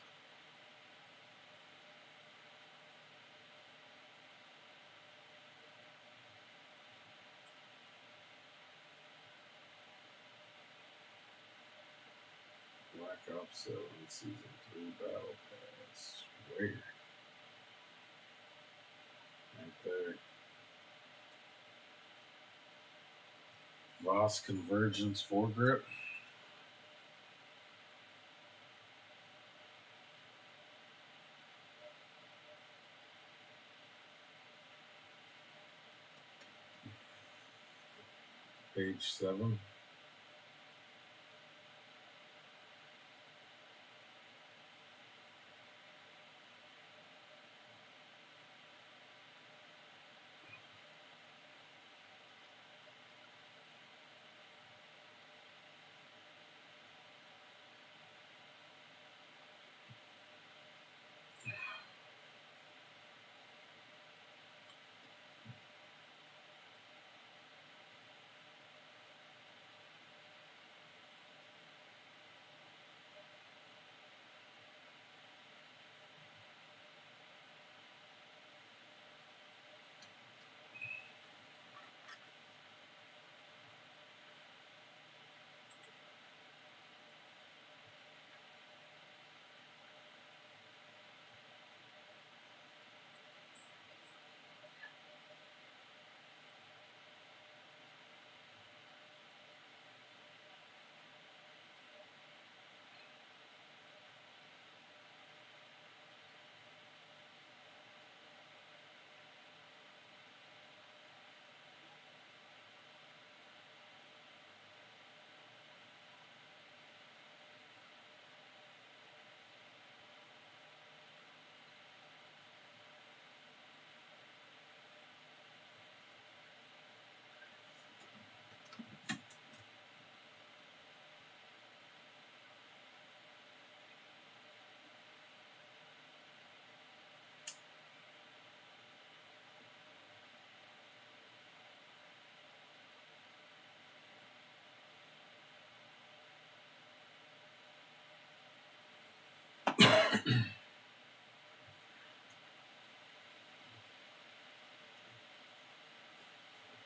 Speaker 1: Black Ops 7 Season 3 Battle Pass. Where? Right there. Voss Convergence foregrip. Page 7.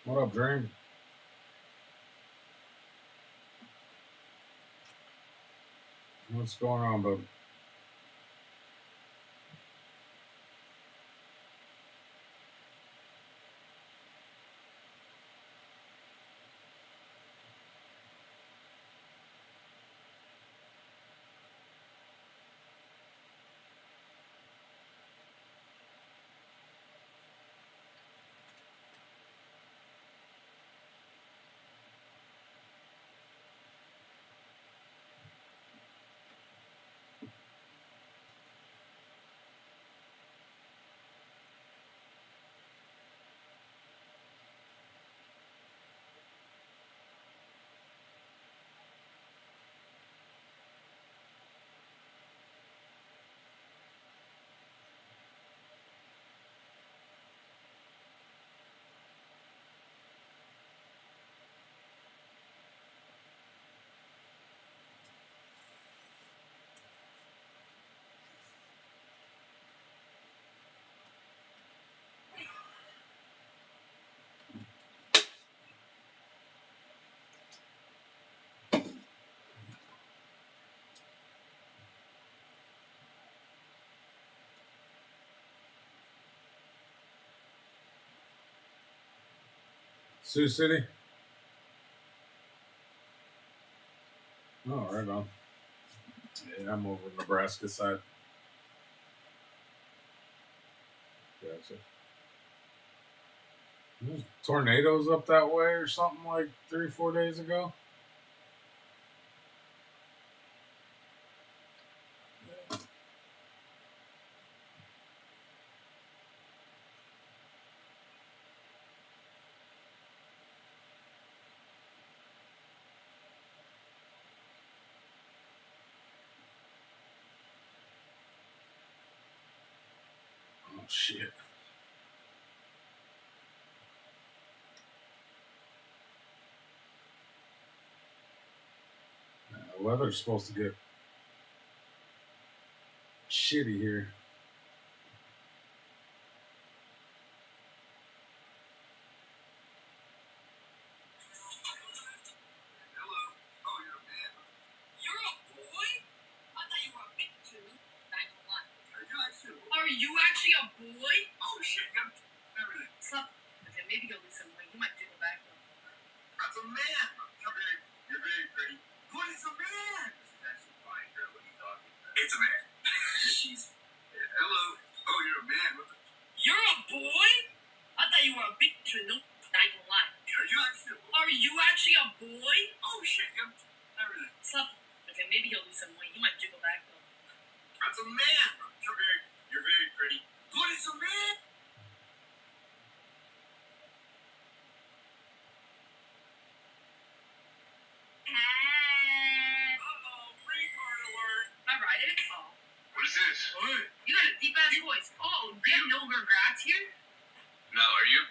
Speaker 1: What up, Dream? What's going on, bud? Sioux City? Oh, right on. Yeah, I'm over Nebraska side. Gotcha. There's tornadoes up that way or something like 3-4 days ago. Yeah. Oh shit. The weather's supposed to get shitty here.
Speaker 4: Are you actually a boy? Oh shit, I'm everything. Stop. Okay, maybe you'll lose some weight. You might jiggle back though.
Speaker 10: That's a man. You're very pretty. What is a man? This is actually fine, girl. What are you talking about? It's a man. She's. Hello. Oh, you're a man. What the?
Speaker 4: You're a boy? I thought you were a bitch with no dying line.
Speaker 10: Are you actually?
Speaker 4: Are you actually a boy?
Speaker 10: Oh shit, I'm everything.
Speaker 4: Stop. Okay, maybe you'll lose some weight. You might jiggle back though.
Speaker 10: That's a man. You're very pretty. What is a man? Retard alert.
Speaker 4: I ride it. Oh.
Speaker 10: What is this?
Speaker 4: You got a deep ass voice. Oh, do you have no regrets here?
Speaker 10: No, are you?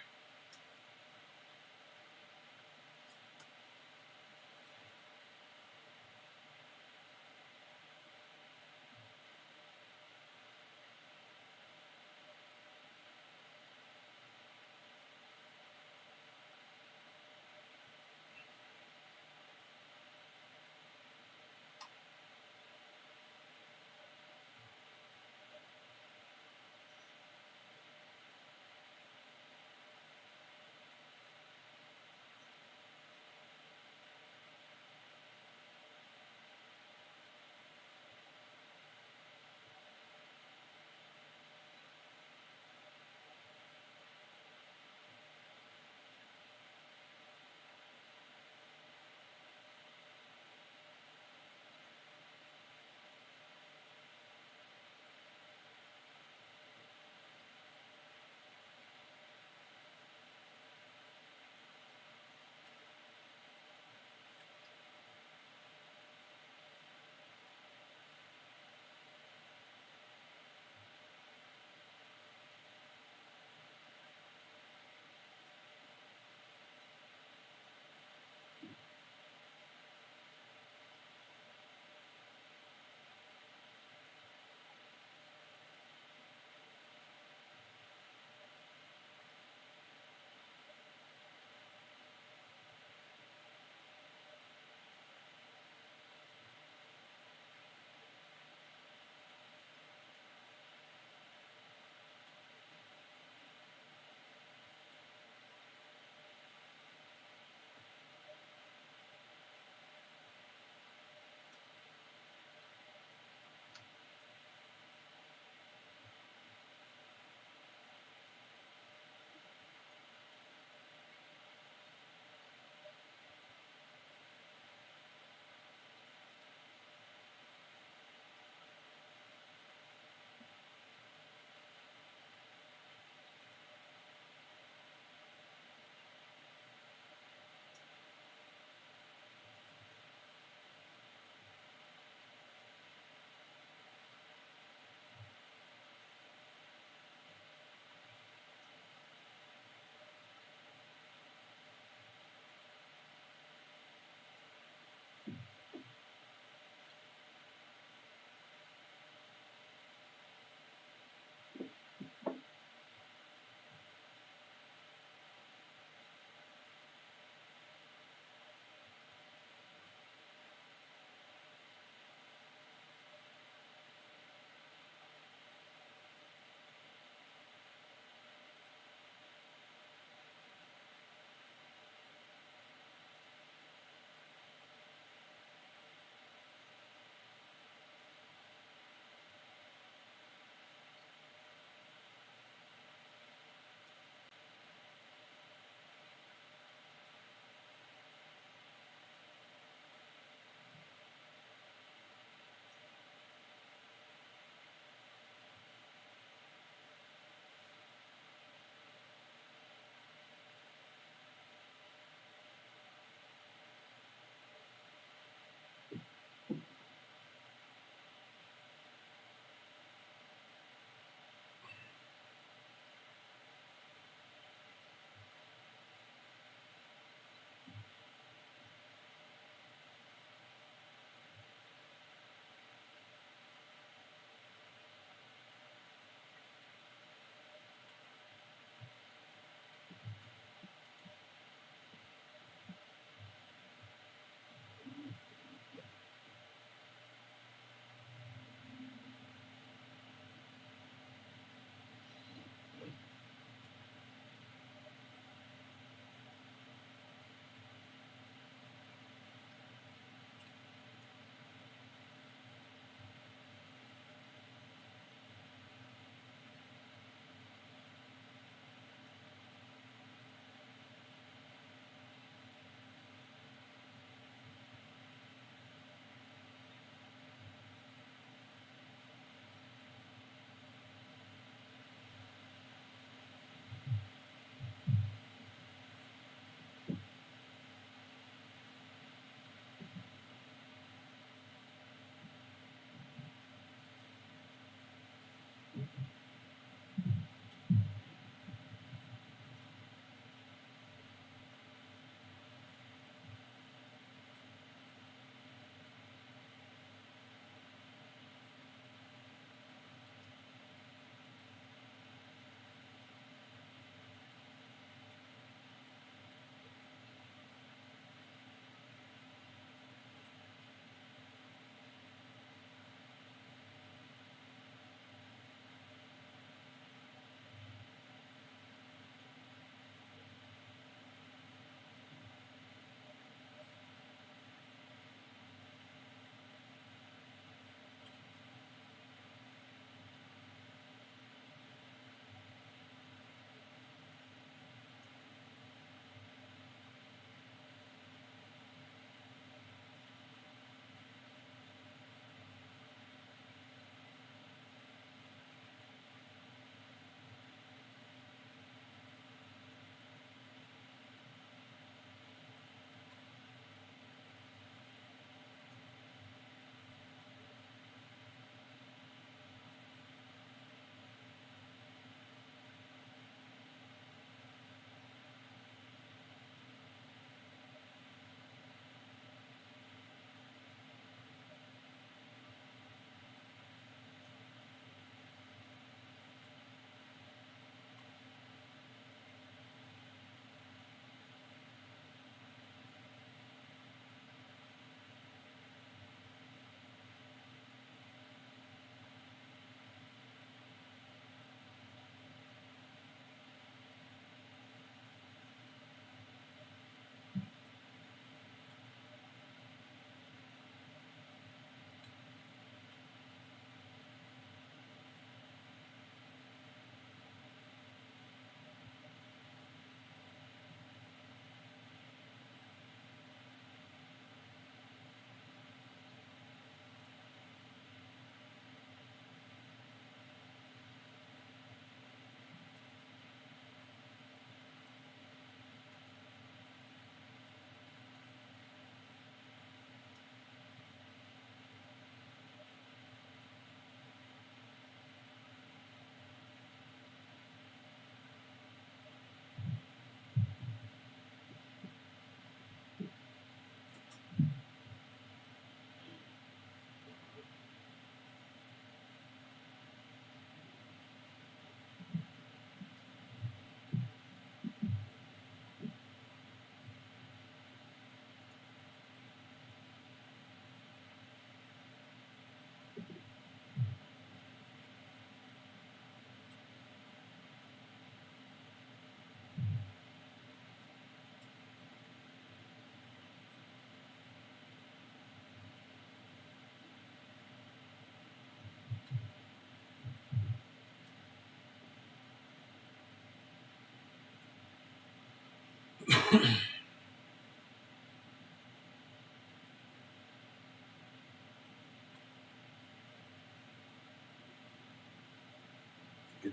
Speaker 1: Good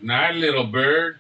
Speaker 1: night, little bird.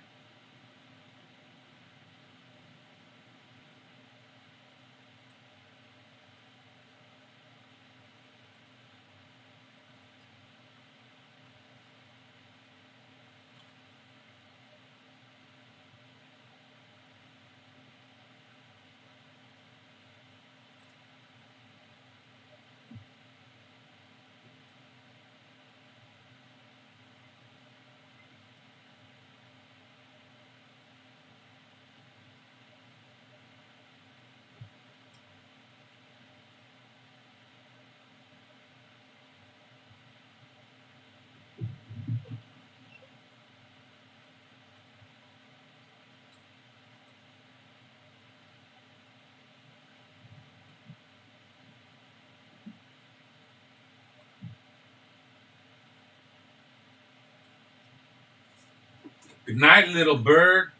Speaker 1: Good night, little bird.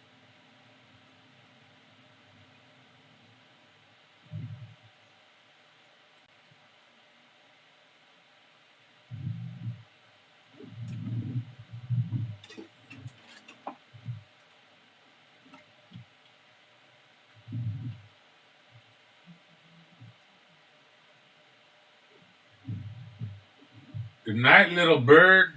Speaker 1: Good night, little bird.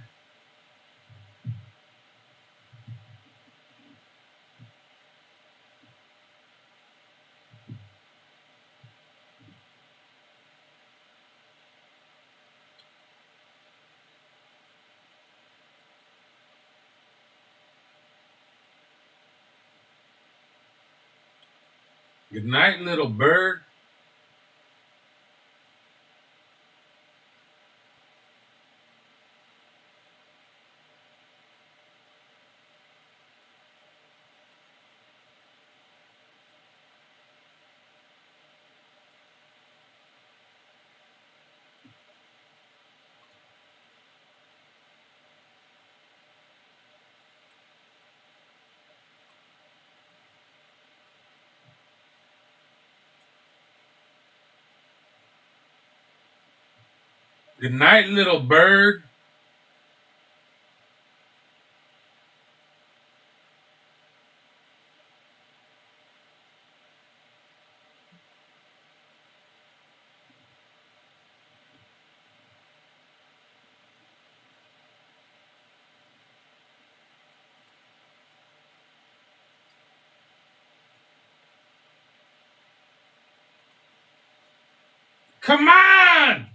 Speaker 1: Good night, little bird. Good night, little bird. Come on!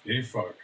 Speaker 1: He fucker.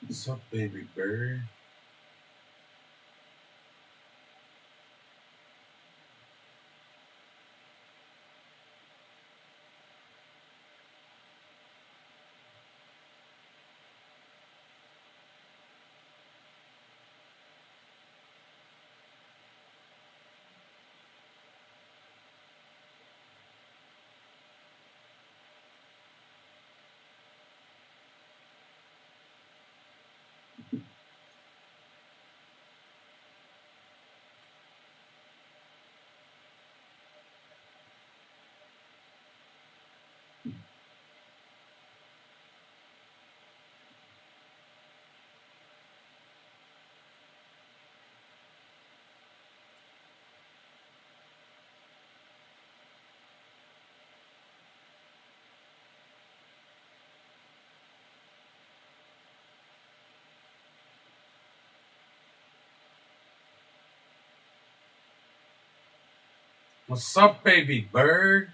Speaker 1: What's up, baby bird? What's up, baby bird?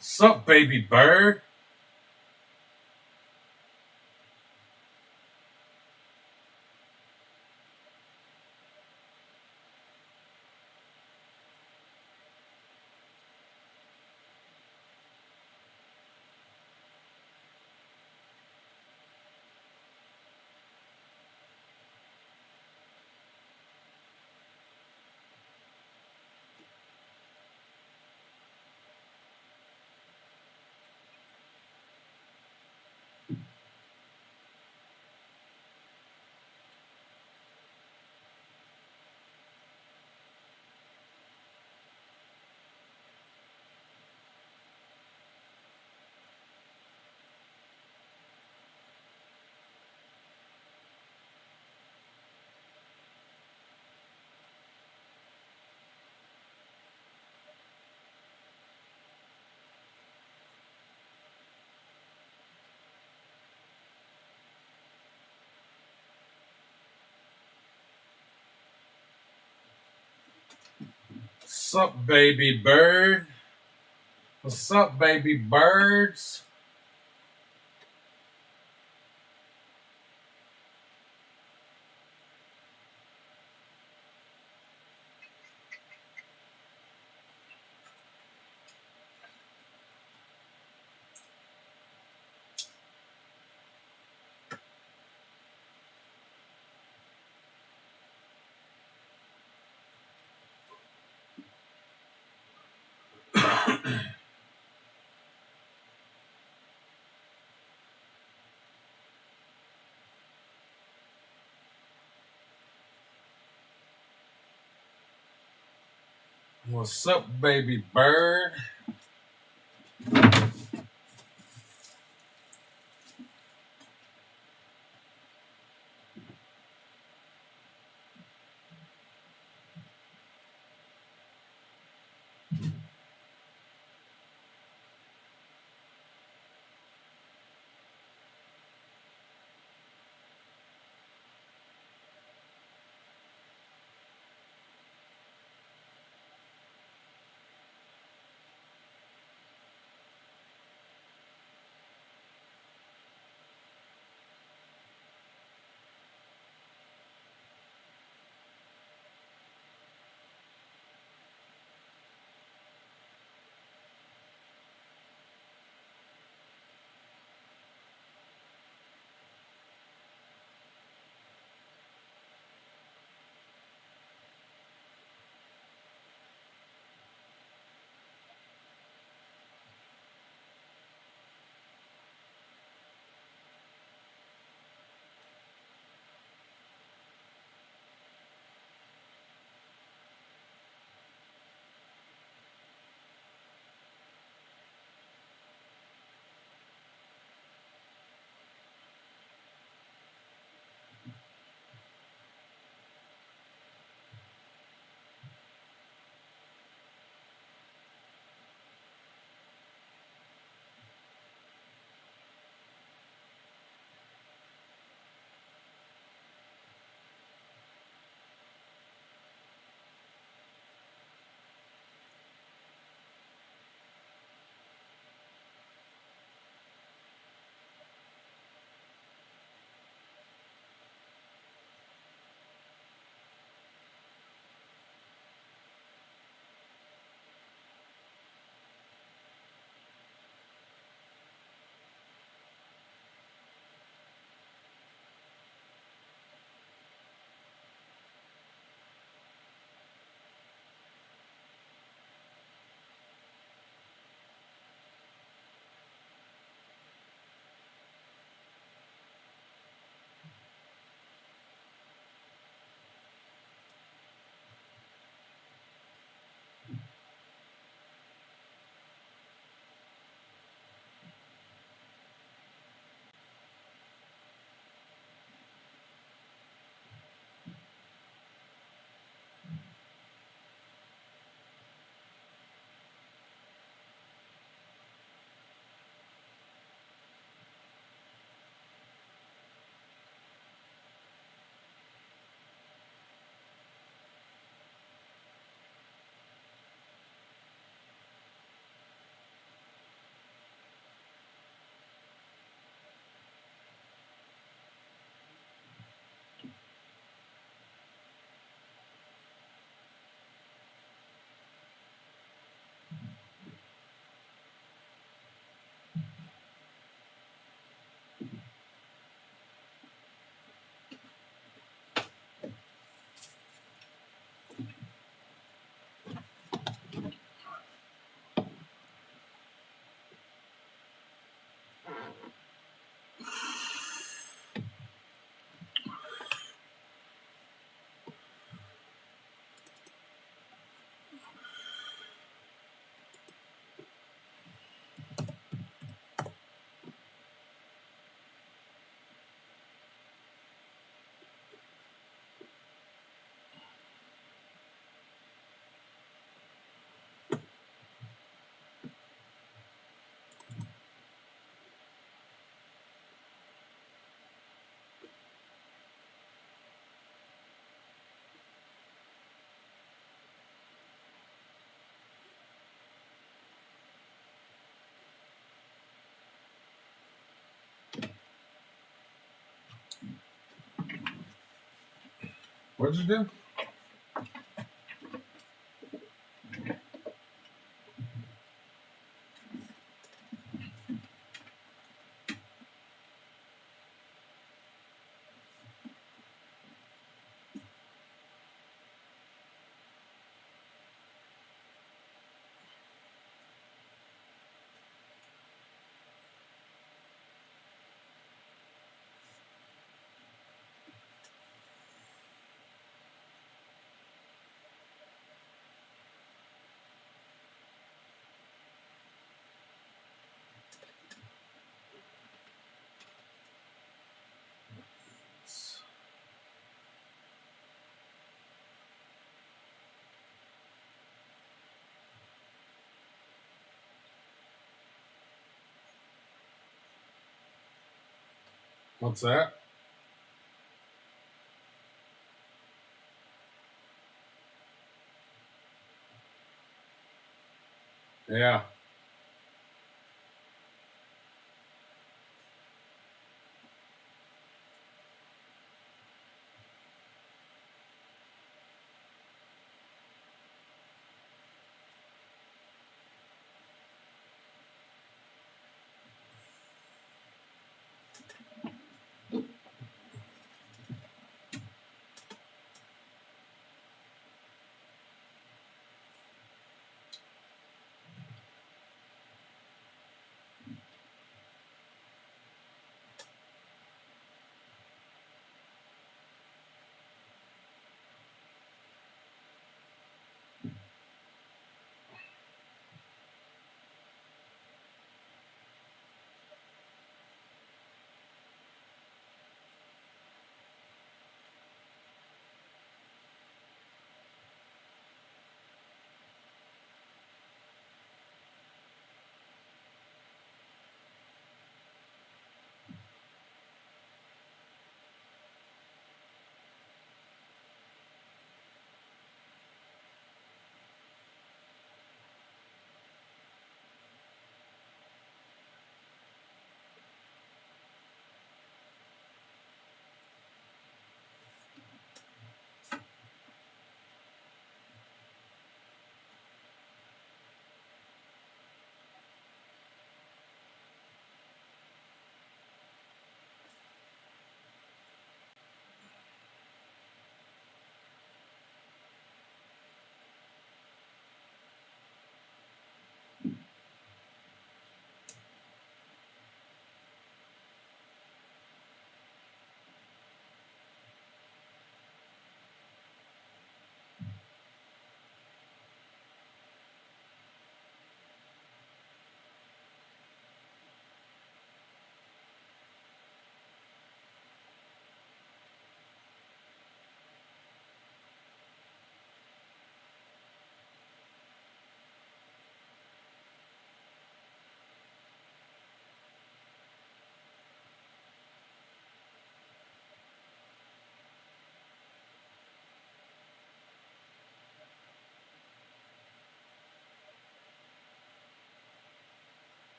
Speaker 1: Sup, baby bird? Sup, baby bird? What's up, baby birds? What's up, baby bird? What'd you do? What's that? Yeah.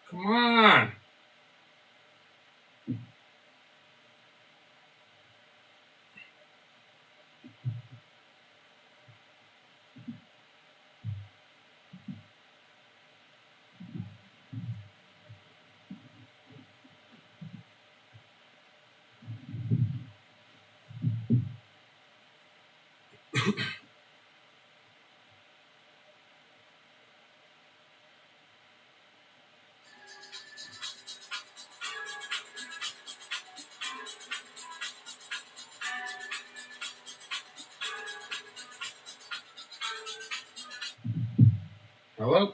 Speaker 1: Come on. Hello?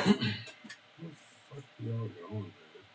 Speaker 1: Where the fuck y'all going, man?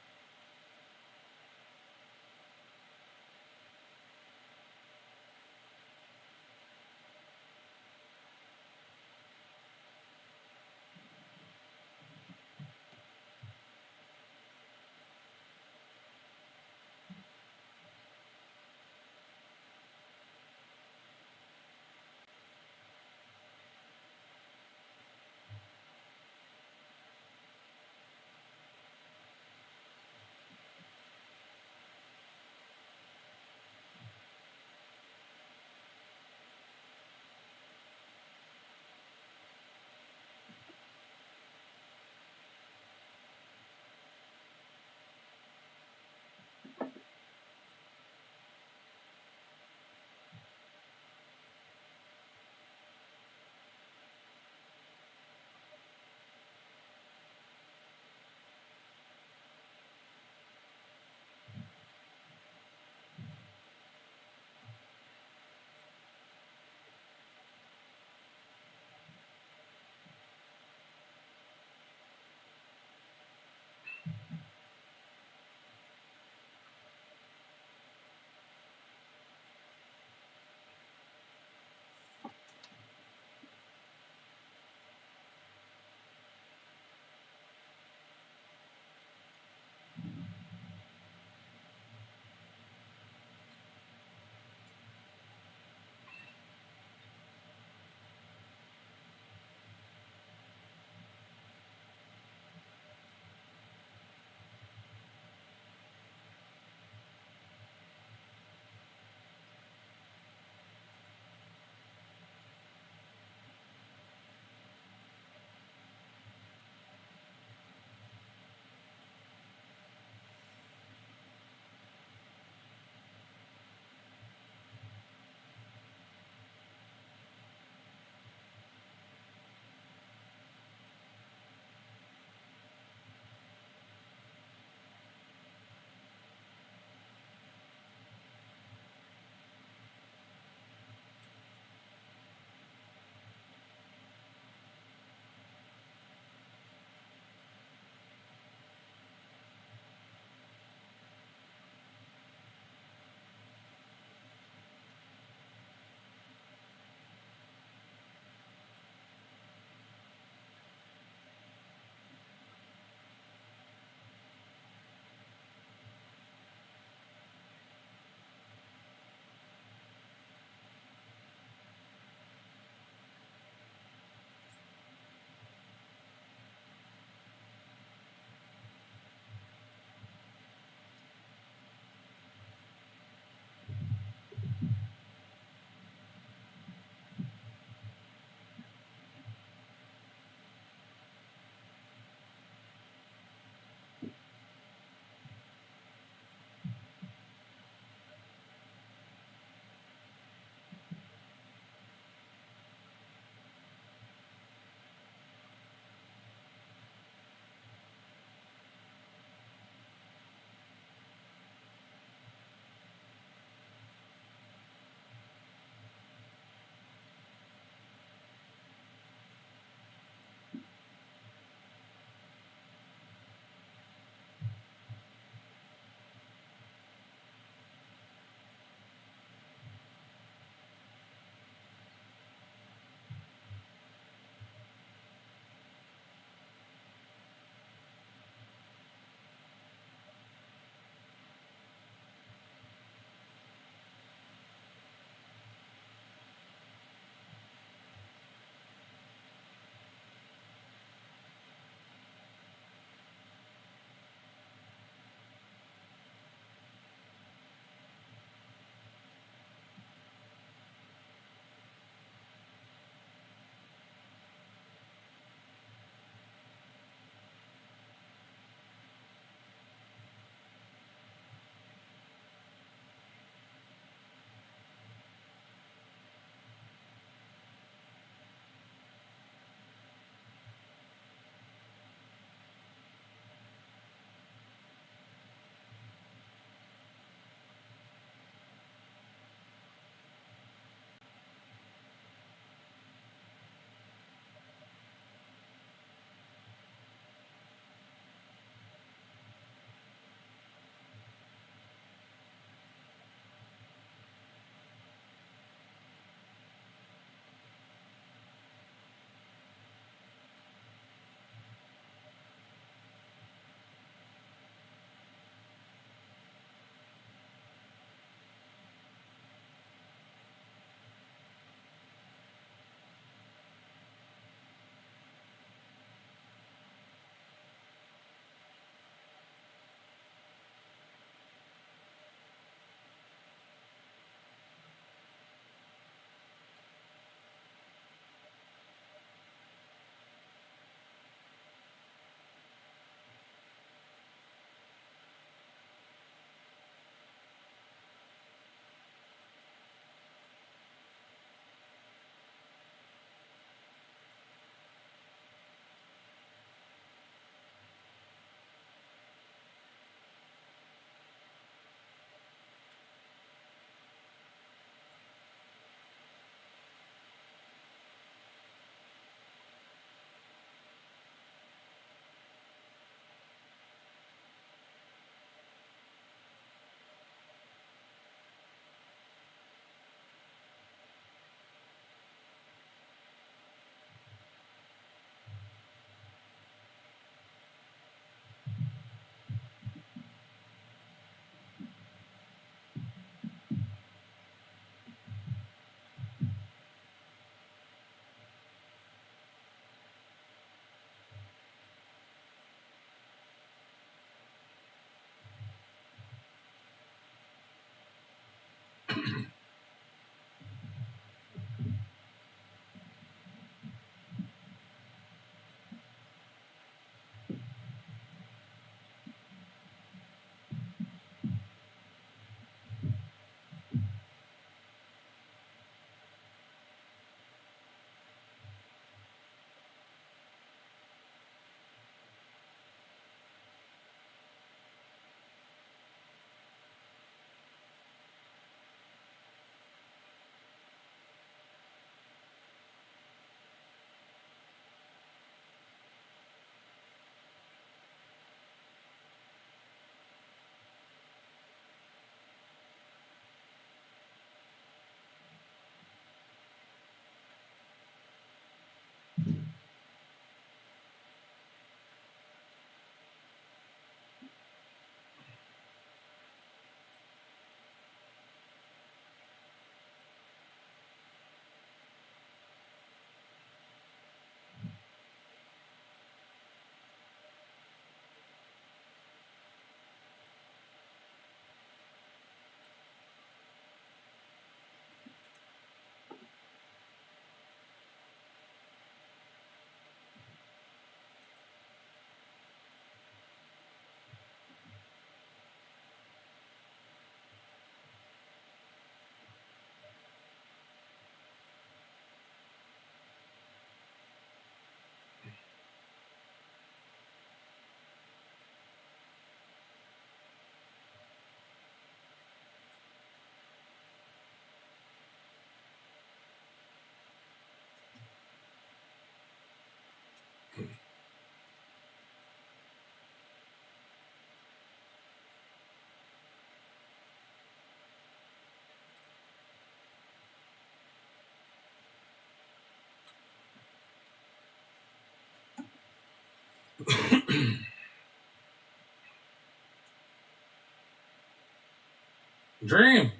Speaker 1: Dream.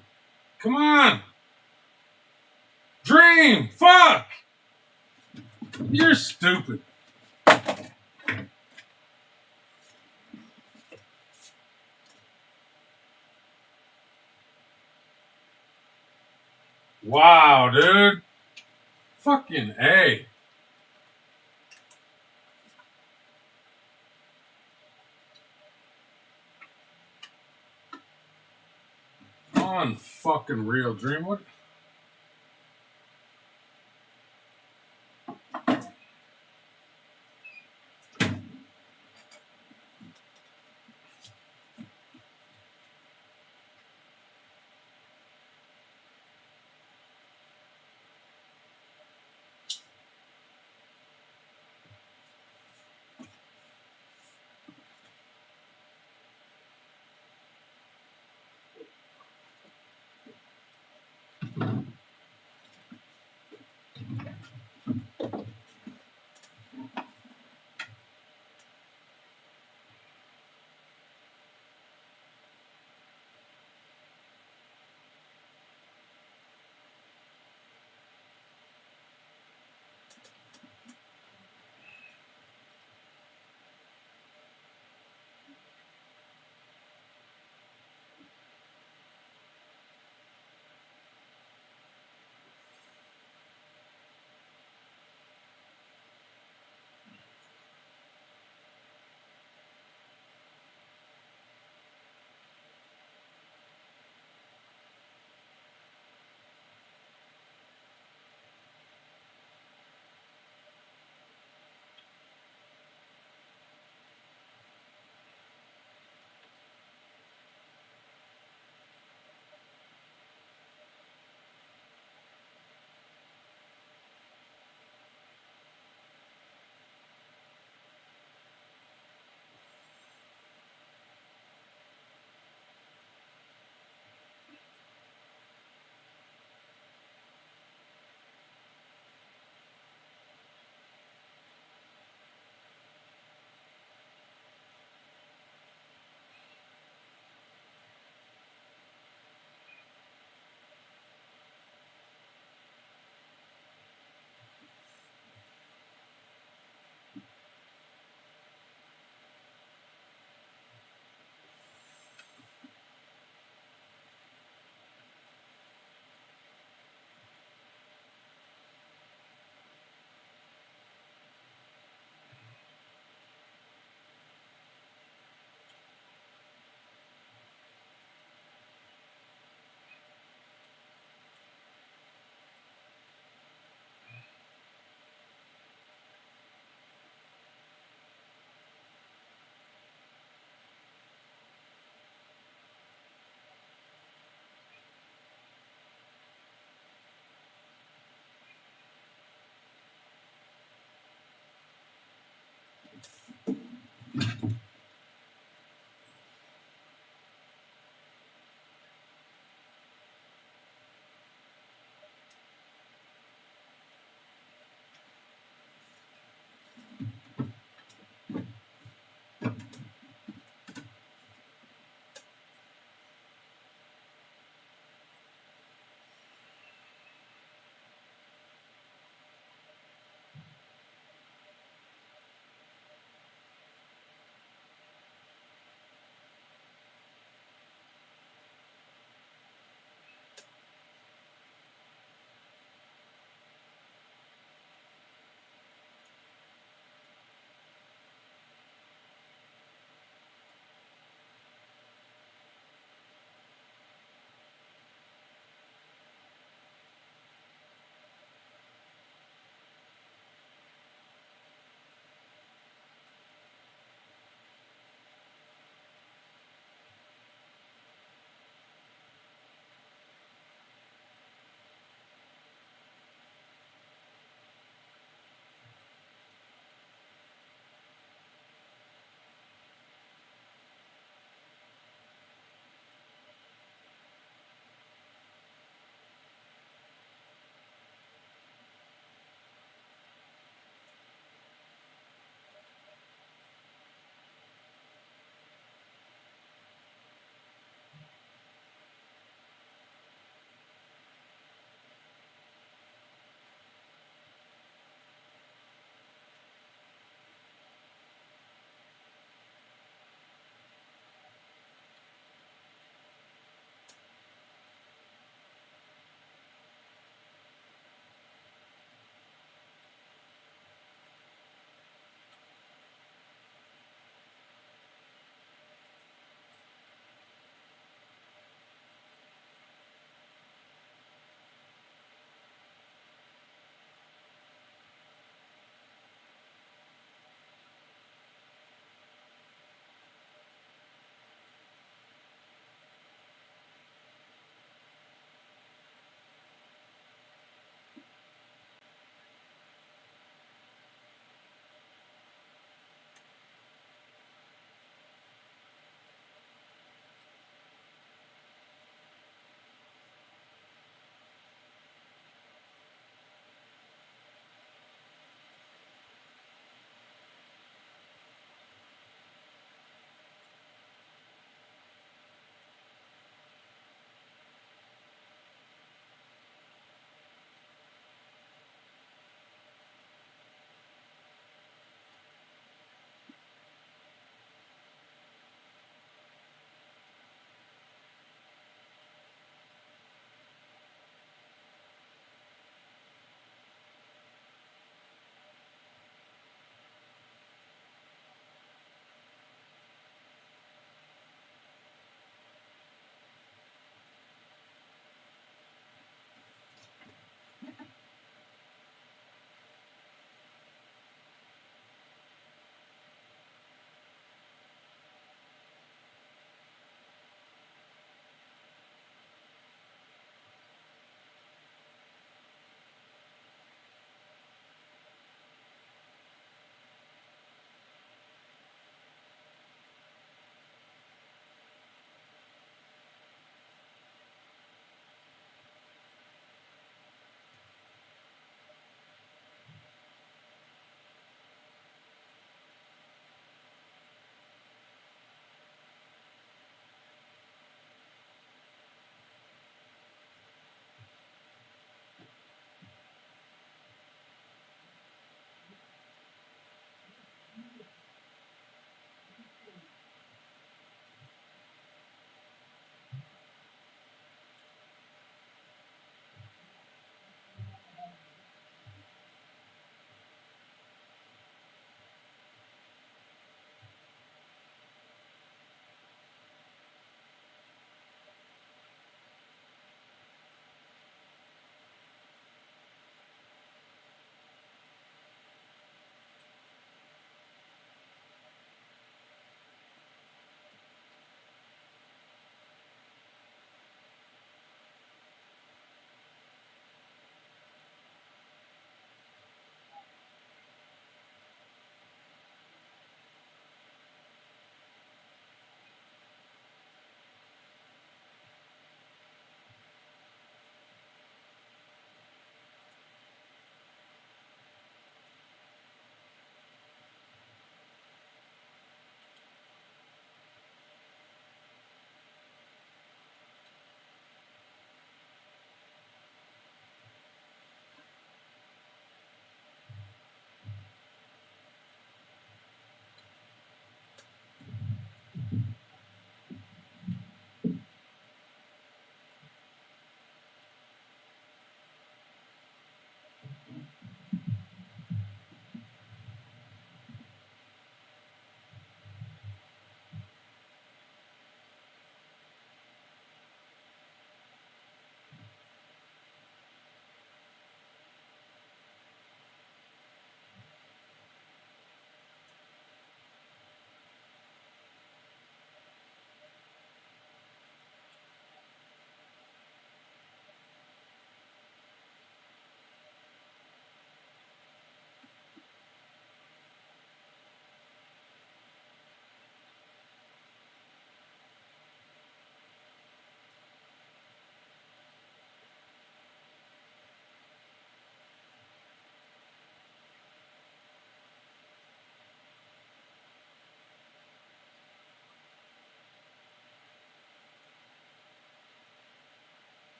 Speaker 1: Come on. Dream. Fuck. You're stupid. Wow, dude. Fucking A. On fucking real, Dream. What?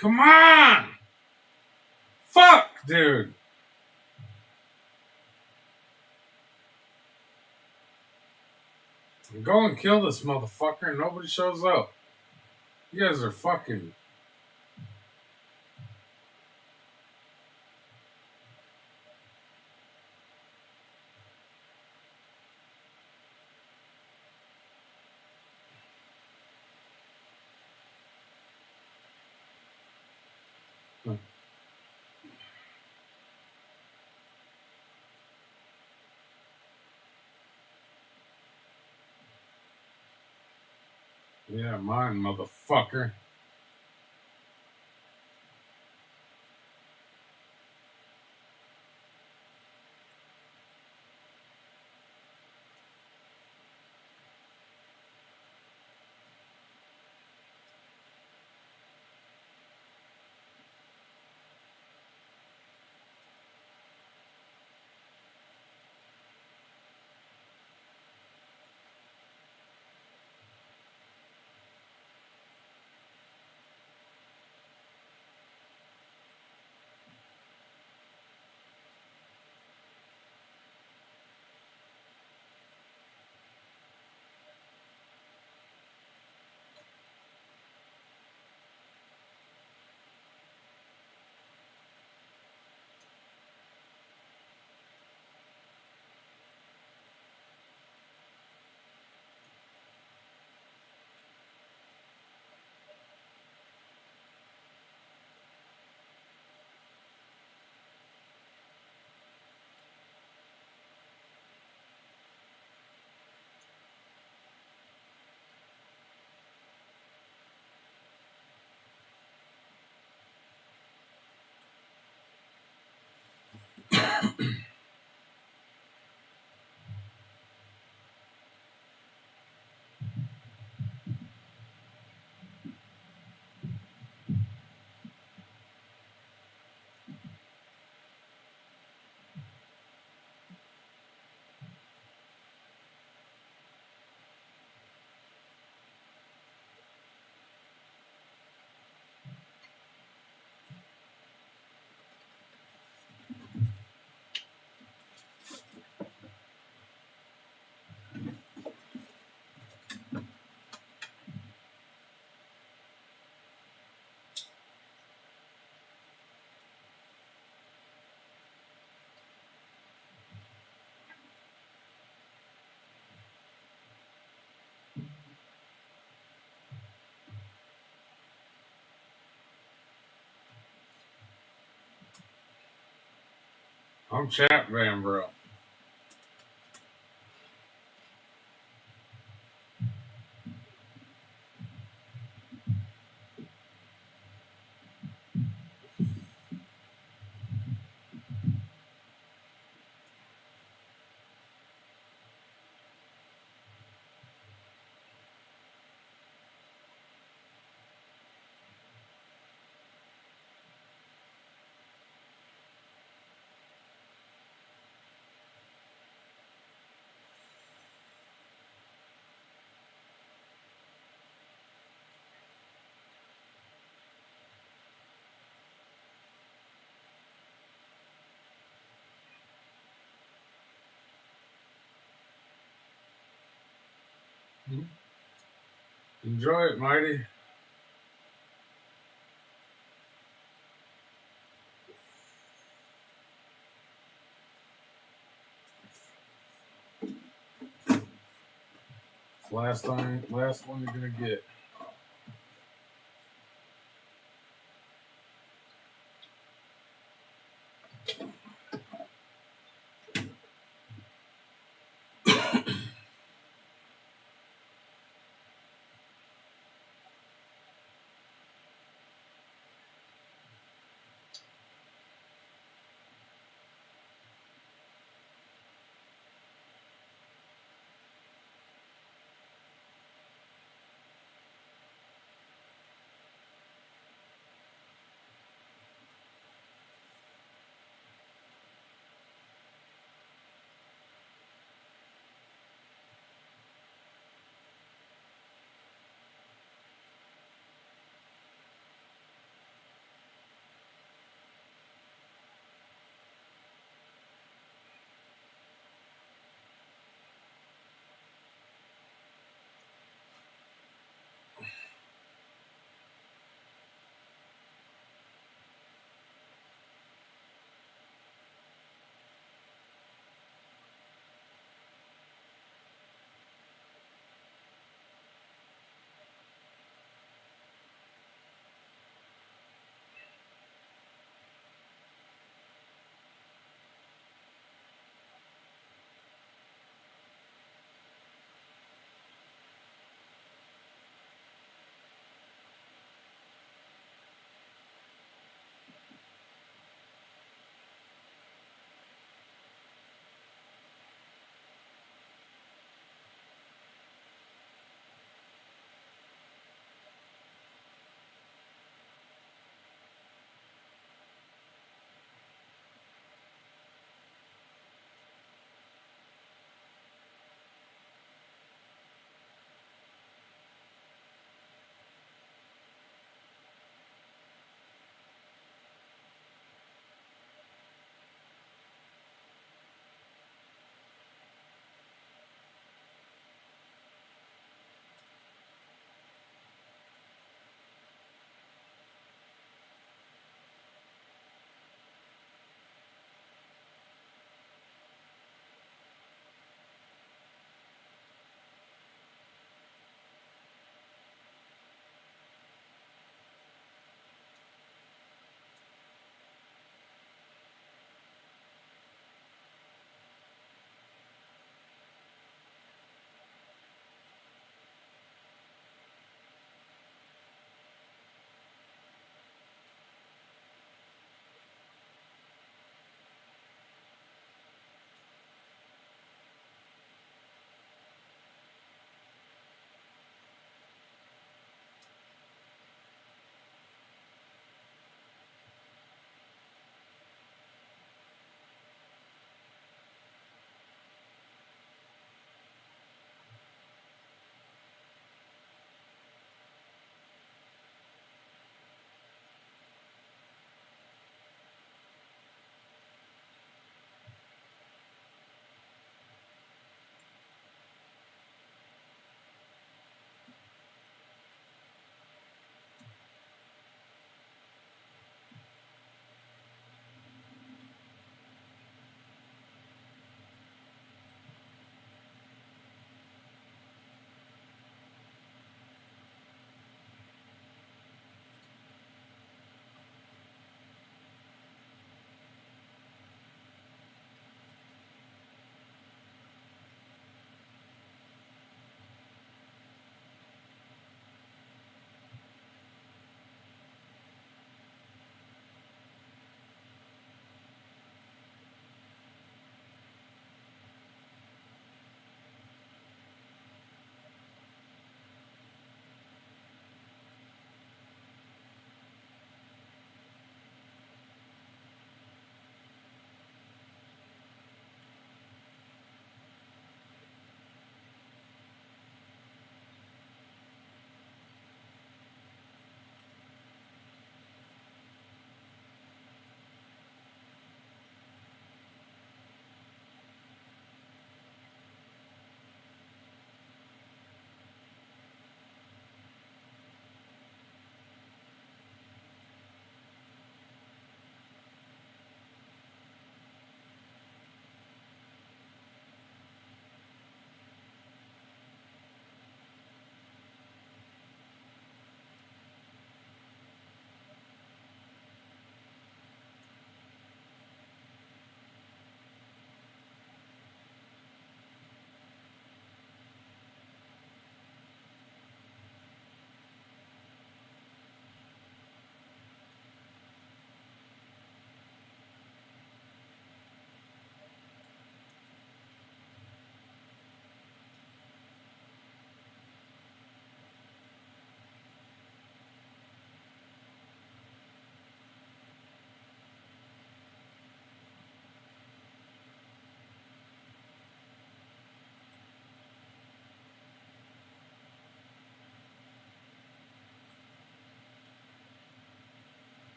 Speaker 1: Come on! Fuck, dude! Go and kill this motherfucker and nobody shows up. You guys are fucking... Yeah, mine, motherfucker. I'm Chat Van, bro. Enjoy it, Mighty. Last one you're gonna get.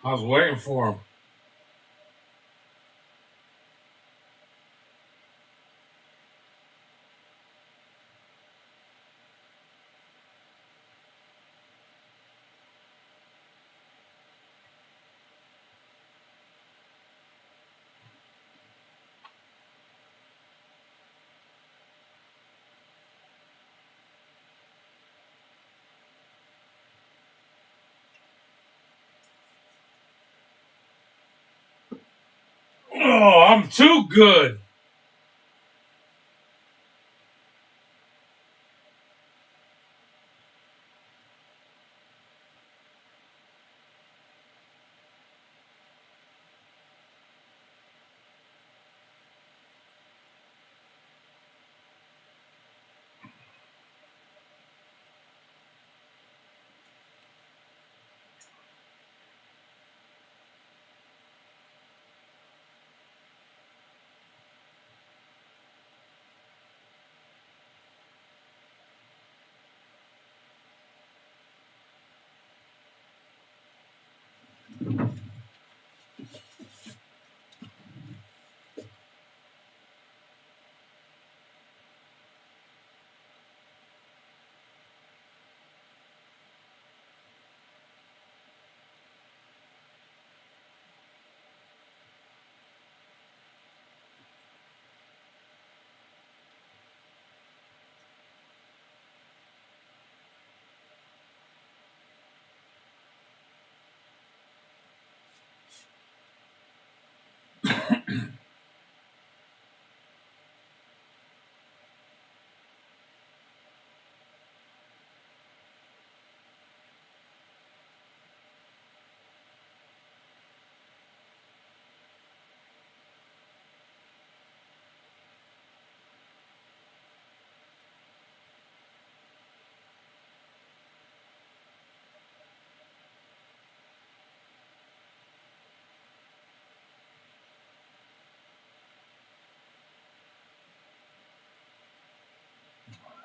Speaker 1: I was waiting for him. Oh, I'm too good.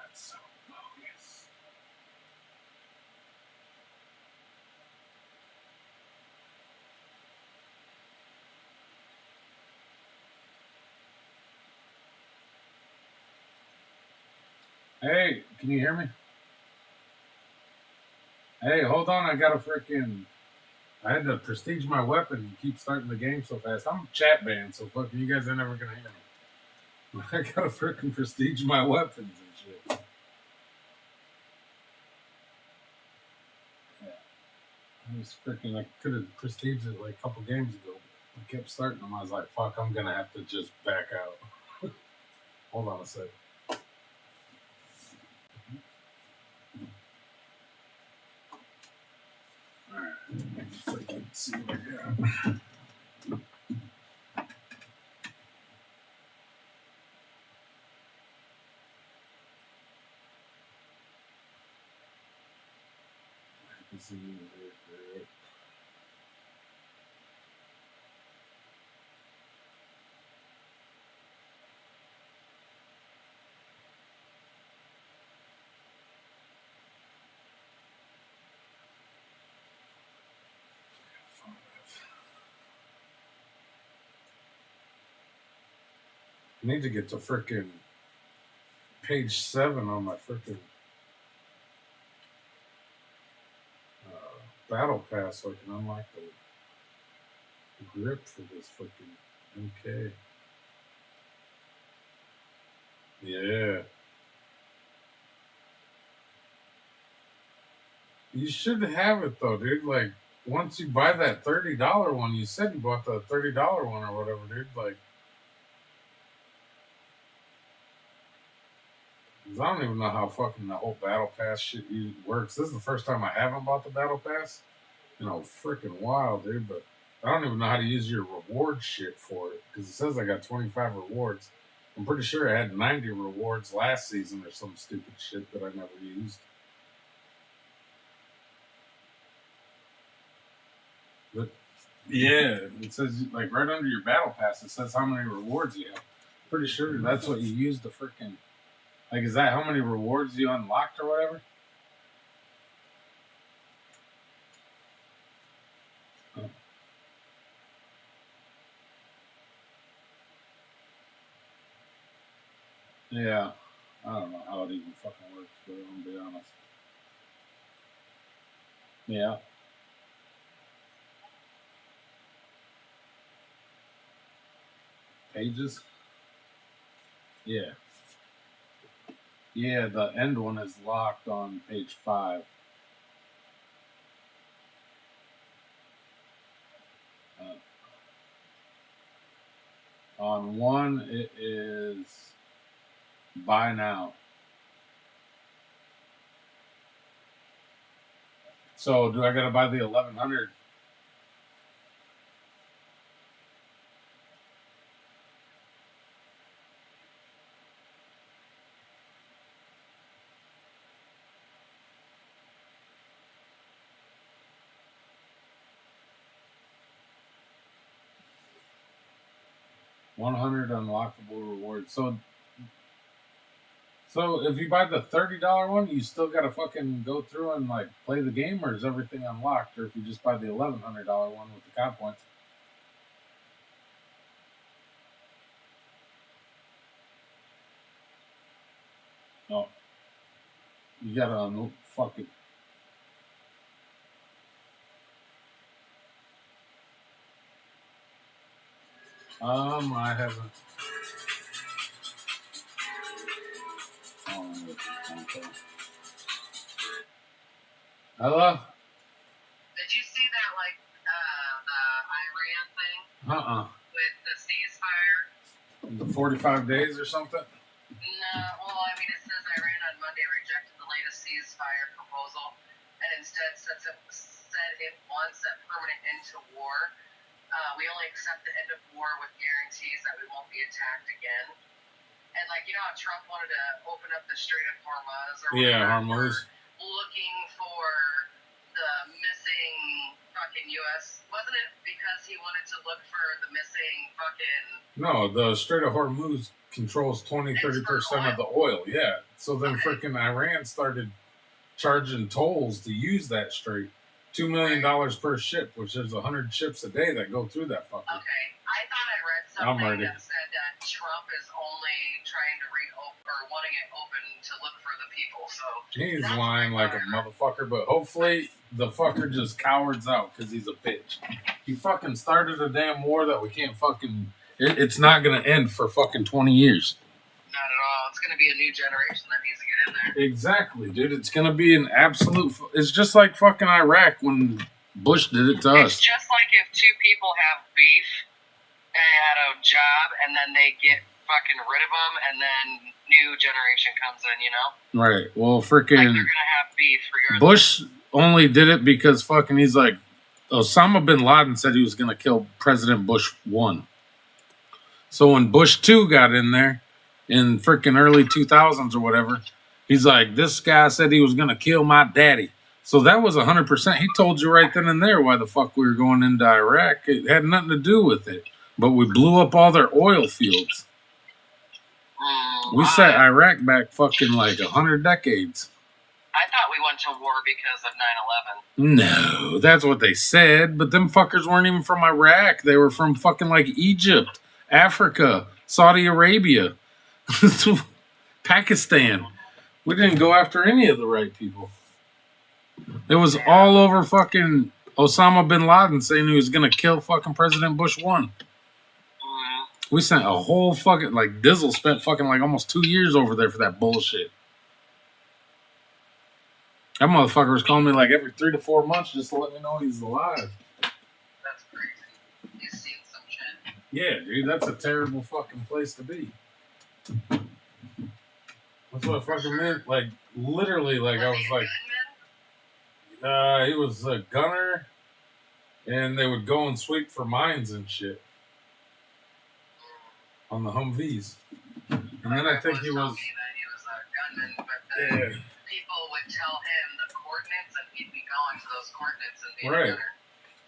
Speaker 1: That's so bogus. Hey, can you hear me? Hey, hold on. I got a freaking. I had to prestige my weapon and keep starting the game so fast. I'm chat banned, so fucking you guys are never gonna hear me. I gotta freaking prestige my weapons and shit. Yeah. I was freaking. I could have prestiged it like a couple games ago. I kept starting them. I was like, fuck, I'm gonna have to just back out. Hold on a sec. Alright. Freaking see what I got. I need to get to freaking page 7 on my freaking battle pass so I can unlock the grip for this freaking MK. Yeah. You should have it though, dude. Like, once you buy that $30 one, you said you bought the $30 one or whatever, dude. Like, 'cause I don't even know how fucking the whole battle pass shit works. This is the first time I haven't bought the battle pass. You know, freaking wild, dude. But I don't even know how to use your reward shit for it because it says I got 25 rewards. I'm pretty sure I had 90 rewards last season or some stupid shit that I never used. But yeah, it says like right under your battle pass. It says how many rewards you have. Pretty sure that's what you used to freaking. Like, is that how many rewards you unlocked or whatever? Yeah. I don't know how it even fucking works, but I'm gonna be honest. Yeah. Pages? Yeah. Yeah, the end one is locked on page 5. On 1, it is buy now. So, do I gotta buy the 1100? $100 unlockable rewards. So if you buy the $30 one, you still gotta fucking go through and like play the game, or is everything unlocked? Or if you just buy the $1,100 one with the COD points? No, you gotta fuck it. I haven't. Okay. Hello?
Speaker 9: Did you see that, like, the Iran thing with the ceasefire?
Speaker 1: The 45 days or something?
Speaker 9: No, well, I mean, it says Iran on Monday rejected the latest ceasefire proposal and instead said it wants a permanent end to war. We only accept the end of war with guarantees that we won't be attacked again. And, like, you know how Trump wanted to open up the Strait of Hormuz?
Speaker 1: Hormuz.
Speaker 9: Looking for the missing fucking U.S. Wasn't it because he wanted to look for the missing fucking...
Speaker 1: No, the Strait of Hormuz controls 20-30% of the oil. Yeah. So then freaking Iran started charging tolls to use that strait. $2 million per ship, which there's 100 ships a day that go through that fucker.
Speaker 9: Okay, I thought I read something that said that Trump is only trying to or wanting it open to look for the people. So
Speaker 1: he's lying like a motherfucker, but hopefully the fucker just cowards out because he's a bitch. He fucking started a damn war that we can't fucking... It's not gonna end for fucking 20 years.
Speaker 9: Not at all. It's gonna be a new generation that needs to get in there.
Speaker 1: Exactly, dude. It's gonna be an absolute... It's just like fucking Iraq when Bush did it to us.
Speaker 9: It's just like if two people have beef at a job and then they get fucking rid of them and then new generation comes in, you know?
Speaker 1: Right. Well, freaking...
Speaker 9: Like they're gonna have beef regardless.
Speaker 1: Bush only did it because fucking he's like... Osama bin Laden said he was gonna kill President Bush 1. So when Bush 2 got in there in freaking early 2000s or whatever, he's like, this guy said he was going to kill my daddy. So that was 100%. He told you right then and there why the fuck we were going into Iraq. It had nothing to do with it. But we blew up all their oil fields. We set Iraq back fucking like 100 decades.
Speaker 9: I thought we went to war because of 9/11.
Speaker 1: No, that's what they said. But them fuckers weren't even from Iraq. They were from fucking like Egypt, Africa, Saudi Arabia, Pakistan. We didn't go after any of the right people. It was all over fucking Osama bin Laden saying he was going to kill fucking President Bush 1. We sent a whole fucking... Like, Dizzle spent fucking like almost 2 years over there for that bullshit. That motherfucker was calling me like every 3 to 4 months just to let me know he's alive.
Speaker 9: That's crazy. He's seen some shit.
Speaker 1: Yeah, dude, that's a terrible fucking place to be. That's what I fucking meant. Like, literally, like, I was like... he was a gunner, and they would go and sweep for mines and shit. On the Humvees. And then I think he was...
Speaker 9: He was a gunman, but then people would tell him the coordinates, and he'd be going to those coordinates and being a gunner.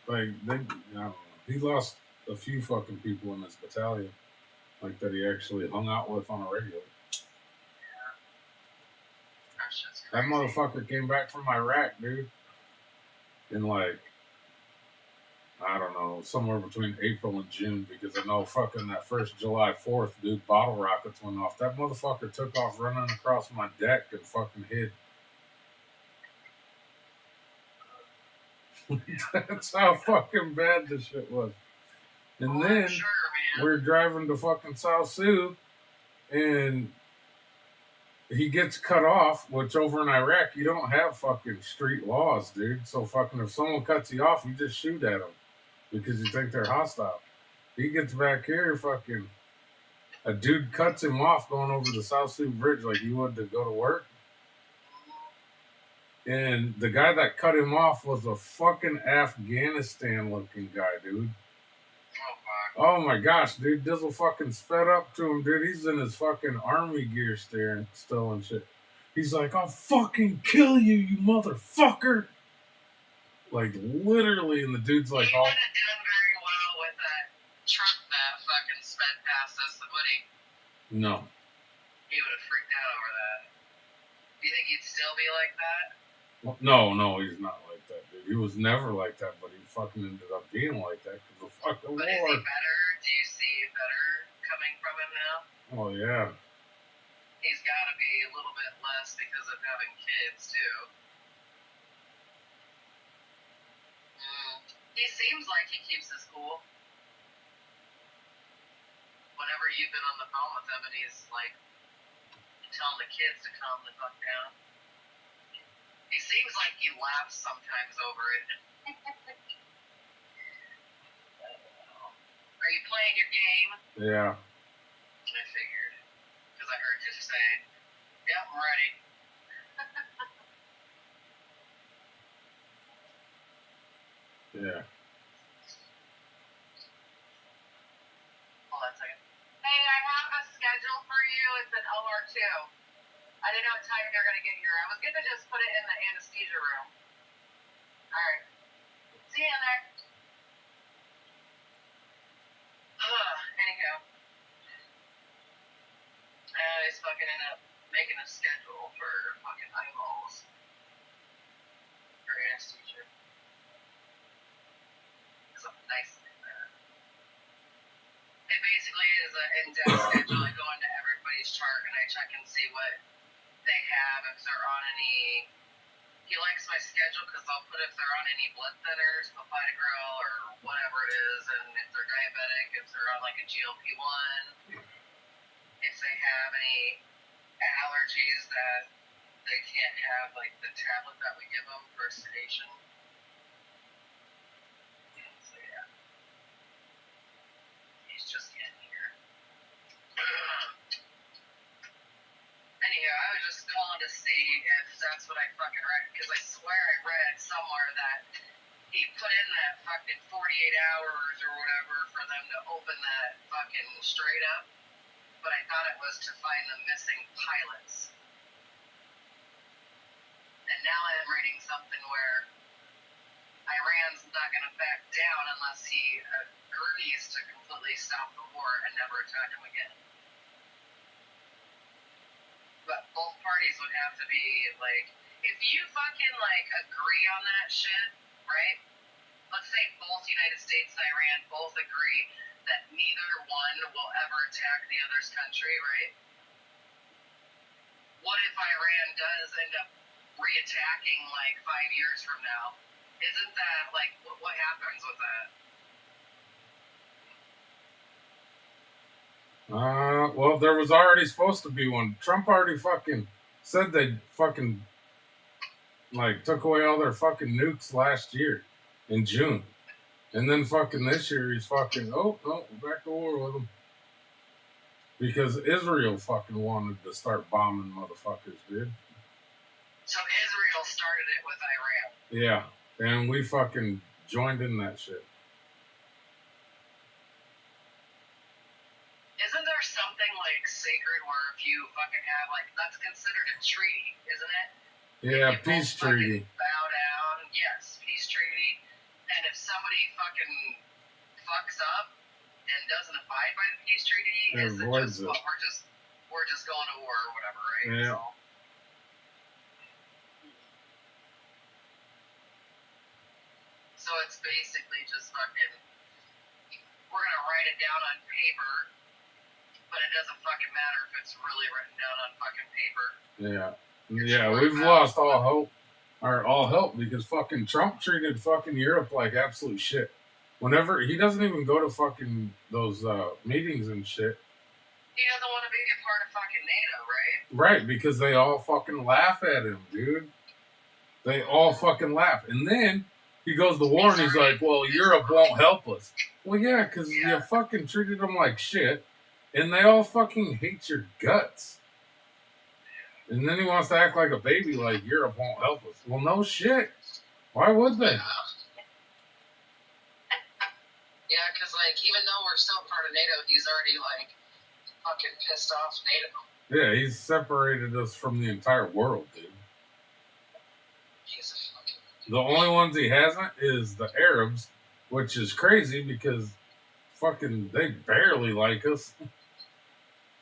Speaker 1: Like, I don't know. He lost a few fucking people in his battalion. Like, that he actually hung out with on a regular. That motherfucker came back from Iraq, dude. In like I don't know, somewhere between April and June, because I know fucking that first July 4th, dude, bottle rockets went off. That motherfucker took off running across my deck and fucking hid. That's how fucking bad this shit was. And then we're driving to fucking South Sioux, and he gets cut off, which over in Iraq, you don't have fucking street laws, dude. So fucking if someone cuts you off, you just shoot at them because you think they're hostile. He gets back here, fucking a dude cuts him off going over the South Sioux Bridge like he would to go to work. And the guy that cut him off was a fucking Afghanistan-looking guy, dude. Oh my gosh, dude, Dizzle fucking sped up to him, dude. He's in his fucking army gear still and shit. He's like, I'll fucking kill you, you motherfucker. Like, literally, and the dude's like,
Speaker 9: he wouldn't have done very well with that truck that fucking sped past us, would he?
Speaker 1: No.
Speaker 9: He would have freaked out over that. Do you think he'd still be like that?
Speaker 1: No, he's not like that, dude. He was never like that, but he fucking ended up being like that because of fucking war.
Speaker 9: But is he better? Do you see better coming from him now?
Speaker 1: Oh, yeah.
Speaker 9: He's got to be a little bit less because of having kids, too. He seems like he keeps his cool. Whenever you've been on the phone with him and he's like telling the kids to calm the fuck down. He seems like he laughs sometimes over it. Are you playing your game?
Speaker 1: Yeah.
Speaker 9: I figured. Because I heard you say, yep, I'm ready.
Speaker 1: Yeah.
Speaker 9: Hold on a second. Hey, I have a schedule for you. It's an OR2. I didn't know what time they're going to get here. I was going to just put it in the anesthesia room. All right. See you in there. Anyhow. I always fucking end up making a schedule for fucking eyeballs. For anesthesia. Something nice like that. It basically is an in-depth schedule. I go into everybody's chart and I check and see what they have, if they're on any. He likes my schedule because I'll put if they're on any blood thinners, clopidogrel, or whatever it is, and if they're diabetic, if they're on like a GLP-1, if they have any allergies that they can't have, like the tablet that we give them for sedation. So yeah, he's just getting here. Anyhow, I was just calling to see if that's what I fucking read, because I swear I read somewhere that he put in that fucking 48 hours or whatever for them to open that fucking straight up, but I thought it was to find the missing pilots. And now I'm reading something where Iran's not going to back down unless he agrees to completely stop the war and never attack him again. But both parties would have to be, like, if you fucking, like, agree on that shit, right? Let's say both United States and Iran both agree that neither one will ever attack the other's country, right? What if Iran does end up re-attacking, like, 5 years from now? Isn't that, like, what happens with that?
Speaker 1: Well, there was already supposed to be one. Trump already fucking said they fucking, like, took away all their fucking nukes last year in June. And then fucking this year he's fucking, oh, no, we're back to war with them. Because Israel fucking wanted to start bombing motherfuckers, dude.
Speaker 9: So Israel started it with Iran.
Speaker 1: Yeah, and we fucking joined in that shit.
Speaker 9: Isn't there something like sacred where if you fucking have like that's considered a treaty, isn't it?
Speaker 1: Yeah, peace treaty.
Speaker 9: Bow down, yes, peace treaty. And if somebody fucking fucks up and doesn't abide by the peace treaty, is it just well, we're just going to war or whatever, right?
Speaker 1: Yeah.
Speaker 9: So it's basically just fucking, we're going to write it down on paper, but it doesn't fucking matter if it's really written down on fucking paper.
Speaker 1: Yeah. Yeah, we've lost all hope. Or all help because fucking Trump treated fucking Europe like absolute shit. Whenever he doesn't even go to fucking those meetings and shit.
Speaker 9: He doesn't want to be a part of fucking NATO, right?
Speaker 1: Right, because they all fucking laugh at him, dude. They all fucking laugh. And then he goes to war and he's like, well, Europe won't help us. Well, yeah, because you fucking treated them like shit. And they all fucking hate your guts. And then he wants to act like a baby like Europe won't help us. Well, no shit. Why would they?
Speaker 9: Yeah, because, like, even though we're still part of NATO, he's already, like, fucking pissed off NATO.
Speaker 1: Yeah, he's separated us from the entire world, dude.
Speaker 9: He's a fucking...
Speaker 1: The only ones he hasn't is the Arabs, which is crazy because fucking they barely like us.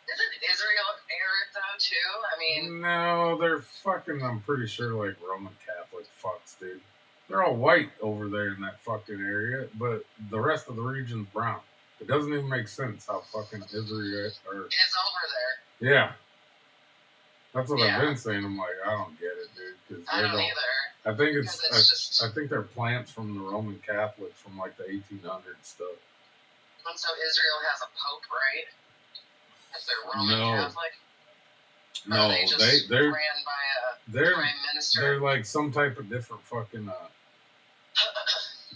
Speaker 9: Isn't Israel Arab, though, too? I mean...
Speaker 1: No, they're fucking, I'm pretty sure, like, Roman Catholic fucks, dude. They're all white over there in that fucking area, but the rest of the region's brown. It doesn't even make sense how fucking Israel or...
Speaker 9: It's over there.
Speaker 1: Yeah. That's what I've been saying. I'm like, I don't get it, dude. Cause
Speaker 9: I don't either.
Speaker 1: I think I think they're plants from the Roman Catholics from like the 1800s stuff.
Speaker 9: And so Israel has a pope, right? If they're Roman Catholic?
Speaker 1: No, they're
Speaker 9: ran by a prime minister.
Speaker 1: They're like some type of different fucking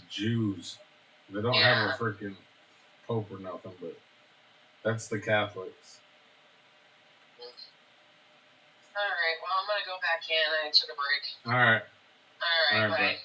Speaker 1: Jews. They don't have a freaking pope or nothing, but that's the Catholics.
Speaker 9: All right, well, I'm going to go back in. I took a break.
Speaker 1: All right.
Speaker 9: All right, bye.
Speaker 1: Bye.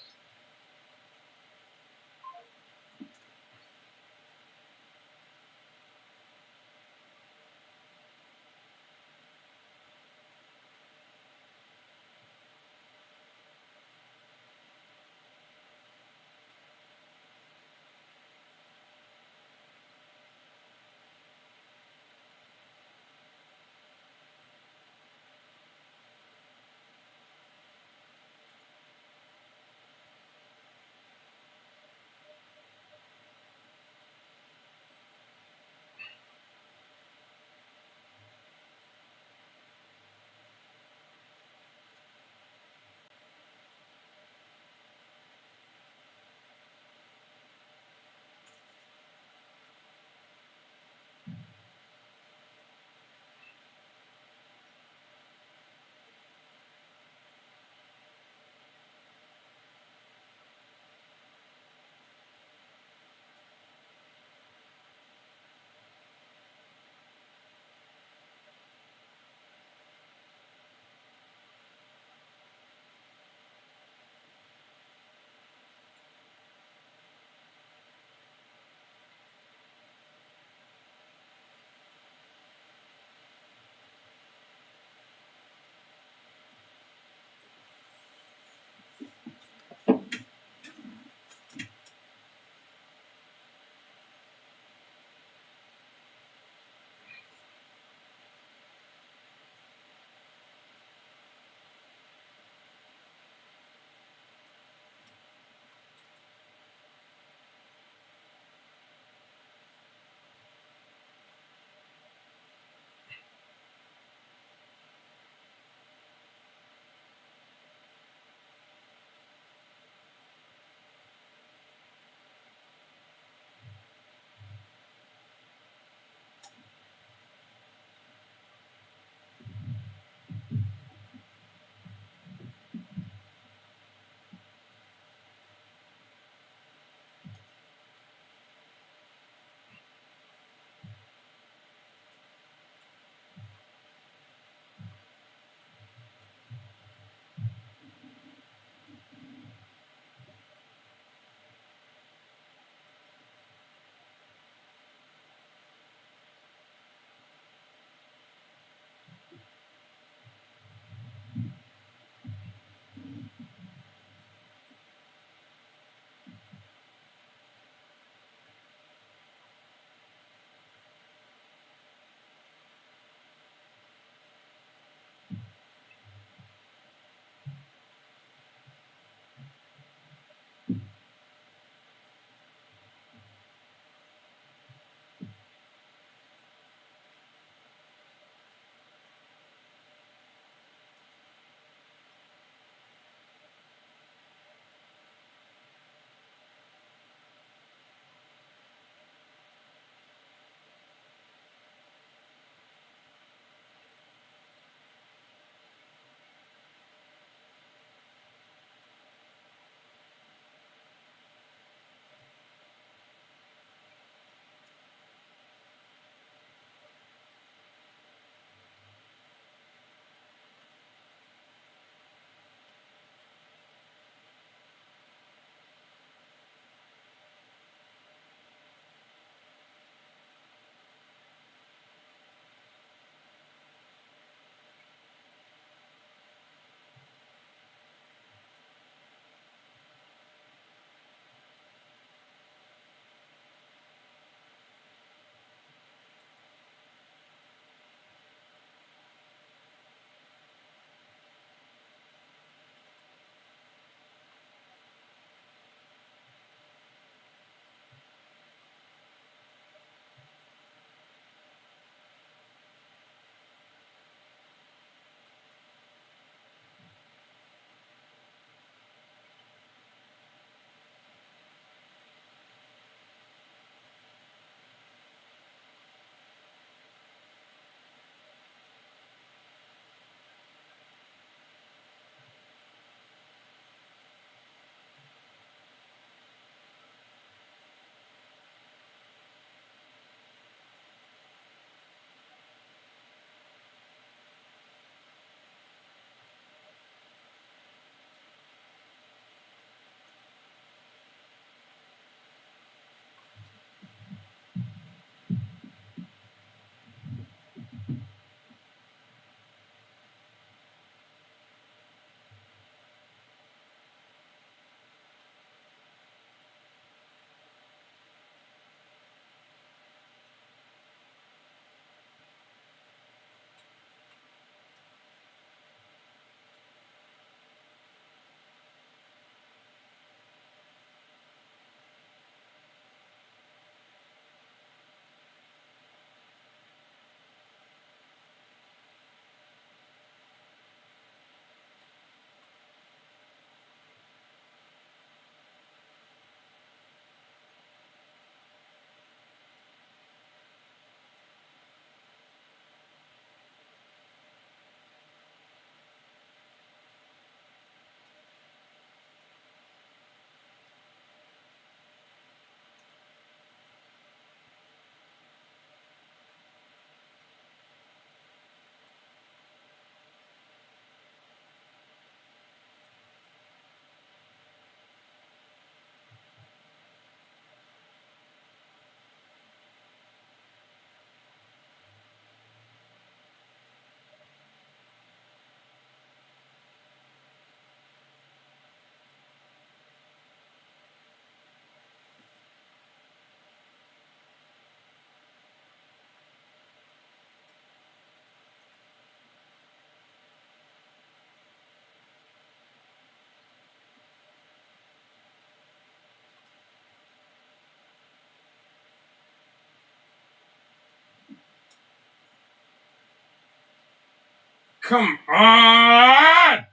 Speaker 1: Come on!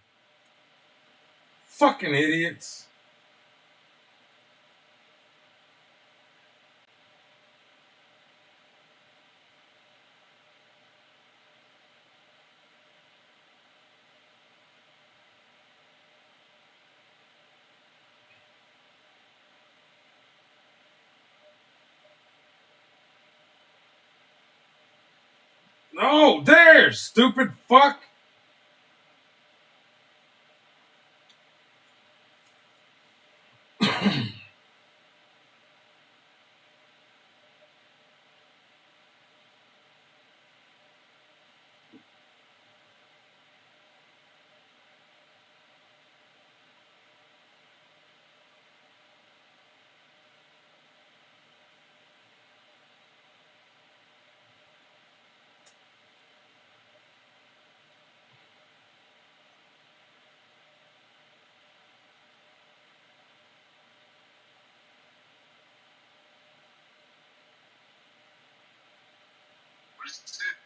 Speaker 1: Fucking idiots. Oh, there, stupid fuck.
Speaker 10: What is it?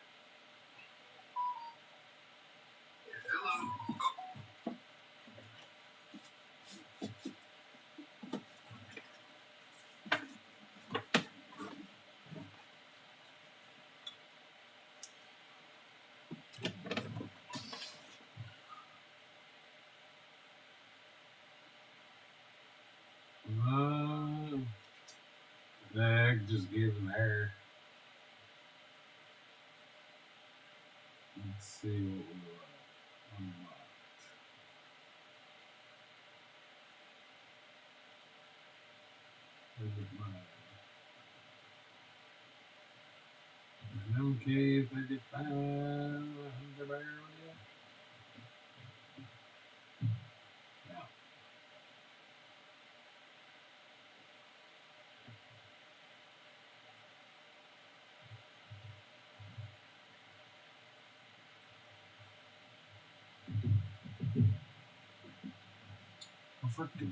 Speaker 10: Hello.
Speaker 1: The egg just gave an error. Let's see what we unlocked. Where's it mine? MK35. Yeah. Oh, fuck you.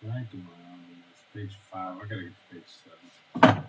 Speaker 1: Right to my own. It's page 5. I gotta get to page 7.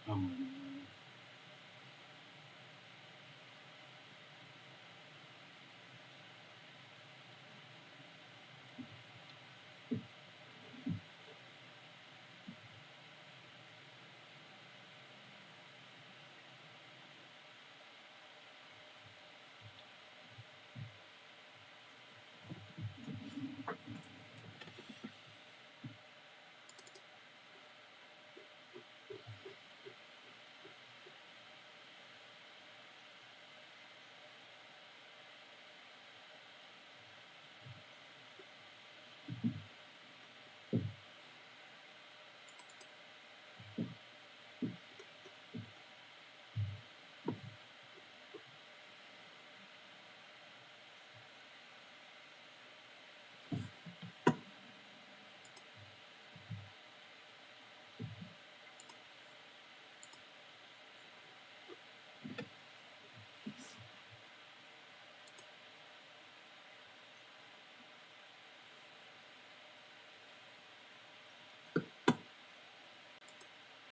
Speaker 1: I'm